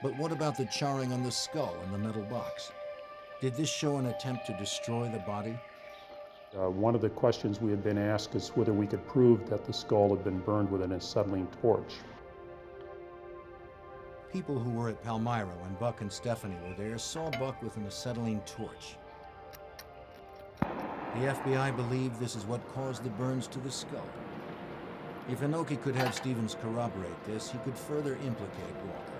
S1: But what about the charring on the skull and the metal box? Did this show an attempt to destroy the body?
S22: One of the questions we had been asked is whether we could prove that the skull had been burned with an acetylene torch.
S1: People who were at Palmyra when Buck and Stephanie were there saw Buck with an acetylene torch. The FBI believed this is what caused the burns to the skull. If Inoki could have Stevens corroborate this, he could further implicate Walker.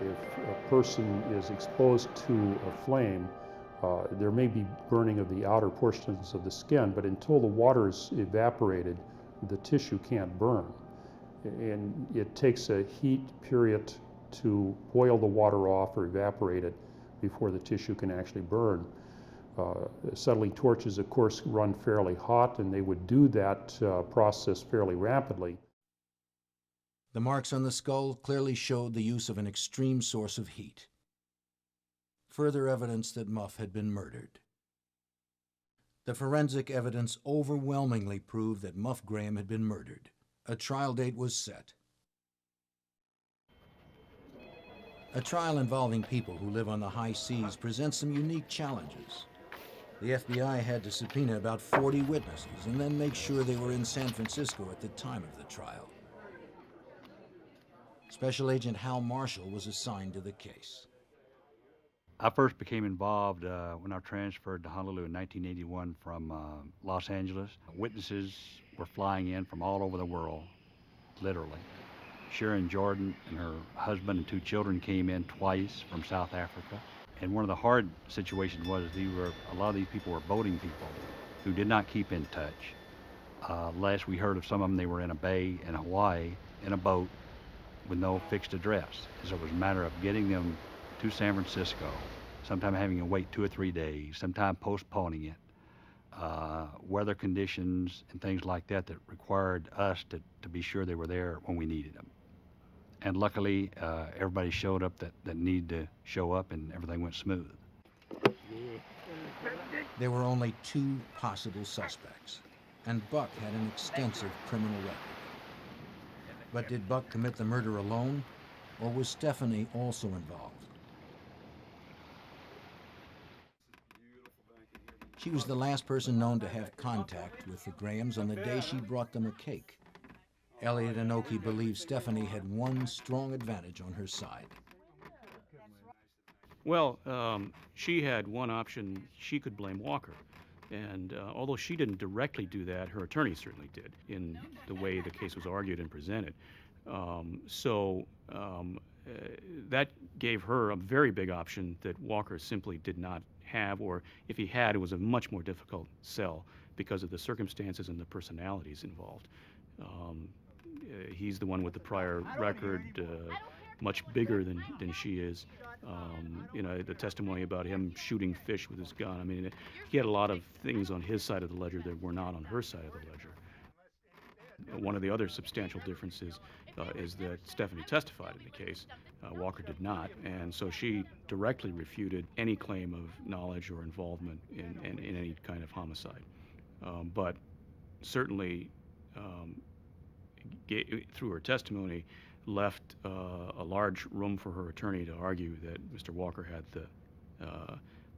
S22: If a person is exposed to a flame, there may be burning of the outer portions of the skin, but until the water is evaporated, the tissue can't burn. And it takes a heat period to boil the water off or evaporate it before the tissue can actually burn. Acetylene torches, of course, run fairly hot, and they would do that process fairly rapidly.
S1: The marks on the skull clearly showed the use of an extreme source of heat. Further evidence that Muff had been murdered. The forensic evidence overwhelmingly proved that Muff Graham had been murdered. A trial date was set. A trial involving people who live on the high seas presents some unique challenges. The FBI had to subpoena about 40 witnesses and then make sure they were in San Francisco at the time of the trial. Special Agent Hal Marshall was assigned to the case.
S14: I first became involved when I transferred to Honolulu in 1981 from Los Angeles. Witnesses were flying in from all over the world, literally. Sharon Jordan and her husband and 2 children came in twice from South Africa. And one of the hard situations was a lot of these people were boating people who did not keep in touch. Last we heard of some of them, they were in a bay in Hawaii in a boat with no fixed address. So it was a matter of getting them to San Francisco, sometime having to wait 2 or 3 days, sometime postponing it. Weather conditions and things like that that required us to be sure they were there when we needed them. And luckily, everybody showed up that needed to show up, and everything went smooth.
S1: There were only 2 possible suspects, and Buck had an extensive criminal record. But did Buck commit the murder alone, or was Stephanie also involved? She was the last person known to have contact with the Grahams on the day she brought them a cake. Elliot Inoki believes Stephanie had one strong advantage on her side.
S16: Well, she had one option. She could blame Walker. And although she didn't directly do that, her attorney certainly did in the way the case was argued and presented. That gave her a very big option that Walker simply did not have, or if he had, it was a much more difficult sell because of the circumstances and the personalities involved. He's the one with the prior record, much bigger than she is. The testimony about him shooting fish with his gun. I mean, he had a lot of things on his side of the ledger that were not on her side of the ledger. One of the other substantial differences is that Stephanie testified in the case. Walker did not, and so she directly refuted any claim of knowledge or involvement in any kind of homicide. But certainly, through her testimony, left a large room for her attorney to argue that Mr. Walker had the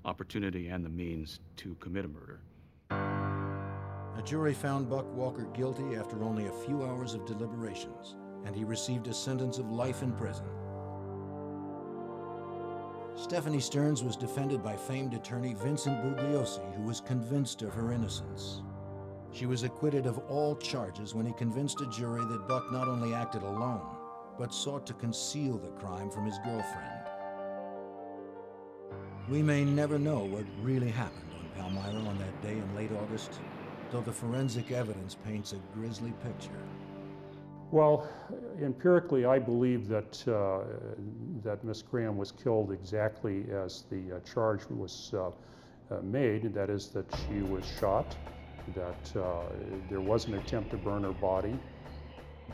S16: opportunity and the means to commit a murder.
S1: A jury found Buck Walker guilty after only a few hours of deliberations, and he received a sentence of life in prison. Stephanie Stearns was defended by famed attorney Vincent Bugliosi, who was convinced of her innocence. She was acquitted of all charges when he convinced a jury that Buck not only acted alone, but sought to conceal the crime from his girlfriend. We may never know what really happened on Palmyra on that day in late August, though the forensic evidence paints a grisly picture.
S22: Well, empirically, I believe that that Miss Graham was killed exactly as the charge was made, and that is that she was shot that there was an attempt to burn her body,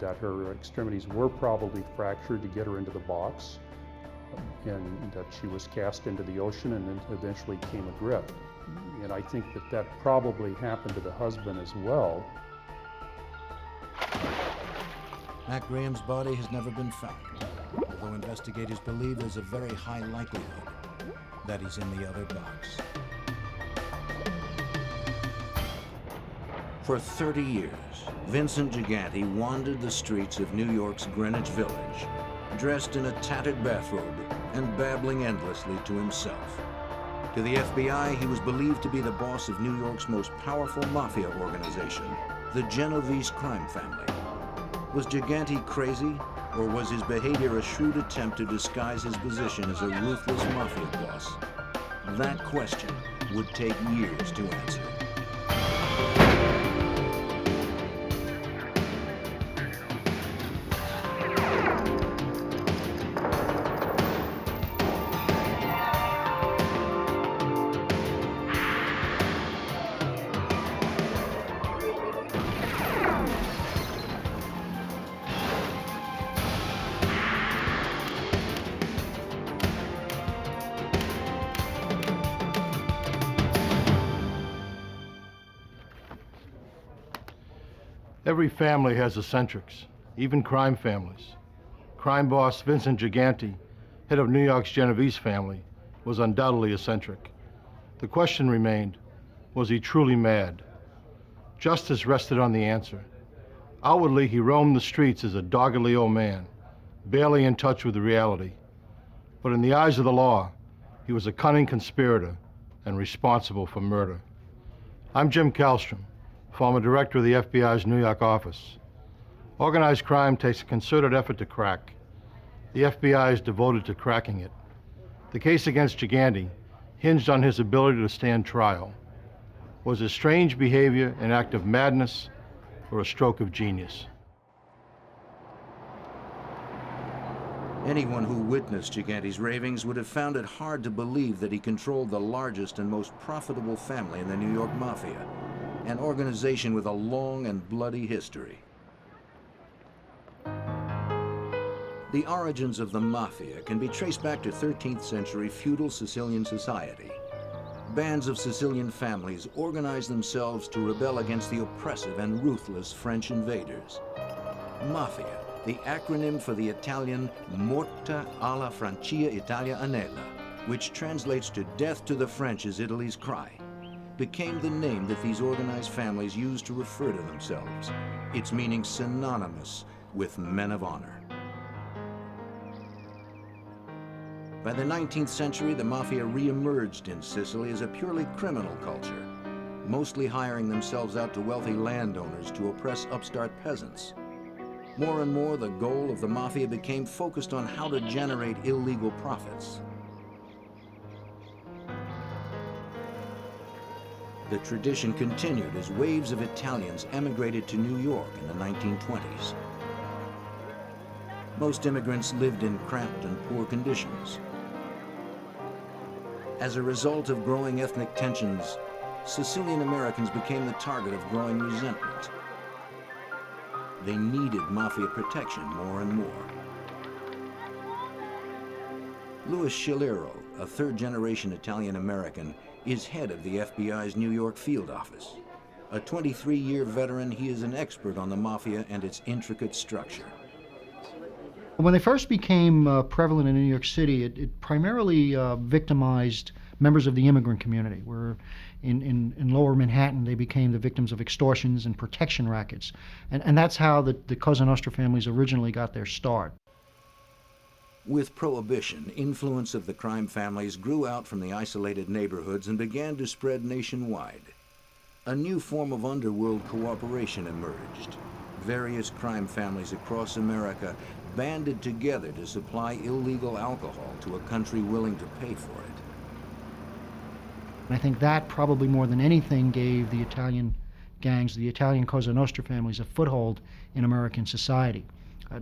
S22: that her extremities were probably fractured to get her into the box, and that she was cast into the ocean and then eventually came adrift. And I think that that probably happened to the husband as well.
S1: Mac Graham's body has never been found, although investigators believe there's a very high likelihood that he's in the other box. For 30 years, Vincent Gigante wandered the streets of New York's Greenwich Village, dressed in a tattered bathrobe and babbling endlessly to himself. To the FBI, he was believed to be the boss of New York's most powerful mafia organization, the Genovese Crime Family. Was Gigante crazy, or was his behavior a shrewd attempt to disguise his position as a ruthless mafia boss? That question would take years to answer.
S2: Every family has eccentrics, even crime families. Crime boss Vincent Gigante, head of New York's Genovese family, was undoubtedly eccentric. The question remained, was he truly mad? Justice rested on the answer. Outwardly, he roamed the streets as a doggedly old man, barely in touch with reality. But in the eyes of the law, he was a cunning conspirator and responsible for murder. I'm Jim Kallstrom, former director of the FBI's New York office. Organized crime takes a concerted effort to crack. The FBI is devoted to cracking it. The case against Gigante hinged on his ability to stand trial. Was his strange behavior an act of madness or a stroke of genius?
S1: Anyone who witnessed Gigante's ravings would have found it hard to believe that he controlled the largest and most profitable family in the New York Mafia, an organization with a long and bloody history. The origins of the Mafia can be traced back to 13th century feudal Sicilian society. Bands of Sicilian families organized themselves to rebel against the oppressive and ruthless French invaders. Mafia, the acronym for the Italian Morte alla Francia Italia Anela, which translates to death to the French is Italy's cry, became the name that these organized families used to refer to themselves, its meaning synonymous with men of honor. By the 19th century, the Mafia re-emerged in Sicily as a purely criminal culture, mostly hiring themselves out to wealthy landowners to oppress upstart peasants. More and more, the goal of the Mafia became focused on how to generate illegal profits. The tradition continued as waves of Italians emigrated to New York in the 1920s. Most immigrants lived in cramped and poor conditions. As a result of growing ethnic tensions, Sicilian Americans became the target of growing resentment. They needed Mafia protection more and more. Louis Scilero, a third-generation Italian-American, is head of the FBI's New York field office. A 23-year veteran, he is an expert on the Mafia and its intricate structure.
S5: When they first became prevalent in New York City, it primarily victimized members of the immigrant community, where in lower Manhattan they became the victims of extortions and protection rackets. And that's how the Cosa Nostra families originally got their start.
S1: With Prohibition, influence of the crime families grew out from the isolated neighborhoods and began to spread nationwide. A new form of underworld cooperation emerged. Various crime families across America banded together to supply illegal alcohol to a country willing to pay for it.
S5: And I think that probably more than anything gave the Italian gangs, the Italian Cosa Nostra families, a foothold in American society.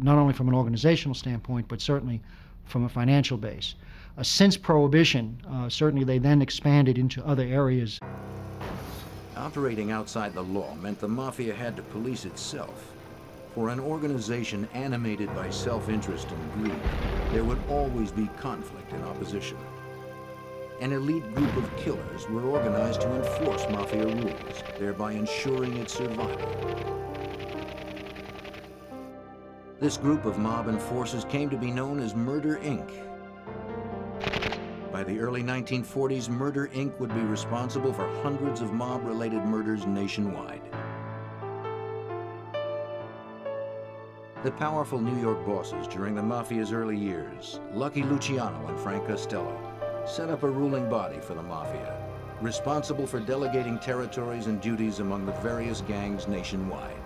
S5: Not only from an organizational standpoint, but certainly from a financial base. Since Prohibition, certainly they then expanded into other areas.
S1: Operating outside the law meant the mafia had to police itself. For an organization animated by self-interest and greed, there would always be conflict and opposition. An elite group of killers were organized to enforce mafia rules, thereby ensuring its survival. This group of mob enforcers came to be known as Murder, Inc. By the early 1940s, Murder, Inc. would be responsible for hundreds of mob-related murders nationwide. The powerful New York bosses during the mafia's early years, Lucky Luciano and Frank Costello, set up a ruling body for the mafia, responsible for delegating territories and duties among the various gangs nationwide.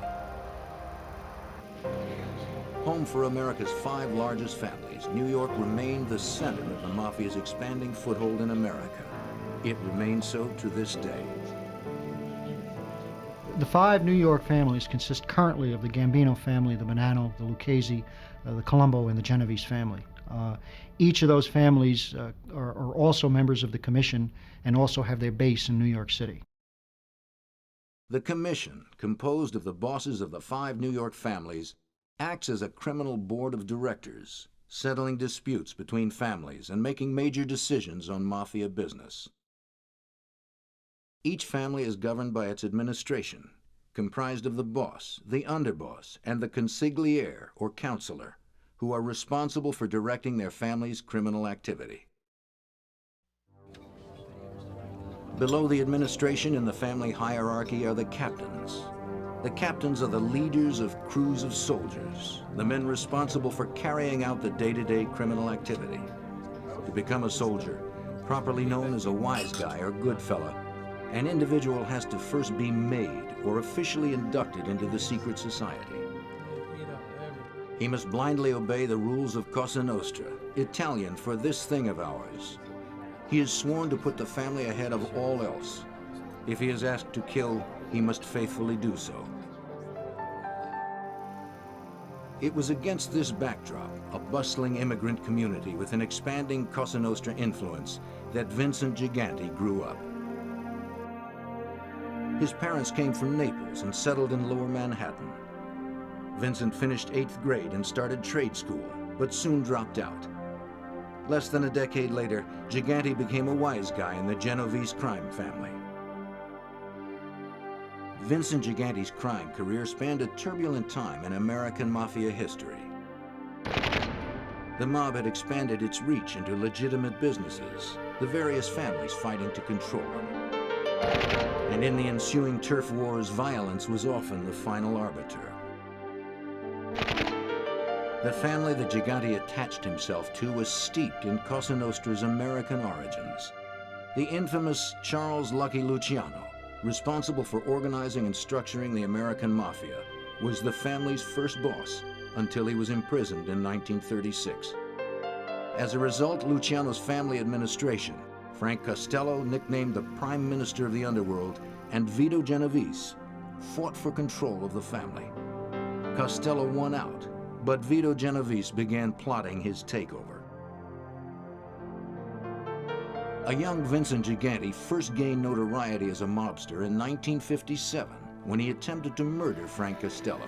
S1: Home for America's 5 largest families, New York remained the center of the mafia's expanding foothold in America. It remains so to this day.
S5: The 5 New York families consist currently of the Gambino family, the Bonanno, the Lucchese, the Colombo, and the Genovese family. Each of those families are also members of the Commission and also have their base in New York City.
S1: The Commission, composed of the bosses of the 5 New York families, acts as a criminal board of directors, settling disputes between families and making major decisions on mafia business. Each family is governed by its administration, comprised of the boss, the underboss, and the consigliere, or counselor, who are responsible for directing their family's criminal activity. Below the administration in the family hierarchy are the captains. The captains are the leaders of crews of soldiers, the men responsible for carrying out the day-to-day criminal activity. To become a soldier, properly known as a wise guy or good fella, an individual has to first be made or officially inducted into the secret society. He must blindly obey the rules of Cosa Nostra, Italian for this thing of ours. He is sworn to put the family ahead of all else. If he is asked to kill, he must faithfully do so. It was against this backdrop, a bustling immigrant community with an expanding Cosa Nostra influence, that Vincent Gigante grew up. His parents came from Naples and settled in Lower Manhattan. Vincent finished 8th grade and started trade school, but soon dropped out. Less than a decade later, Gigante became a wise guy in the Genovese Crime Family. Vincent Gigante's crime career spanned a turbulent time in American mafia history. The mob had expanded its reach into legitimate businesses, the various families fighting to control them. And in the ensuing turf wars, violence was often the final arbiter. The family that Gigante attached himself to was steeped in Cosa Nostra's American origins. The infamous Charles Lucky Luciano, responsible for organizing and structuring the American mafia, was the family's first boss until he was imprisoned in 1936. As a result, Luciano's family administration, Frank Costello, nicknamed the Prime Minister of the Underworld, and Vito Genovese, fought for control of the family. Costello won out, but Vito Genovese began plotting his takeover. A young Vincent Gigante first gained notoriety as a mobster in 1957 when he attempted to murder Frank Costello.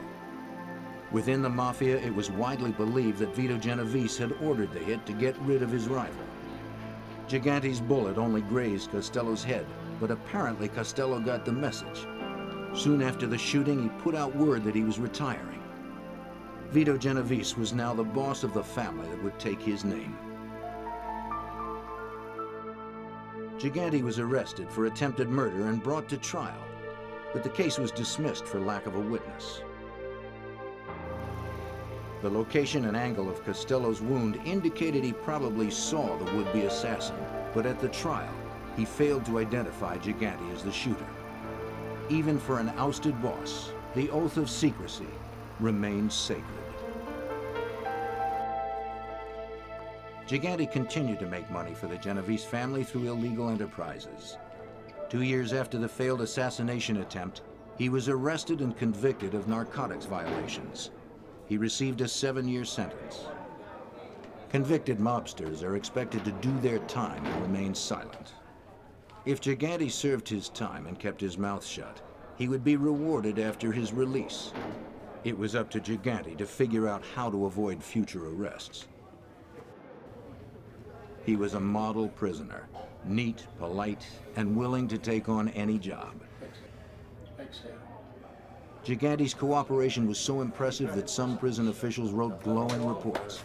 S1: Within the mafia, it was widely believed that Vito Genovese had ordered the hit to get rid of his rival. Gigante's bullet only grazed Costello's head, but apparently Costello got the message. Soon after the shooting, he put out word that he was retiring. Vito Genovese was now the boss of the family that would take his name. Gigante was arrested for attempted murder and brought to trial, but the case was dismissed for lack of a witness. The location and angle of Costello's wound indicated he probably saw the would-be assassin, but at the trial, he failed to identify Gigante as the shooter. Even for an ousted boss, the oath of secrecy remained sacred. Gigante continued to make money for the Genovese family through illegal enterprises. 2 years after the failed assassination attempt, he was arrested and convicted of narcotics violations. He received a 7-year sentence. Convicted mobsters are expected to do their time and remain silent. If Gigante served his time and kept his mouth shut, he would be rewarded after his release. It was up to Gigante to figure out how to avoid future arrests. He was a model prisoner, neat, polite, and willing to take on any job. Gigante's cooperation was so impressive that some prison officials wrote glowing reports.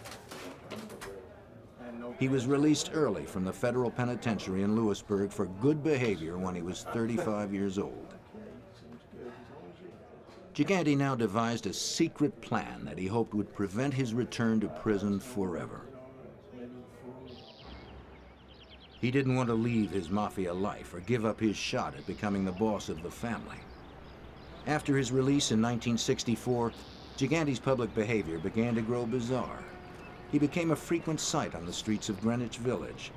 S1: He was released early from the federal penitentiary in Lewisburg for good behavior when he was 35 years old. Gigante now devised a secret plan that he hoped would prevent his return to prison forever. He didn't want to leave his mafia life or give up his shot at becoming the boss of the family. After his release in 1964, Gigante's public behavior began to grow bizarre. He became a frequent sight on the streets of Greenwich Village.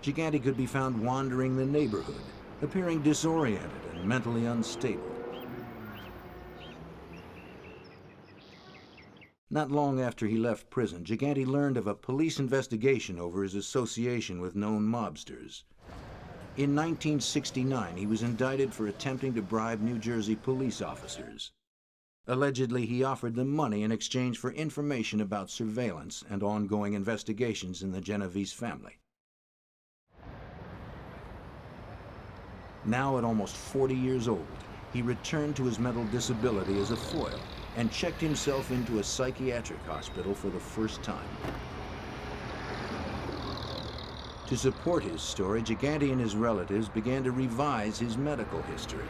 S1: Gigante could be found wandering the neighborhood, appearing disoriented and mentally unstable. Not long after he left prison, Gigante learned of a police investigation over his association with known mobsters. In 1969, he was indicted for attempting to bribe New Jersey police officers. Allegedly, he offered them money in exchange for information about surveillance and ongoing investigations in the Genovese family. Now, at almost 40 years old, he returned to his mental disability as a foil and checked himself into a psychiatric hospital for the first time. To support his story, Gigante and his relatives began to revise his medical history.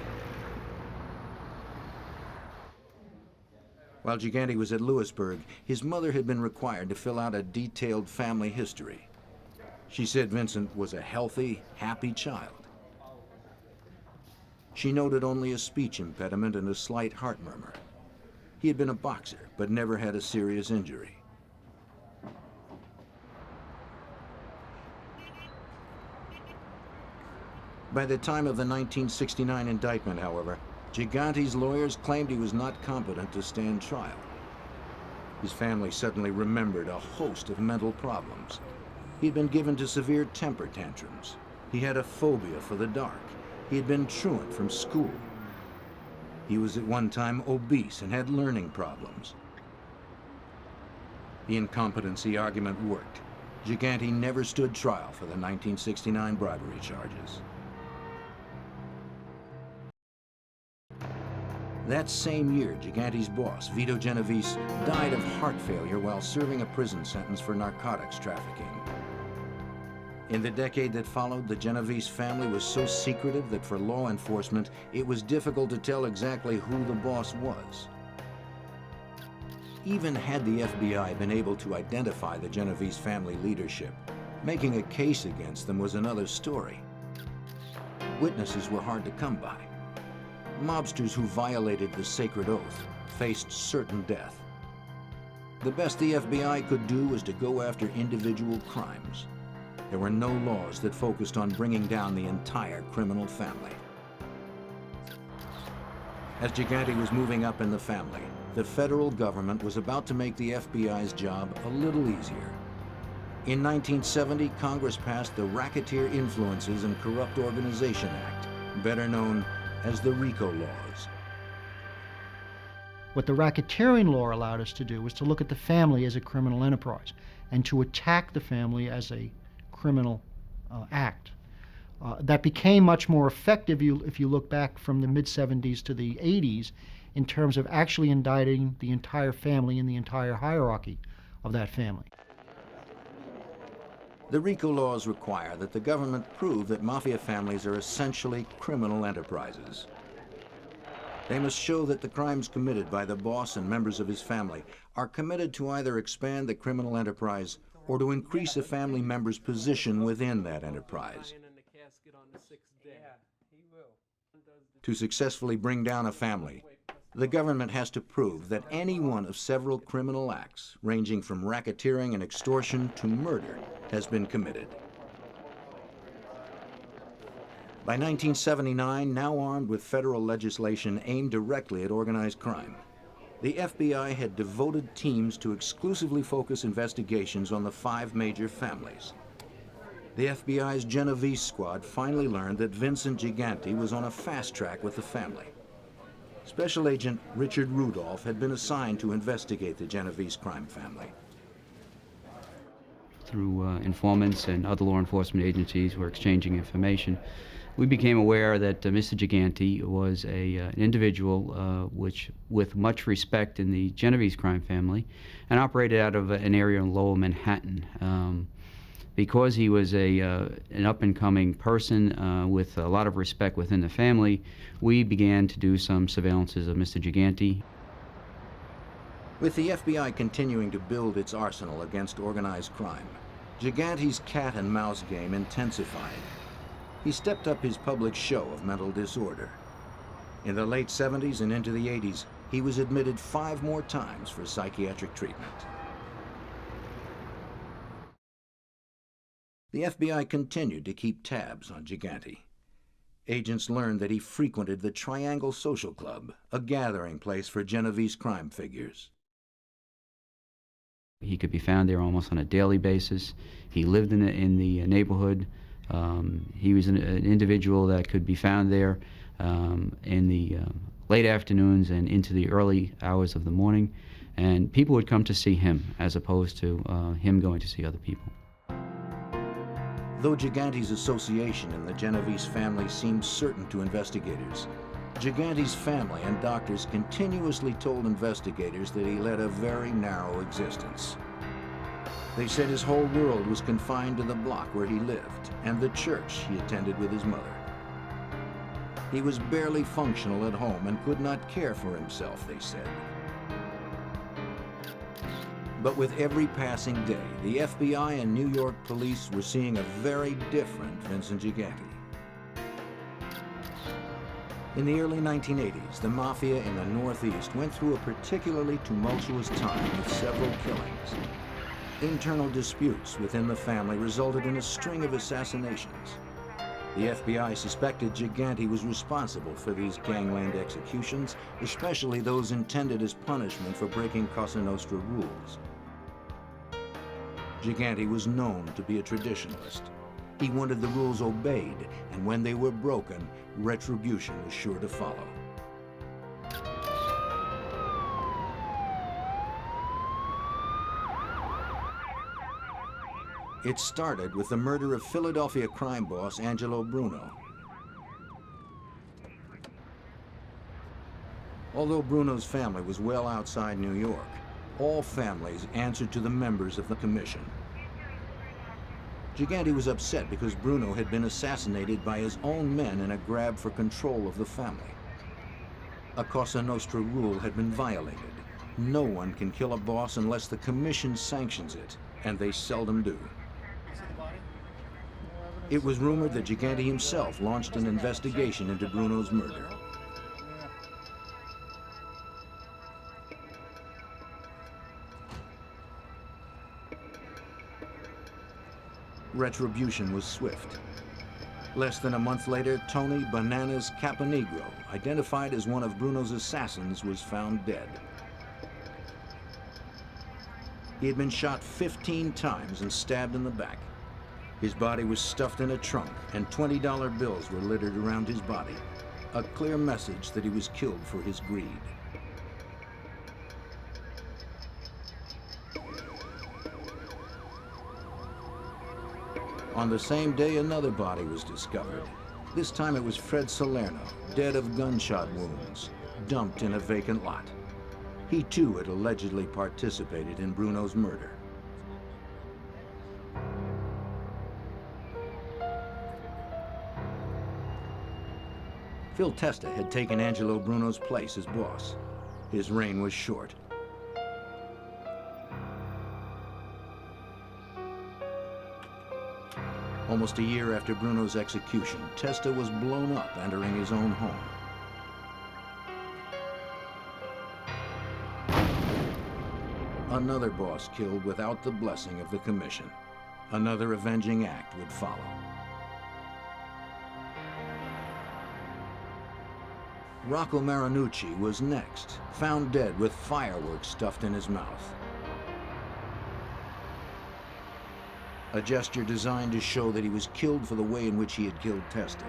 S1: While Gigante was at Lewisburg, his mother had been required to fill out a detailed family history. She said Vincent was a healthy, happy child. She noted only a speech impediment and a slight heart murmur. He had been a boxer, but never had a serious injury. By the time of the 1969 indictment, however, Gigante's lawyers claimed he was not competent to stand trial. His family suddenly remembered a host of mental problems. He had been given to severe temper tantrums. He had a phobia for the dark. He had been truant from school. He was at one time obese and had learning problems. The incompetency argument worked. Gigante never stood trial for the 1969 bribery charges. That same year, Gigante's boss, Vito Genovese, died of heart failure while serving a prison sentence for narcotics trafficking. In the decade that followed, the Genovese family was so secretive that for law enforcement, it was difficult to tell exactly who the boss was. Even had the FBI been able to identify the Genovese family leadership, making a case against them was another story. Witnesses were hard to come by. Mobsters who violated the sacred oath faced certain death. The best the FBI could do was to go after individual crimes. There were no laws that focused on bringing down the entire criminal family. As Gigante was moving up in the family, the federal government was about to make the FBI's job a little easier. In 1970, Congress passed the Racketeer Influences and Corrupt Organization Act, better known as the RICO laws.
S5: What the racketeering law allowed us to do was to look at the family as a criminal enterprise and to attack the family as a criminal act. That became much more effective if you look back from the mid-70s to the 80s in terms of actually indicting the entire family and the entire hierarchy of that family.
S1: The RICO laws require that the government prove that mafia families are essentially criminal enterprises. They must show that the crimes committed by the boss and members of his family are committed to either expand the criminal enterprise or to increase a family member's position within that enterprise. To successfully bring down a family, the government has to prove that any one of several criminal acts, ranging from racketeering and extortion to murder, has been committed. By 1979, now armed with federal legislation aimed directly at organized crime, the FBI had devoted teams to exclusively focus investigations on the 5 major families. The FBI's Genovese squad finally learned that Vincent Gigante was on a fast track with the family. Special Agent Richard Rudolph had been assigned to investigate the Genovese crime family.
S19: Through informants and other law enforcement agencies who were exchanging information, we became aware that Mr. Gigante was an individual with much respect in the Genovese crime family and operated out of an area in Lower Manhattan. Because he was an up-and-coming person with a lot of respect within the family, we began to do some surveillances of Mr. Gigante.
S1: With the FBI continuing to build its arsenal against organized crime, Gigante's cat and mouse game intensified. He stepped up his public show of mental disorder. In the late 70s and into the 80s, he was admitted 5 more times for psychiatric treatment. The FBI continued to keep tabs on Gigante. Agents learned that he frequented the Triangle Social Club, a gathering place for Genovese crime figures.
S19: He could be found there almost on a daily basis. He lived in the neighborhood. He was an individual that could be found there in the late afternoons and into the early hours of the morning. And people would come to see him as opposed to him going to see other people.
S1: Though Gigante's association in the Genovese family seemed certain to investigators, Gigante's family and doctors continuously told investigators that he led a very narrow existence. They said his whole world was confined to the block where he lived and the church he attended with his mother. He was barely functional at home and could not care for himself, they said. But with every passing day, the FBI and New York police were seeing a very different Vincent Gigante. In the early 1980s, the mafia in the Northeast went through a particularly tumultuous time with several killings. Internal disputes within the family resulted in a string of assassinations. The FBI suspected Gigante was responsible for these gangland executions, especially those intended as punishment for breaking Cosa Nostra rules. Gigante was known to be a traditionalist. He wanted the rules obeyed, and when they were broken, retribution was sure to follow. It started with the murder of Philadelphia crime boss Angelo Bruno. Although Bruno's family was well outside New York, all families answered to the members of the commission. Gigante was upset because Bruno had been assassinated by his own men in a grab for control of the family. A Cosa Nostra rule had been violated. No one can kill a boss unless the commission sanctions it, and they seldom do. It was rumored that Gigante himself launched an investigation into Bruno's murder. Retribution was swift. Less than a month later, Tony Bananas Caponegro, identified as one of Bruno's assassins, was found dead. He had been shot 15 times and stabbed in the back. His body was stuffed in a trunk, and $20 bills were littered around his body, a clear message that he was killed for his greed. On the same day, another body was discovered. This time it was Fred Salerno, dead of gunshot wounds, dumped in a vacant lot. He too had allegedly participated in Bruno's murder. Phil Testa had taken Angelo Bruno's place as boss. His reign was short. Almost a year after Bruno's execution, Testa was blown up entering his own home. Another boss killed without the blessing of the commission. Another avenging act would follow. Rocco Marinucci was next, found dead with fireworks stuffed in his mouth. a gesture designed to show that he was killed for the way in which he had killed Testa.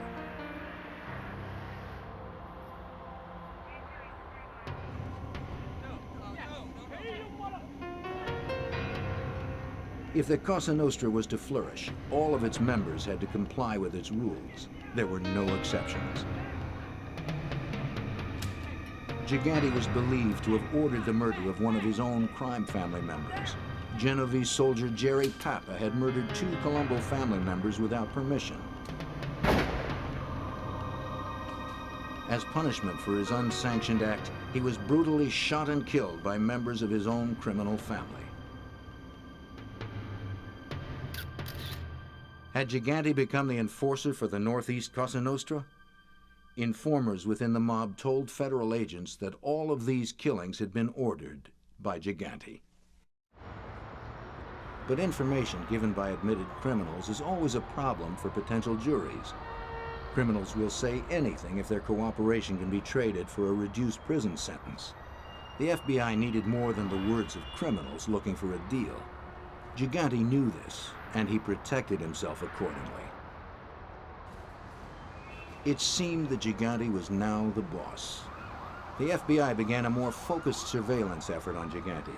S1: If the Cosa Nostra was to flourish, all of its members had to comply with its rules. There were no exceptions. Gigante was believed to have ordered the murder of one of his own crime family members. Genovese soldier Jerry Papa had murdered 2 Colombo family members without permission. As punishment for his unsanctioned act, he was brutally shot and killed by members of his own criminal family. Had Gigante become the enforcer for the Northeast Cosa Nostra? Informers within the mob told federal agents that all of these killings had been ordered by Gigante. But information given by admitted criminals is always a problem for potential juries. Criminals will say anything if their cooperation can be traded for a reduced prison sentence. The FBI needed more than the words of criminals looking for a deal. Gigante knew this, and he protected himself accordingly. It seemed that Gigante was now the boss. The FBI began a more focused surveillance effort on Gigante.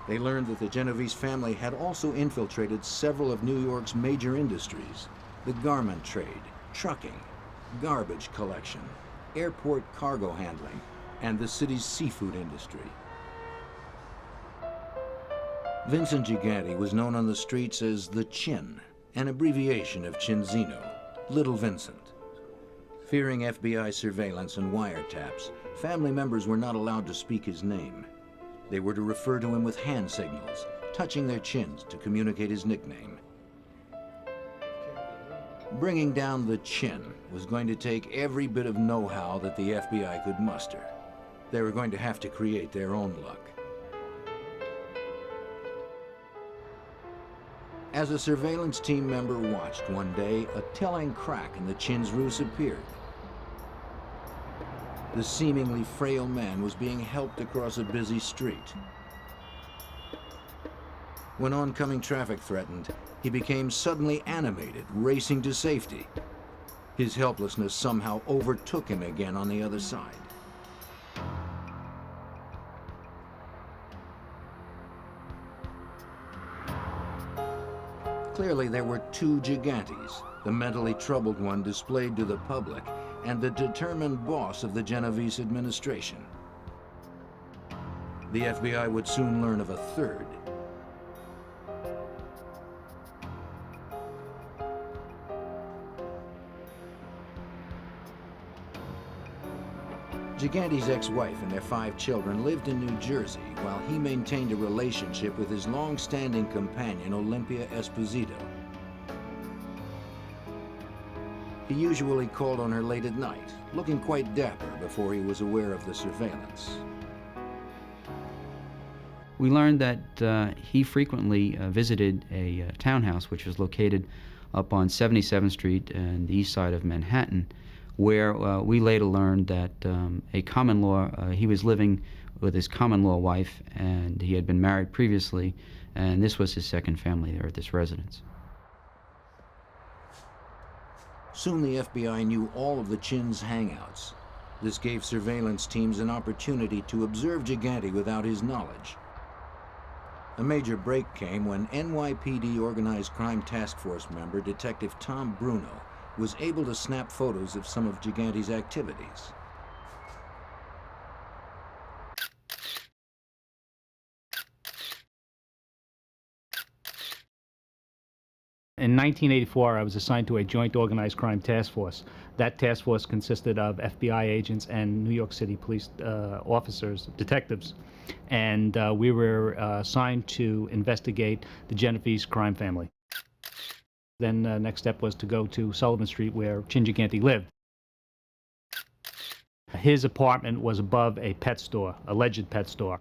S1: They learned that the Genovese family had also infiltrated several of New York's major industries: the garment trade, trucking, garbage collection, airport cargo handling, and the city's seafood industry. Vincent Gigante was known on the streets as the Chin, an abbreviation of Cinzino, Little Vincent. Fearing FBI surveillance and wiretaps, family members were not allowed to speak his name. They were to refer to him with hand signals, touching their chins to communicate his nickname. Bringing down the Chin was going to take every bit of know-how that the FBI could muster. They were going to have to create their own luck. As a surveillance team member watched one day, a telling crack in the Chin's ruse appeared. The seemingly frail man was being helped across a busy street. When oncoming traffic threatened, he became suddenly animated, racing to safety. His helplessness somehow overtook him again on the other side. Clearly, there were 2 Gigantes, the mentally troubled one displayed to the public, and the determined boss of the Genovese administration. The FBI would soon learn of a 3rd. Gigante's ex-wife and their 5 children lived in New Jersey while he maintained a relationship with his long-standing companion, Olympia Esposito. He usually called on her late at night, looking quite dapper before he was aware of the surveillance.
S19: We learned that he frequently visited a townhouse which was located up on 77th Street and the east side of Manhattan, where we later learned that a common law, he was living with his common law wife, and he had been married previously, and this was his second family there at this residence.
S1: Soon the FBI knew all of the Chin's hangouts. This gave surveillance teams an opportunity to observe Gigante without his knowledge. A major break came when NYPD Organized Crime Task Force member Detective Tom Bruno was able to snap photos of some of Gigante's activities.
S8: In 1984, I was assigned to a joint organized crime task force. That task force consisted of FBI agents and New York City police officers, detectives. And we were assigned to investigate the Genovese Crime Family. Then the next step was to go to Sullivan Street, where Chin Gigante lived. His apartment was above a pet store, alleged pet store.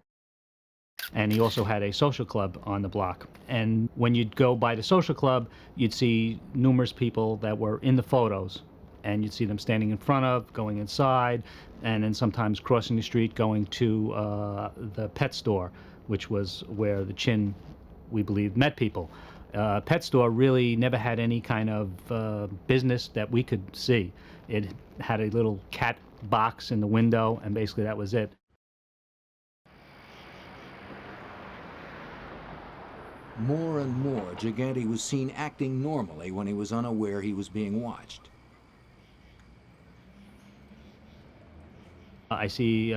S8: And he also had a social club on the block. And when you'd go by the social club, you'd see numerous people that were in the photos. And you'd see them standing in front of, going inside, and then sometimes crossing the street, going to the pet store, which was where the Chin, we believe, met people. Pet store really never had any kind of business that we could see. It had a little cat box in the window, and basically that was it.
S1: More and more, Gigante was seen acting normally when he was unaware he was being watched.
S8: I see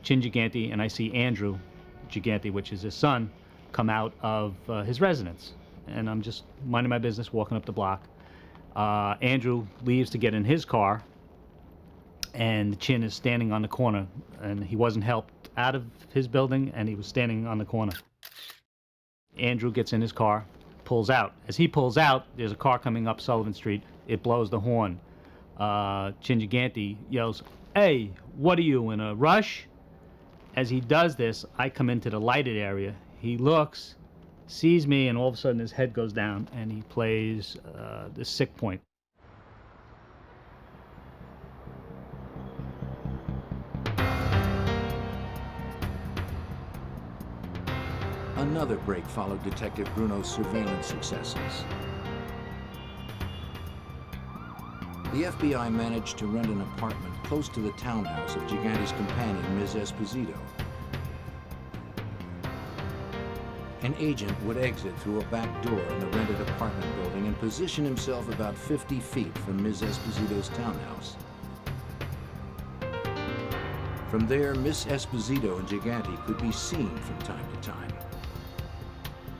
S8: Chin Gigante and I see Andrew Gigante, which is his son, come out of his residence. And I'm just minding my business, walking up the block. Andrew leaves to get in his car, and Chin is standing on the corner, and he wasn't helped out of his building, and he was standing on the corner. Andrew gets in his car, pulls out. As he pulls out, there's a car coming up Sullivan Street. It blows the horn. Chin Gigante yells, "Hey, what are you, in a rush?" As he does this, I come into the lighted area. He looks, sees me, and all of a sudden his head goes down, and he plays the sick point.
S1: Another break followed Detective Bruno's surveillance successes. The FBI managed to rent an apartment close to the townhouse of Gigante's companion, Ms. Esposito. An agent would exit through a back door in the rented apartment building and position himself about 50 feet from Ms. Esposito's townhouse. From there, Miss Esposito and Gigante could be seen from time to time.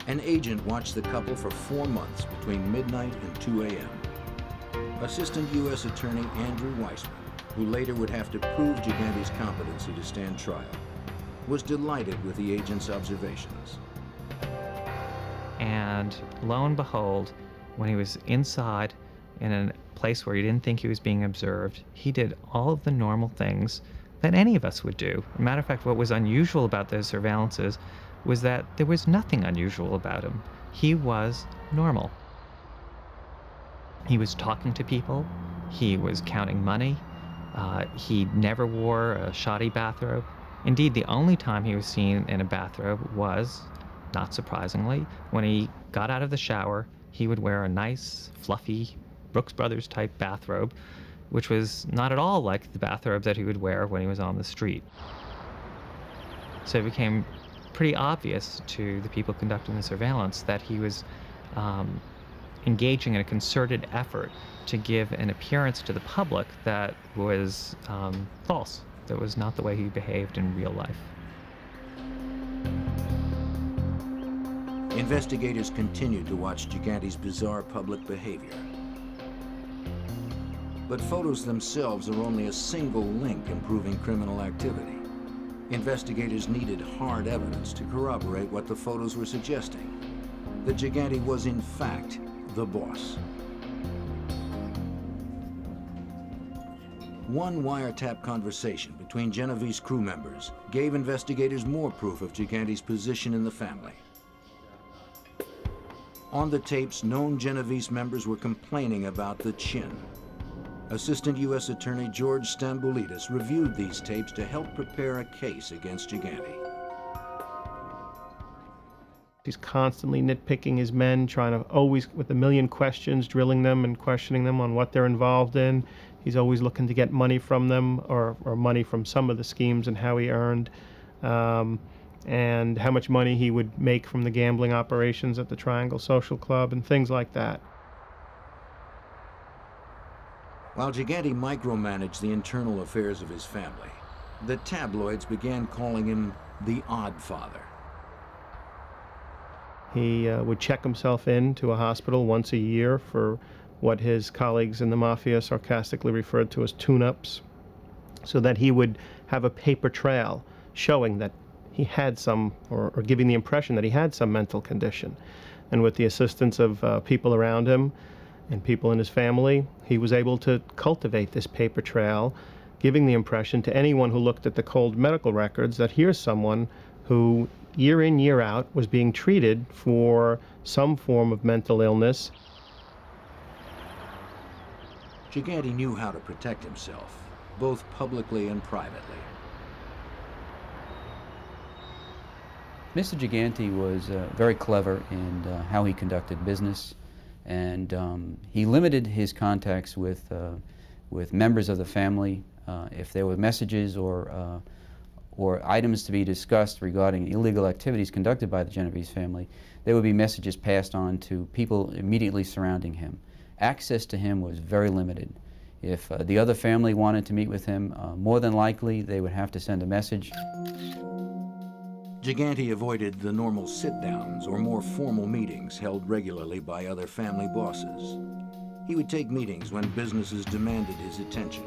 S1: An agent watched the couple for 4 months between midnight and 2 a.m. Assistant U.S. Attorney Andrew Weissman, who later would have to prove Gigante's competency to stand trial, was delighted with the agent's observations.
S4: And lo and behold, when he was inside in a place where he didn't think he was being observed, he did all of the normal things that any of us would do. As a matter of fact, what was unusual about those surveillances was that there was nothing unusual about him. He was normal. He was talking to people. He was counting money. He never wore a shoddy bathrobe. Indeed, the only time he was seen in a bathrobe was, not surprisingly, when he got out of the shower. He would wear a nice, fluffy, Brooks Brothers type bathrobe, which was not at all like the bathrobe that he would wear when he was on the street. So it became pretty obvious to the people conducting the surveillance that he was engaging in a concerted effort to give an appearance to the public that was false, that was not the way he behaved in real life.
S1: Investigators continued to watch Gigante's bizarre public behavior. But photos themselves are only a single link in proving criminal activity. Investigators needed hard evidence to corroborate what the photos were suggesting, that Gigante was in fact the boss. One wiretap conversation between Genovese crew members gave investigators more proof of Gigante's position in the family. On the tapes, known Genovese members were complaining about the chin. Assistant U.S. Attorney George Stamboulidis reviewed these tapes to help prepare a case against Gigante.
S20: He's constantly nitpicking his men, trying to always, with a million questions, drilling them and questioning them on what they're involved in. He's always looking to get money from them, or money from some of the schemes and how he earned, and how much money he would make from the gambling operations at the Triangle Social Club and things like that.
S1: While Gigante micromanaged the internal affairs of his family, the tabloids began calling him the Odd Father.
S20: He would check himself in to a hospital once a year for what his colleagues in the mafia sarcastically referred to as tune-ups, so that he would have a paper trail showing that he had some, or giving the impression that he had some mental condition. And with the assistance of people around him and people in his family, he was able to cultivate this paper trail, giving the impression to anyone who looked at the cold medical records that here's someone who, year in, year out, was being treated for some form of mental illness.
S1: Gigante knew how to protect himself, both publicly and privately.
S19: Mr. Gigante was very clever in how he conducted business, and he limited his contacts with members of the family. If there were messages or items to be discussed regarding illegal activities conducted by the Genovese family, there would be messages passed on to people immediately surrounding him. Access to him was very limited. If the other family wanted to meet with him, more than likely they would have to send a message.
S1: Gigante avoided the normal sit-downs or more formal meetings held regularly by other family bosses. He would take meetings when businesses demanded his attention.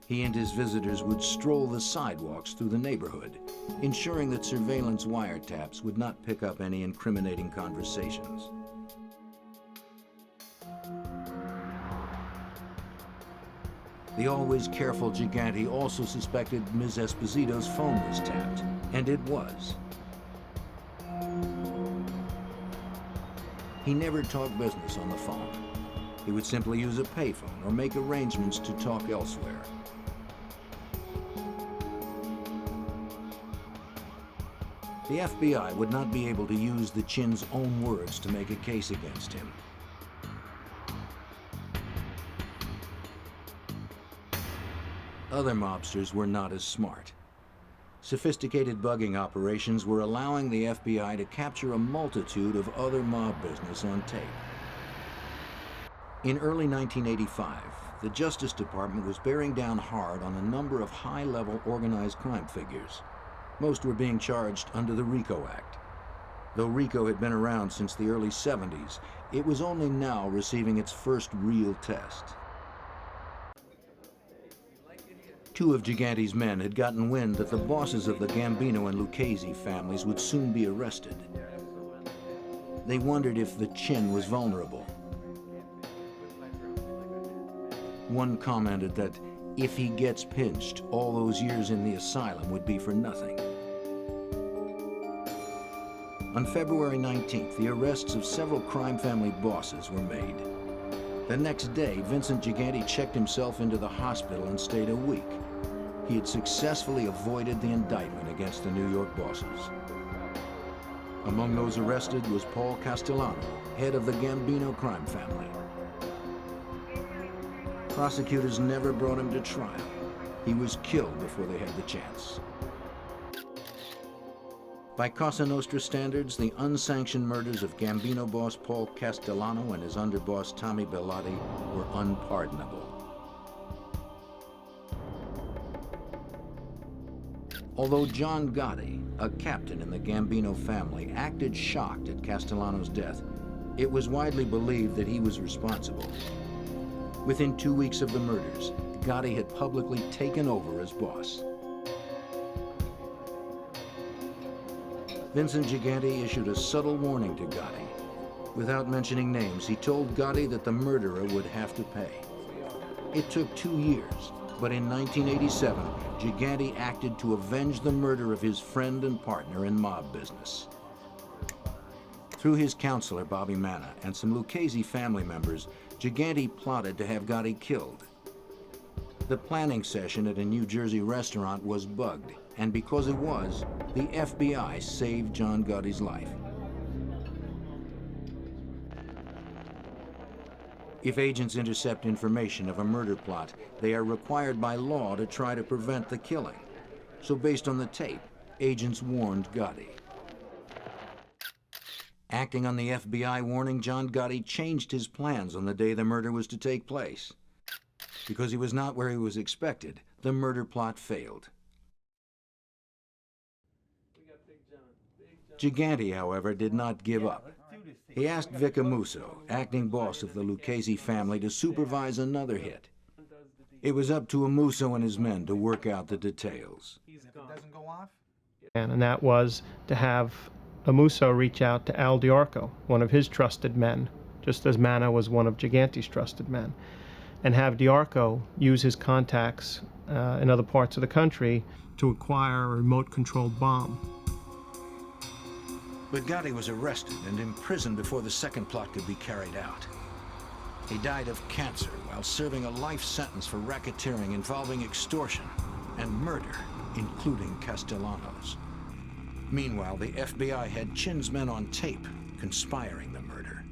S1: He and his visitors would stroll the sidewalks through the neighborhood, ensuring that surveillance wiretaps would not pick up any incriminating conversations. The always careful Gigante also suspected Ms. Esposito's phone was tapped, and it was. He never talked business on the phone. He would simply use a payphone or make arrangements to talk elsewhere. The FBI would not be able to use the Chin's own words to make a case against him. Other mobsters were not as smart. Sophisticated bugging operations were allowing the FBI to capture a multitude of other mob business on tape. In early 1985, the Justice Department was bearing down hard on a number of high-level organized crime figures. Most were being charged under the RICO Act. Though RICO had been around since the early 70s, it was only now receiving its first real test. Two of Gigante's men had gotten wind that the bosses of the Gambino and Lucchese families would soon be arrested. They wondered if the Chin was vulnerable. One commented that if he gets pinched, all those years in the asylum would be for nothing. On February 19th, the arrests of several crime family bosses were made. The next day, Vincent Gigante checked himself into the hospital and stayed a week. He had successfully avoided the indictment against the New York bosses. Among those arrested was Paul Castellano, head of the Gambino crime family. Prosecutors never brought him to trial. He was killed before they had the chance. By Cosa Nostra standards, the unsanctioned murders of Gambino boss Paul Castellano and his underboss Tommy Bellotti were unpardonable. Although John Gotti, a captain in the Gambino family, acted shocked at Castellano's death, it was widely believed that he was responsible. Within 2 weeks of the murders, Gotti had publicly taken over as boss. Vincent Gigante issued a subtle warning to Gotti. Without mentioning names, he told Gotti that the murderer would have to pay. It took 2 years, but in 1987, Gigante acted to avenge the murder of his friend and partner in mob business. Through his counselor, Bobby Manna, and some Lucchese family members, Gigante plotted to have Gotti killed. The planning session at a New Jersey restaurant was bugged, and because it was, the FBI saved John Gotti's life. If agents intercept information of a murder plot, they are required by law to try to prevent the killing. So based on the tape, agents warned Gotti. Acting on the FBI warning, John Gotti changed his plans on the day the murder was to take place. Because he was not where he was expected, the murder plot failed. Gigante, however, did not give up. He asked Vic Amuso, acting boss of the Lucchese family, to supervise another hit. It was up to Amuso and his men to work out the details.
S20: And that was to have Amuso reach out to Al Diorco, one of his trusted men, just as Manna was one of Gigante's trusted men, and have Diorco use his contacts in other parts of the country to acquire a remote-controlled bomb.
S1: But Gotti was arrested and imprisoned before the second plot could be carried out. He died of cancer while serving a life sentence for racketeering involving extortion and murder, including Castellano's. Meanwhile, the FBI had Chin's men on tape, conspiring the murder.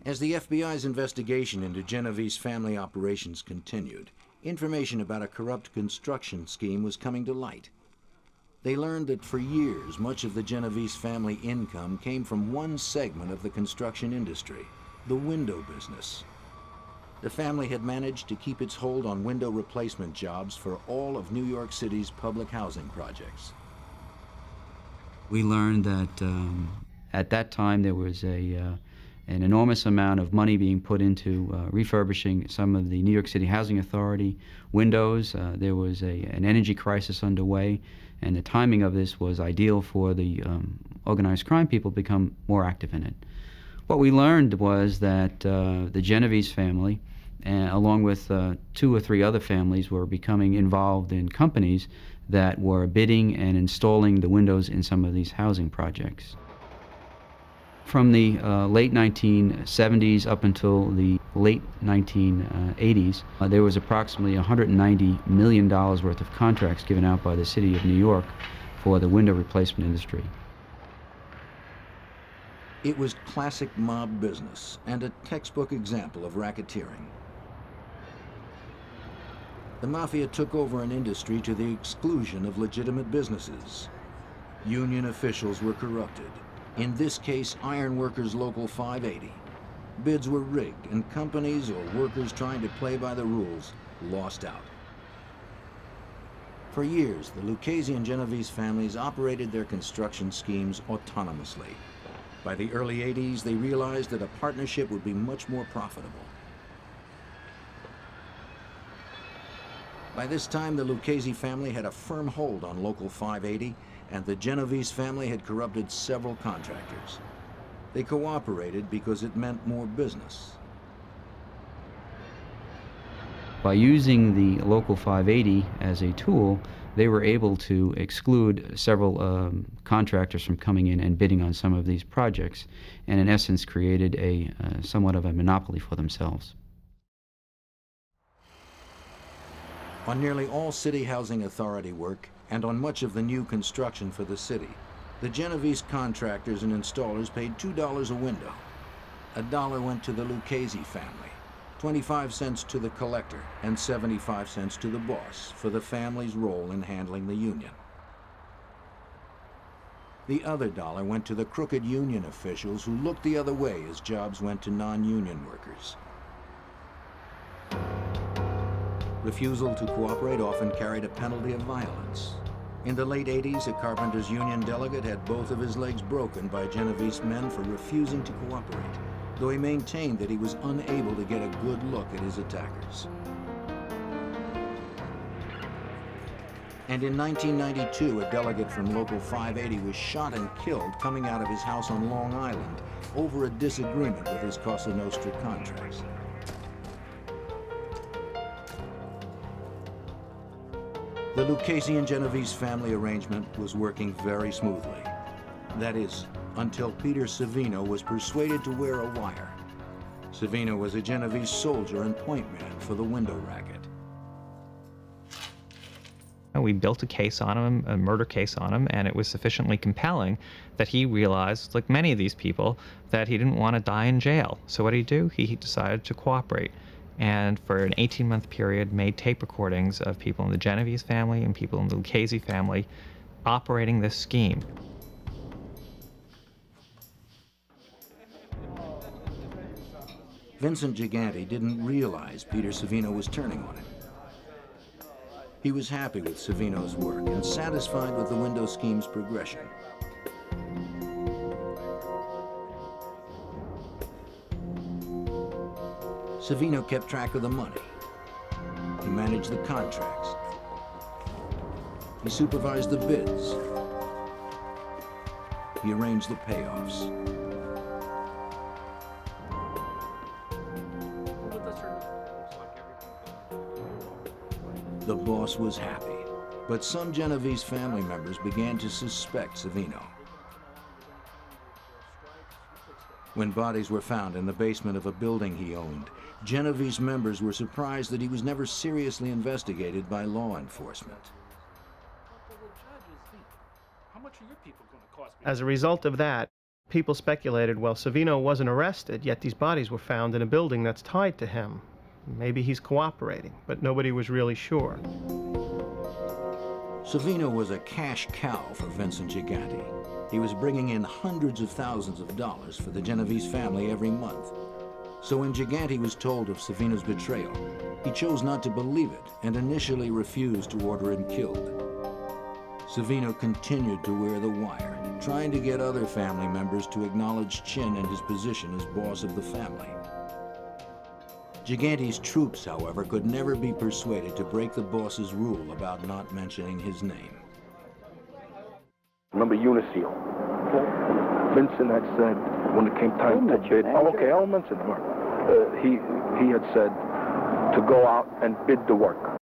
S1: As the FBI's investigation into Genovese family operations continued, information about a corrupt construction scheme was coming to light. They learned that for years, much of the Genovese family income came from one segment of the construction industry, the window business. The family had managed to keep its hold on window replacement jobs for all of New York City's public housing projects.
S19: We learned that at that time there was an enormous amount of money being put into refurbishing some of the New York City Housing Authority windows. There was an energy crisis underway, and the timing of this was ideal for the organized crime people to become more active in it. What we learned was that the Genovese family, along with 2 or 3 other families, were becoming involved in companies that were bidding and installing the windows in some of these housing projects. From the late 1970s up until the late 1980s, there was approximately $190 million worth of contracts given out by the city of New York for the window replacement industry.
S1: It was classic mob business and a textbook example of racketeering. The mafia took over an industry to the exclusion of legitimate businesses. Union officials were corrupted. In this case, Ironworkers Local 580. Bids were rigged, and companies or workers trying to play by the rules lost out. For years, the Lucchese and Genovese families operated their construction schemes autonomously. By the early 80s, they realized that a partnership would be much more profitable. By this time, the Lucchese family had a firm hold on Local 580, and the Genovese family had corrupted several contractors. They cooperated because it meant more business.
S19: By using the Local 580 as a tool, they were able to exclude several contractors from coming in and bidding on some of these projects, and in essence created a somewhat of a monopoly for themselves.
S1: On nearly all City Housing Authority work, and on much of the new construction for the city, the Genovese contractors and installers paid $2 a window. $1 went to the Lucchese family, 25 cents to the collector, and 75 cents to the boss for the family's role in handling the union. The other $1 went to the crooked union officials who looked the other way as jobs went to non-union workers. Refusal to cooperate often carried a penalty of violence. In the late 80s, a carpenters union delegate had both of his legs broken by Genovese men for refusing to cooperate, though he maintained that he was unable to get a good look at his attackers. And in 1992, a delegate from Local 580 was shot and killed coming out of his house on Long Island over a disagreement with his Cosa Nostra contracts. The Lucchese and Genovese family arrangement was working very smoothly. That is, until Peter Savino was persuaded to wear a wire. Savino was a Genovese soldier and point man for the window racket.
S4: We built a case on him, a murder case on him, and it was sufficiently compelling that he realized, like many of these people, that he didn't want to die in jail. So what did he do? He decided to cooperate. And for an 18-month period made tape recordings of people in the Genovese family and people in the Lucchese family operating this scheme.
S1: Vincent Gigante didn't realize Peter Savino was turning on him. He was happy with Savino's work and satisfied with the window scheme's progression. Savino kept track of the money. He managed the contracts. He supervised the bids. He arranged the payoffs. The boss was happy, but some Genovese family members began to suspect Savino. When bodies were found in the basement of a building he owned, Genovese members were surprised that he was never seriously investigated by law enforcement.
S10: are your people going to cost me?
S20: As a result of that, people speculated, well, Savino wasn't arrested, yet these bodies were found in a building that's tied to him. Maybe he's cooperating, but nobody was really sure.
S1: Savino was a cash cow for Vincent Gigante. He was bringing in hundreds of thousands of dollars for the Genovese family every month. So when Gigante was told of Savino's betrayal, he chose not to believe it and initially refused to order him killed. Savino continued to wear the wire, trying to get other family members to acknowledge Chin and his position as boss of the family. Gigante's troops, however, could never be persuaded to break the boss's rule about not mentioning his name.
S17: Remember Uniseal? Vincent had said when it came time to bid. Oh, okay, I'll mention him. He had said to go out and bid the work.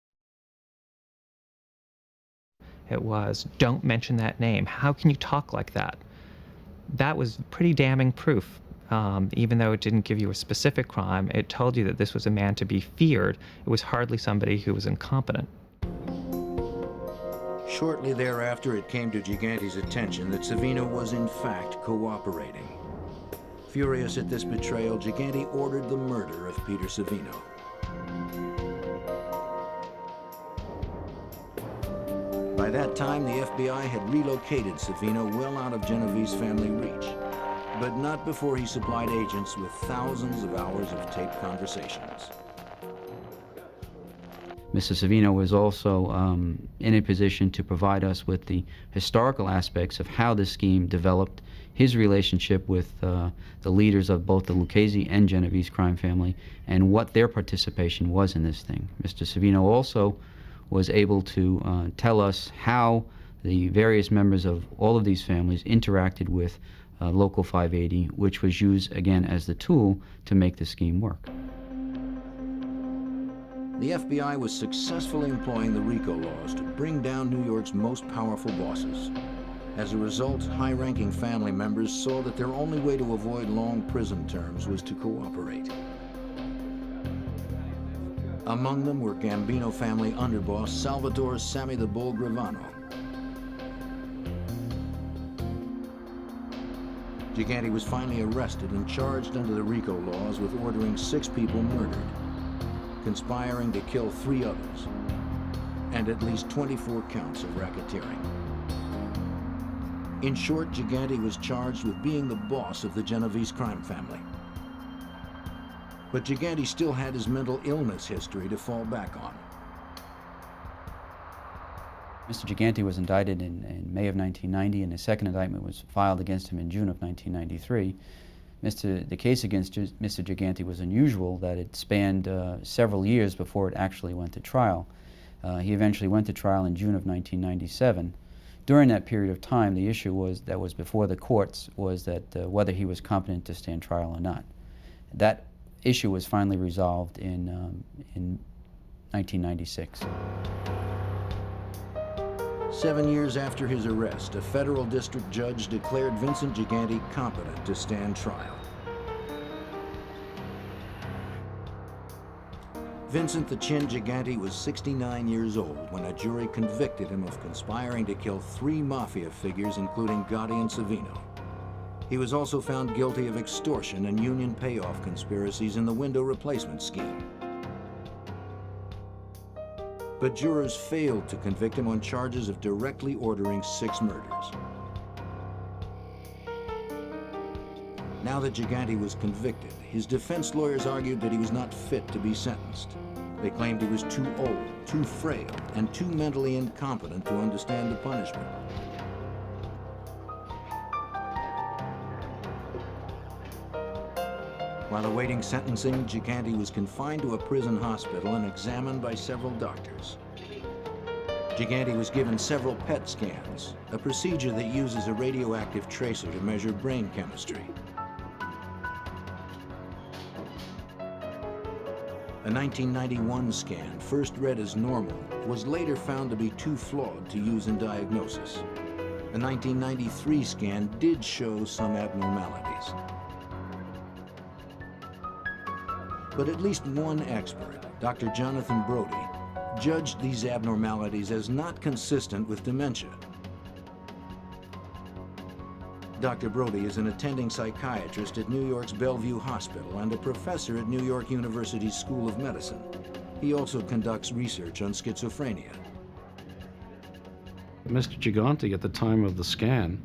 S4: It was, don't mention that name. How can you talk like that? That was pretty damning proof. Even though it didn't give you a specific crime, it told you that this was a man to be feared. It was hardly somebody who was incompetent.
S1: Shortly thereafter, it came to Gigante's attention that Savino was in fact cooperating. Furious at this betrayal, Gigante ordered the murder of Peter Savino. By that time, the FBI had relocated Savino well out of Genovese family reach, but not before he supplied agents with thousands of hours of taped conversations.
S19: Mr. Savino was also in a position to provide us with the historical aspects of how this scheme developed, his relationship with the leaders of both the Lucchese and Genovese crime family, and what their participation was in this thing. Mr. Savino also was able to tell us how the various members of all of these families interacted with Local 580, which was used, again, as the tool to make the scheme work.
S1: The FBI was successfully employing the RICO laws to bring down New York's most powerful bosses. As a result, high-ranking family members saw that their only way to avoid long prison terms was to cooperate. Among them were Gambino family underboss Salvatore Sammy the Bull Gravano. Gigante was finally arrested and charged under the RICO laws with ordering 6 people murdered, conspiring to kill 3 others, and at least 24 counts of racketeering. In short, Gigante was charged with being the boss of the Genovese crime family. But Gigante still had his mental illness history to fall back on.
S19: Mr. Gigante was indicted in May of 1990, and a second indictment was filed against him in June of 1993. The case against Mr. Gigante was unusual, that it spanned several years before it actually went to trial. He eventually went to trial in June of 1997. During that period of time, the issue that was before the courts was that whether he was competent to stand trial or not. That issue was finally resolved in 1996.
S1: 7 years after his arrest, a federal district judge declared Vincent Gigante competent to stand trial. Vincent the Chin Gigante was 69 years old when a jury convicted him of conspiring to kill 3 mafia figures, including Gotti and Savino. He was also found guilty of extortion and union payoff conspiracies in the window replacement scheme. But jurors failed to convict him on charges of directly ordering 6 murders. Now that Gigante was convicted, his defense lawyers argued that he was not fit to be sentenced. They claimed he was too old, too frail, and too mentally incompetent to understand the punishment. While awaiting sentencing, Gigante was confined to a prison hospital and examined by several doctors. Gigante was given several PET scans, a procedure that uses a radioactive tracer to measure brain chemistry. A 1991 scan, first read as normal, was later found to be too flawed to use in diagnosis. A 1993 scan did show some abnormalities. But at least one expert, Dr. Jonathan Brody, judged these abnormalities as not consistent with dementia. Dr. Brody is an attending psychiatrist at New York's Bellevue Hospital and a professor at New York University's School of Medicine. He also conducts research on schizophrenia.
S18: Mr. Gigante, at the time of the scan,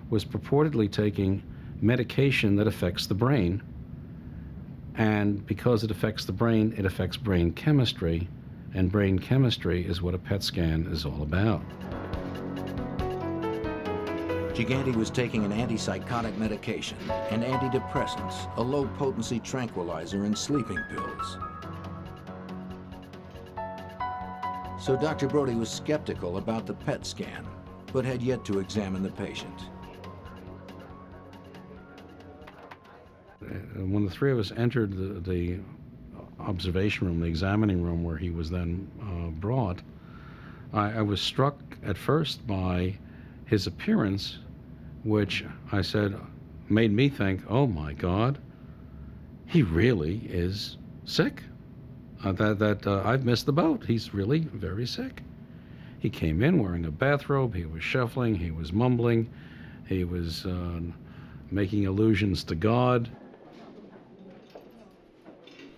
S18: was purportedly taking medication that affects the brain. And because it affects the brain, it affects brain chemistry. And brain chemistry is what a PET scan is all about.
S1: Gigante was taking an antipsychotic medication, and antidepressants, a low-potency tranquilizer, and sleeping pills. So Dr. Brody was skeptical about the PET scan, but had yet to examine the patient.
S18: When the three of us entered the observation room, the examining room where he was then brought, I was struck at first by his appearance, which I said made me think, oh my God, he really is sick. I've missed the boat. He's really very sick. He came in wearing a bathrobe, he was shuffling, he was mumbling, he was making allusions to God.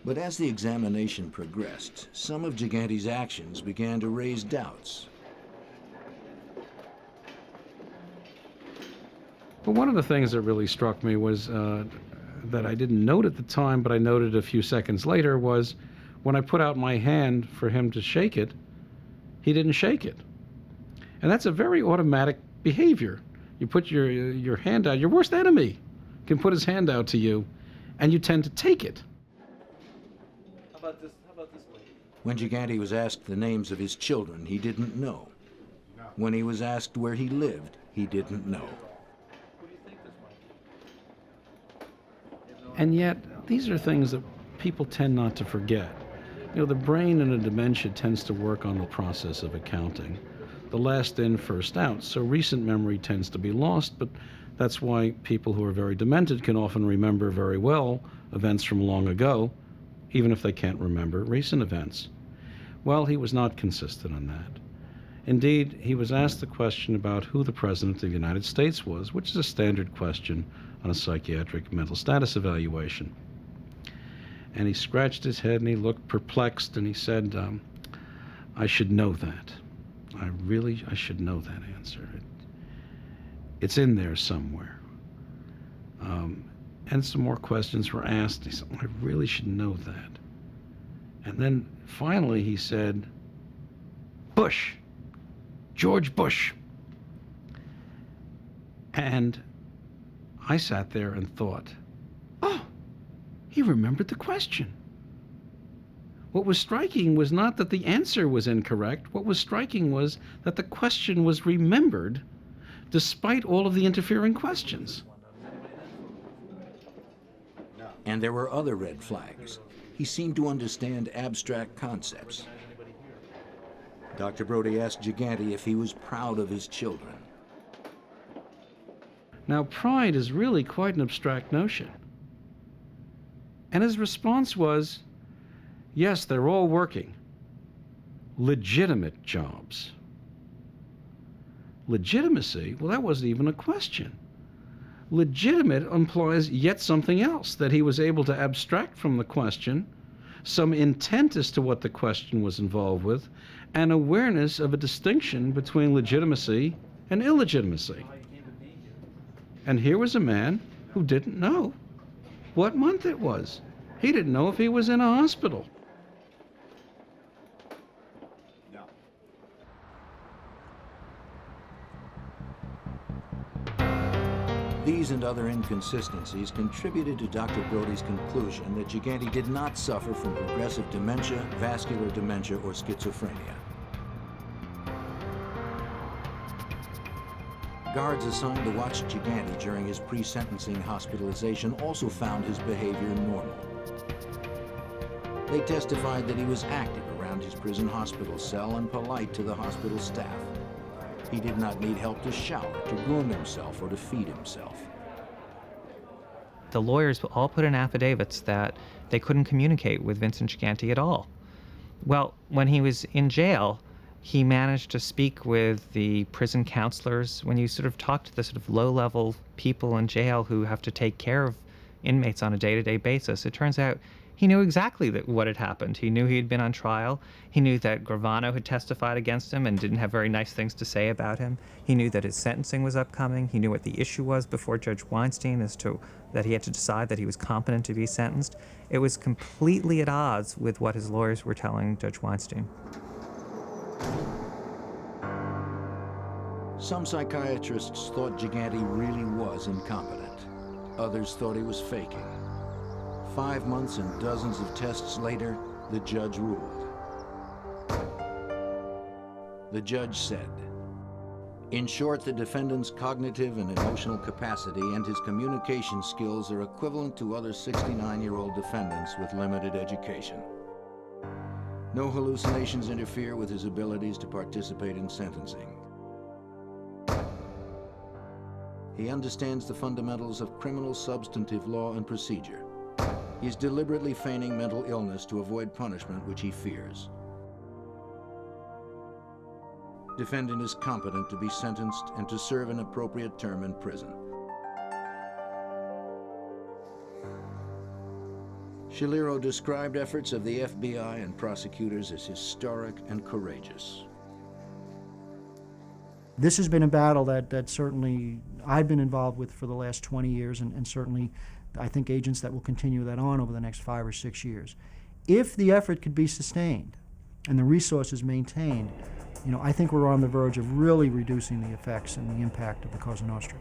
S1: But as the examination progressed, some of Gigante's actions began to raise doubts.
S18: But one of the things that really struck me was that I didn't note at the time, but I noted a few seconds later, was when I put out my hand for him to shake it, he didn't shake it. And that's a very automatic behavior. You put your hand out, your worst enemy can put his hand out to you, and you tend to take it.
S11: How about this way?
S1: When Gigante was asked the names of his children, he didn't know. When he was asked where he lived, he didn't know.
S18: And yet, these are things that people tend not to forget. You know, the brain in a dementia tends to work on the process of accounting. The last in, first out. So recent memory tends to be lost, but that's why people who are very demented can often remember very well events from long ago, even if they can't remember recent events. Well, he was not consistent on that. Indeed, he was asked the question about who the President of the United States was, which is a standard question on a psychiatric mental status evaluation. And he scratched his head and he looked perplexed and he said, I should know that. I should know that answer. It's in there somewhere. And some more questions were asked. He said, I really should know that. And then finally he said, Bush, George Bush. And I sat there and thought, oh, he remembered the question. What was striking was not that the answer was incorrect. What was striking was that the question was remembered despite all of the interfering questions.
S1: And there were other red flags. He seemed to understand abstract concepts. Dr. Brody asked Gigante if he was proud of his children.
S18: Now, pride is really quite an abstract notion. And his response was, yes, they're all working. Legitimate jobs. Legitimacy? Well, that wasn't even a question. Legitimate implies yet something else, that he was able to abstract from the question some intent as to what the question was involved with, and awareness of a distinction between legitimacy and illegitimacy. And here was a man who didn't know what month it was. He didn't know if he was in a hospital.
S1: These and other inconsistencies contributed to Dr. Brody's conclusion that Gigante did not suffer from progressive dementia, vascular dementia, or schizophrenia. Guards assigned to watch Gigante during his pre-sentencing hospitalization also found his behavior normal. They testified that he was active around his prison hospital cell and polite to the hospital staff. He did not need help to shower, to groom himself, or to feed himself.
S4: The lawyers all put in affidavits that they couldn't communicate with Vincent Gigante at all. Well, when he was in jail, He managed to speak with the prison counselors. When you sort of talk to the sort of low-level people in jail who have to take care of inmates on a day-to-day basis, it turns out he knew exactly what had happened. He knew he had been on trial. He knew that Gravano had testified against him and didn't have very nice things to say about him. He knew that his sentencing was upcoming. He knew what the issue was before Judge Weinstein as to that he had to decide that he was competent to be sentenced. It was completely at odds with what his lawyers were telling Judge Weinstein.
S1: Some psychiatrists thought Gigante really was incompetent. Others thought he was faking. 5 months and dozens of tests later, the judge ruled. The judge said, "In short, the defendant's cognitive and emotional capacity and his communication skills are equivalent to other 69-year-old defendants with limited education. No hallucinations interfere with his abilities to participate in sentencing. He understands the fundamentals of criminal substantive law and procedure. He is deliberately feigning mental illness to avoid punishment which he fears. Defendant is competent to be sentenced and to serve an appropriate term in prison." Shaliro described efforts of the FBI and prosecutors as historic and courageous.
S5: This has been a battle that certainly I've been involved with for the last 20 years, and certainly I think agents that will continue that on over the next 5 or 6 years. If the effort could be sustained and the resources maintained, I think we're on the verge of really reducing the effects and the impact of the Cosa Nostra.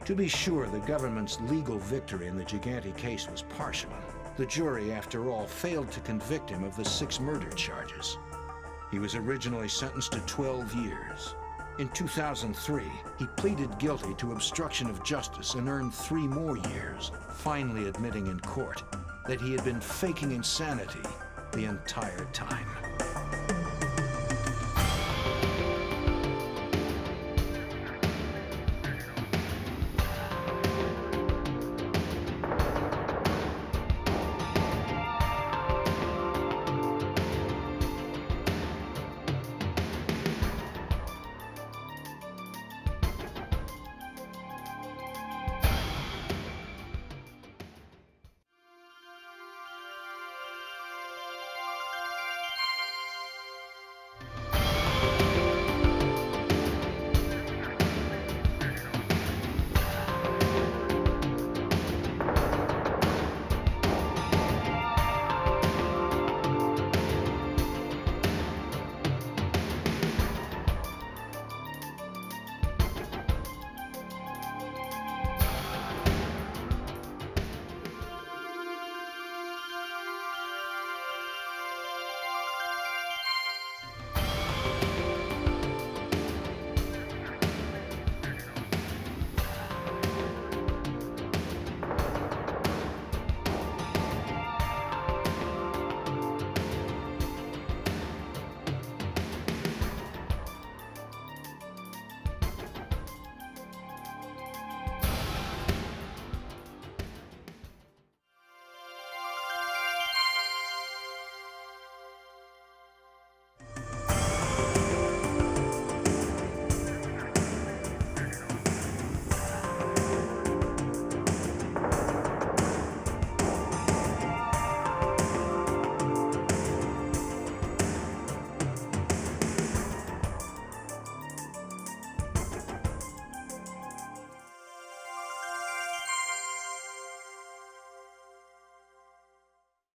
S1: To be sure, the government's legal victory in the Gigante case was partial. The jury, after all, failed to convict him of the 6 murder charges. He was originally sentenced to 12 years. In 2003, he pleaded guilty to obstruction of justice and earned 3 more years, finally admitting in court that he had been faking insanity the entire time.